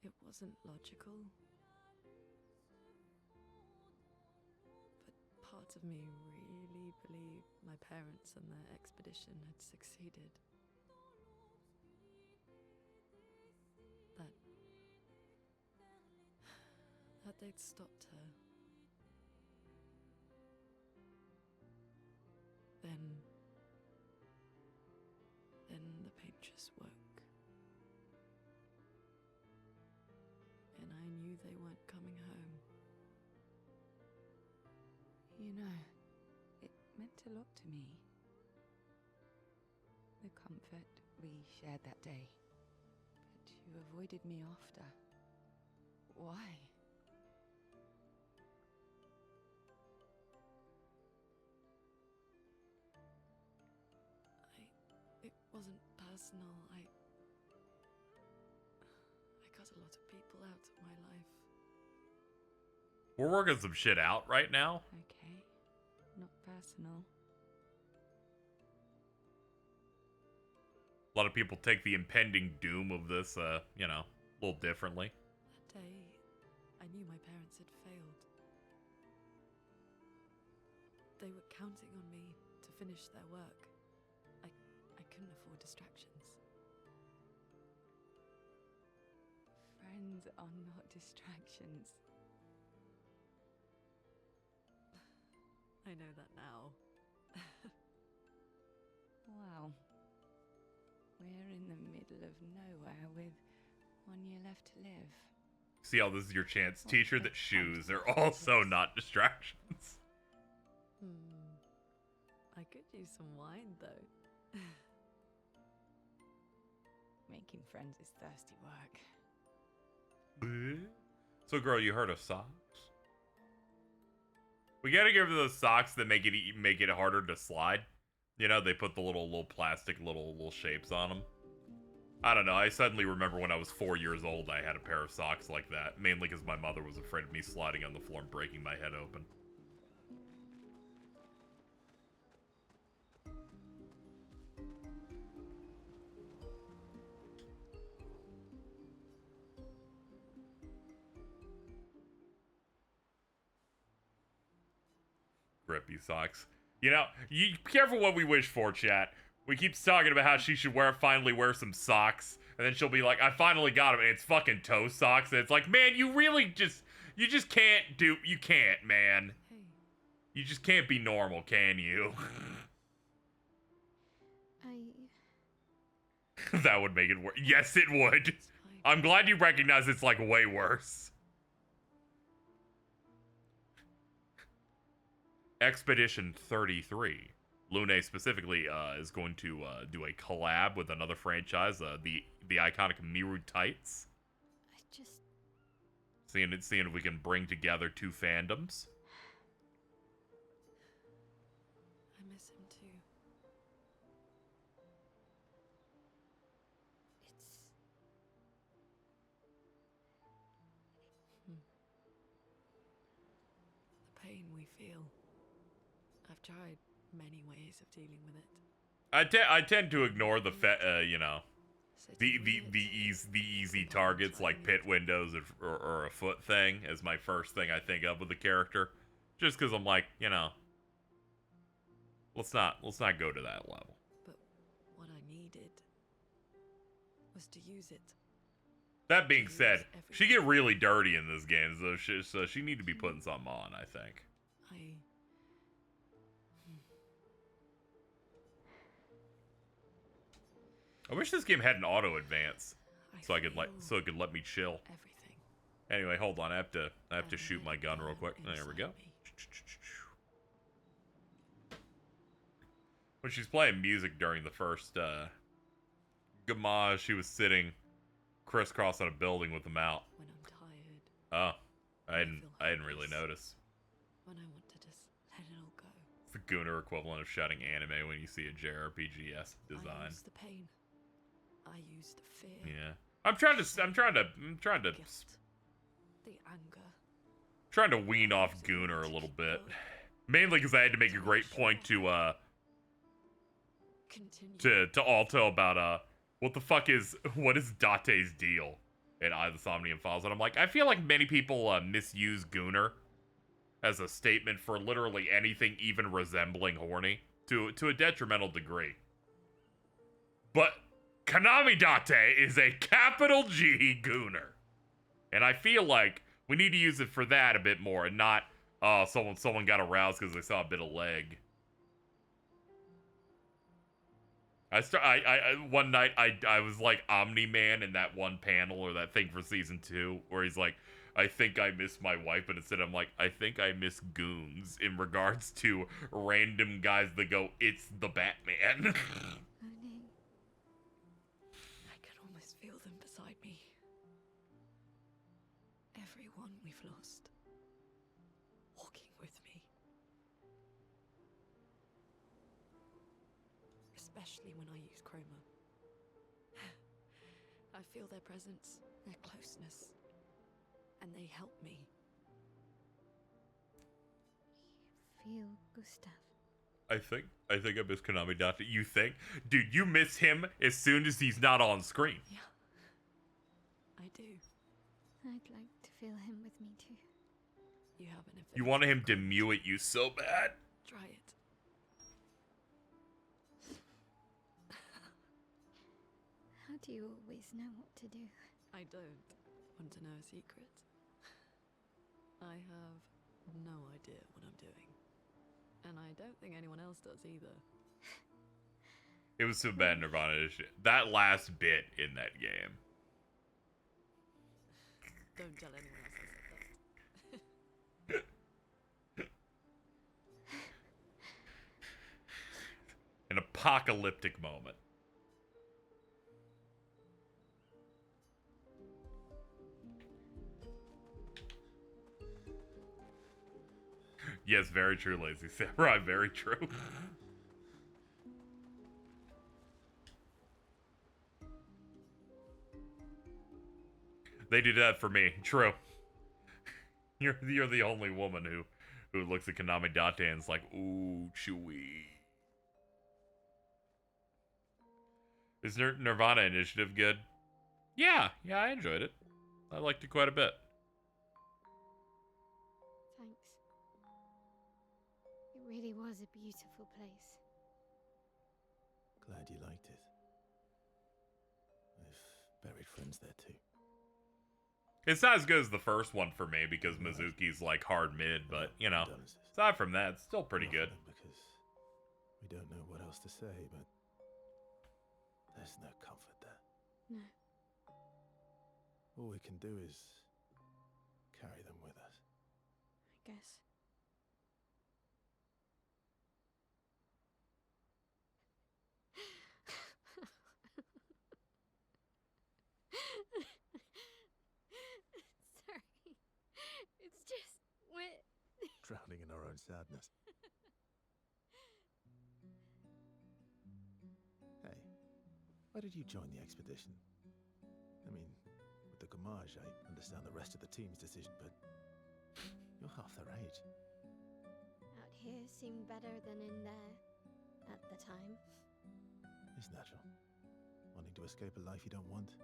It wasn't logical. But parts of me really believed my parents and their expedition had succeeded. That they'd stopped her. Then the painters woke. And I knew they weren't coming home. You know, it meant a lot to me. The comfort we shared that day. But you avoided me after. Why? personal. I cut a lot of people out of my life. We're working some shit out right now. Okay, not personal. A lot of people take the impending doom of this, you know, a little differently. That day, I knew my parents had failed. They were counting on me to finish their work. I couldn't afford distractions. Friends are not distractions. I know that now. Wow. We're in the middle of nowhere with 1 year left to live. See how this is your chance. Teach her that shoes are also not distractions. I could use some wine, though. Making friends is thirsty work. So, girl, you heard of socks? We gotta give her those socks that make it harder to slide. You know, they put the little plastic little shapes on them. I don't know. I suddenly remember when I was 4 years old, I had a pair of socks like that. Mainly because my mother was afraid of me sliding on the floor and breaking my head open. Grippy socks. You know, you careful what we wish for, chat. We keep talking about how she should finally wear some socks, and then she'll be like, I finally got them, and it's fucking toe socks, and it's like, man, you just can't you can't, man. You just can't be normal, can you? That would make it worse. Yes, it would. I'm glad you recognize it's like way worse. Expedition 33. Lune specifically is going to do a collab with another franchise, the iconic Miru Tights. Seeing if we can bring together two fandoms. I miss him too. The pain we feel. I've tried many ways of dealing with it. I tend to ignore the you know, the easy targets like pit windows or a foot thing as my first thing I think of with the character, just because I'm like, you know, let's not go to that level. But what I needed was to use it. That being said, she get really dirty in this game, so she need to be putting something on, I think. I wish this game had an auto advance, so it could let me chill. Anyway, hold on. I have to shoot my gun real quick. There we go. When she's playing music during the first Gamage, she was sitting crisscross on a building with them out. When I'm tired. Oh, I didn't really notice. When I want to just let it all go. It's the Gunner equivalent of shouting anime when you see a JRPG-esque design. I use the pain. I use the fear. Yeah. I'm trying to Guilt, the anger. Trying to wean off Gunner a little bit. Mainly because I had to make a great point to Alto about what is Date's deal in Eye of the Somnium Files, and I'm like, I feel like many people misuse Gunner as a statement for literally anything even resembling horny to a detrimental degree. But Konami Date is a capital G Gunner. And I feel like we need to use it for that a bit more and not, someone got aroused because they saw a bit of leg. One night I was like Omni-Man in that one panel or that thing for season 2 where he's like, I think I miss my wife, but instead I'm like, I think I miss goons in regards to random guys that go, it's the Batman. I could almost feel them beside me. Everyone we've lost. Walking with me. Especially when I use Chroma. I feel their presence, their closeness, and they help me. Feel Gustav. I think I miss Konami Date. You think? Dude, you miss him as soon as he's not on screen. Yeah, I do. I'd like to feel him with me too. You haven't. You want him to mew at you so bad. Try it. How do you always know what to do? I don't want to know a secret. I have no idea what I'm doing. And I don't think anyone else does either. It was so bad, Nirvana. That last bit in that game. Don't tell anyone else I said that. An apocalyptic moment. Yes, very true, Lazy Samurai. Very true. They do that for me. True. You're the only woman who looks at Konami Date and is like, ooh, chewy. Is Nirvana Initiative good? Yeah, I enjoyed it. I liked it quite a bit. Thanks. It really was a beautiful place. Glad you liked it. I've buried friends there too. It's not as good as the first one for me because Mizuki's like hard mid, but you know, aside from that, it's still pretty good. Because we don't know what else to say, but there's no comfort there. No. All we can do is carry them with us. I guess. Sorry. It's just we're Drowning in our own sadness. Hey, why did you join the expedition? I mean, with the Gamage, I understand the rest of the team's decision, but you're half their age. out here seemed better than in there at the time. It's natural. Wanting to escape a life you don't want.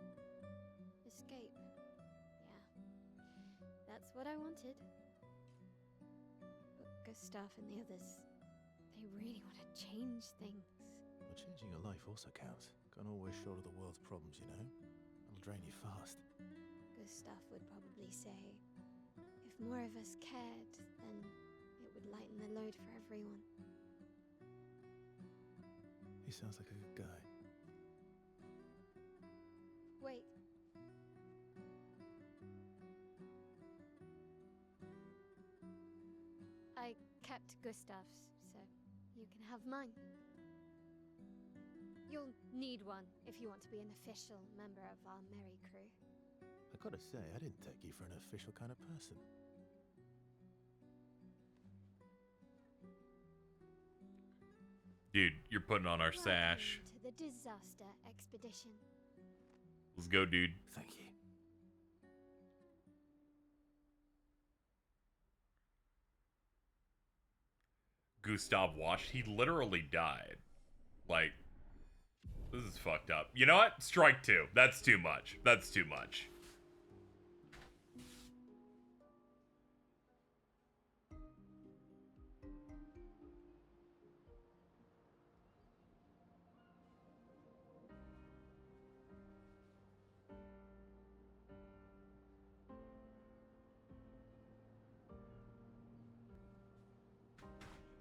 Escape. Yeah. That's what I wanted. But Gustav and the others, they really want to change things. Well, changing your life also counts. Can't always shoulder the world's problems, you know? It'll drain you fast. Gustav would probably say, if more of us cared, then it would lighten the load for everyone. He sounds like a good guy. Wait. I kept Gustav's, so you can have mine. You'll need one if you want to be an official member of our merry crew. I gotta say, I didn't take you for an official kind of person. Dude, you're putting on our sash. To the disaster expedition. Let's go, dude. Thank you. Gustav watched. He literally died. Like, this is fucked up. You know what? Strike two. That's too much. That's too much.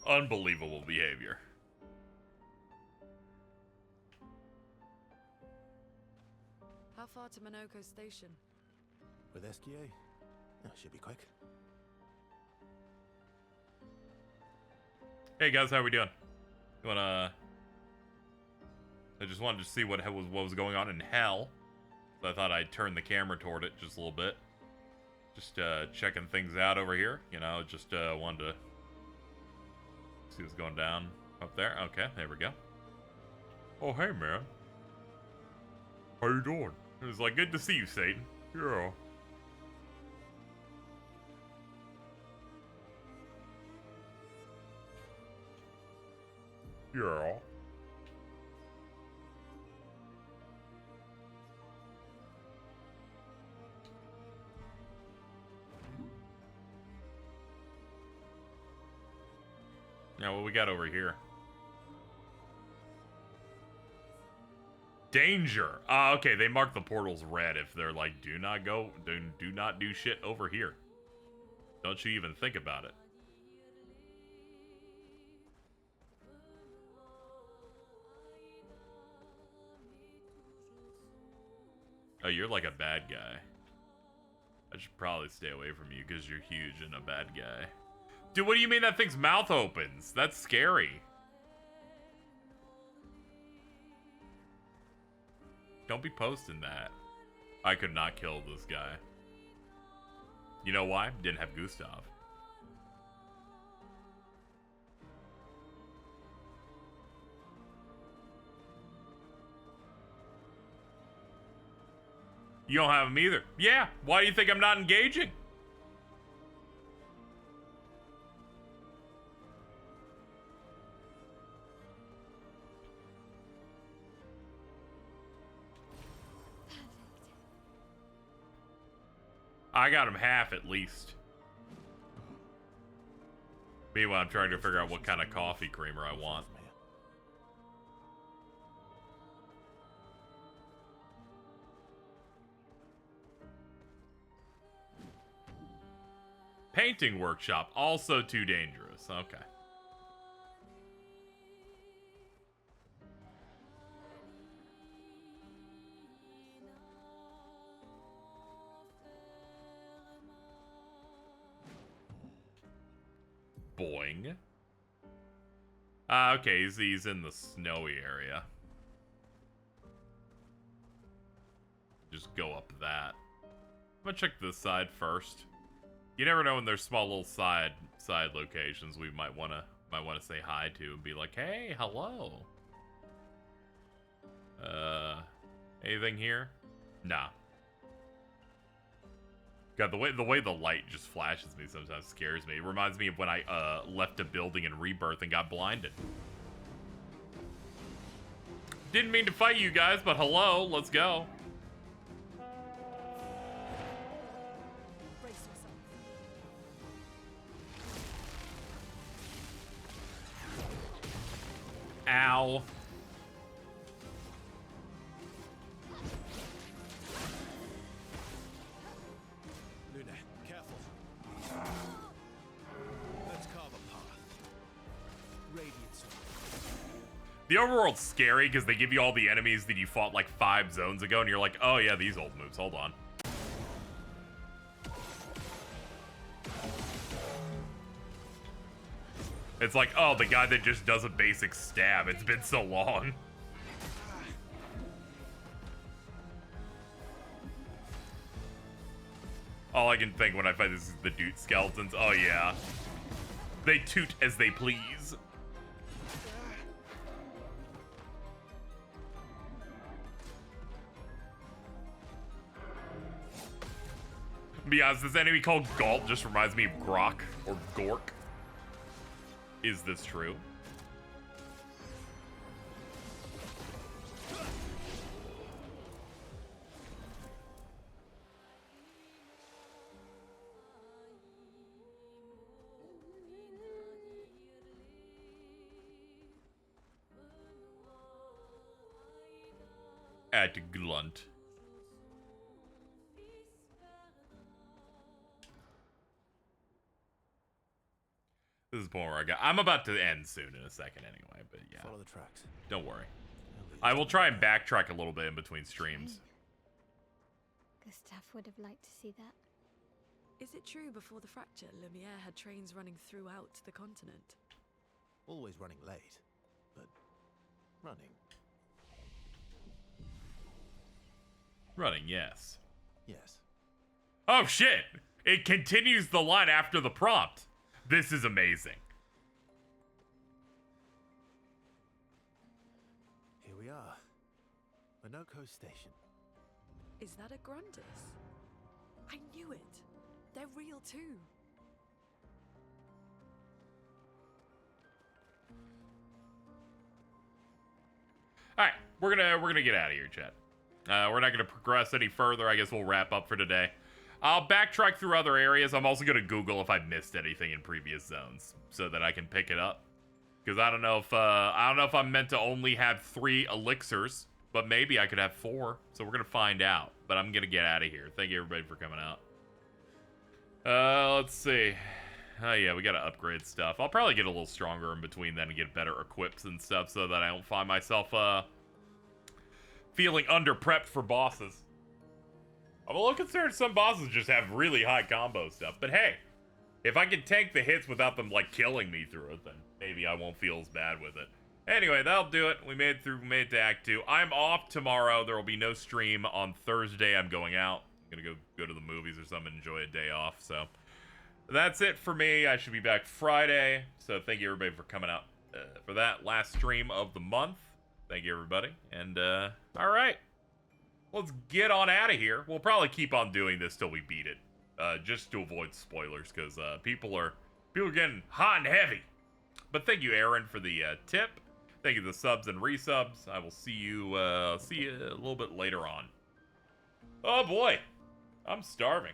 Unbelievable behavior. How far to Minoko Station? With SKA? Oh, should be quick. Hey guys, how we doing? You wanna? I just wanted to see what was going on in hell. So I thought I'd turn the camera toward it just a little bit. Just checking things out over here. You know, just wanted to see what's going down up there. Okay, there we go. Oh, hey, man. How you doing? It was like, good to see you, Satan. Yeah. Yeah. Now, what we got over here? Danger. Okay, they mark the portals red if they're like, do not go, do not do shit over here. Don't you even think about it. Oh, you're like a bad guy. I should probably stay away from you because you're huge and a bad guy. Dude, what do you mean that thing's mouth opens? That's scary. Don't be posting that. I could not kill this guy. You know why? Didn't have Gustav. You don't have him either. Yeah, why do you think I'm not engaging? I got him half at least. Meanwhile, I'm trying to figure out what kind of coffee creamer I want. Painting workshop, also too dangerous. Okay. Boing. Okay, he's in the snowy area. Just go up that. I'm gonna check this side first. You never know when there's small little side locations we might wanna say hi to and be like, hey, hello. Anything here? Nah. God, the way the light just flashes me sometimes scares me. It reminds me of when I left a building in Rebirth and got blinded. Didn't mean to fight you guys, but hello, let's go. Ow. Luna, careful. Let's carve a path. Radiance. The overworld's scary because they give you all the enemies that you fought like 5 zones ago, and you're like, oh yeah, these old moves, hold on. It's like, oh, the guy that just does a basic stab. It's been so long. All I can think when I fight this is the Doot skeletons. Oh yeah. They toot as they please. To be honest, this enemy called Galt just reminds me of Grok or Gork. Is this true? At Glunt. This is the point where I'm about to end soon in a second anyway, but yeah. Follow the tracks. Don't worry. I will try and backtrack a little bit in between streams. Gustav would have liked to see that. Is it true before the fracture, Lumiere had trains running throughout the continent? Always running late, but running. Running, yes. Yes. Oh shit! It continues the line after the prompt. This is amazing. Here we are. Minoko Station. Is that a Grundis? I knew it. They're real too. All right, we're gonna get out of here, chat. We're not gonna progress any further. I guess we'll wrap up for today. I'll backtrack through other areas. I'm also gonna Google if I missed anything in previous zones so that I can pick it up. Because I don't know if I'm meant to only have 3 elixirs, but maybe I could have 4. So we're gonna find out. But I'm gonna get out of here. Thank you everybody for coming out. Let's see. Oh yeah, we gotta upgrade stuff. I'll probably get a little stronger in between then and get better equips and stuff so that I don't find myself feeling under-prepped for bosses. I'm a little concerned some bosses just have really high combo stuff. But hey, if I can tank the hits without them like killing me through it, then maybe I won't feel as bad with it. Anyway, that'll do it. We made it to Act 2. I'm off tomorrow. There will be no stream on Thursday. I'm going out. I'm gonna go to the movies or something, enjoy a day off, so that's it for me. I should be back Friday. So thank you everybody for coming out for that last stream of the month. Thank you everybody. And all right, let's get on out of here. We'll probably keep on doing this till we beat it, just to avoid spoilers, because people are getting hot and heavy. But thank you, Aaron, for the tip. Thank you for the subs and resubs. I will see you a little bit later on. Oh boy, I'm starving.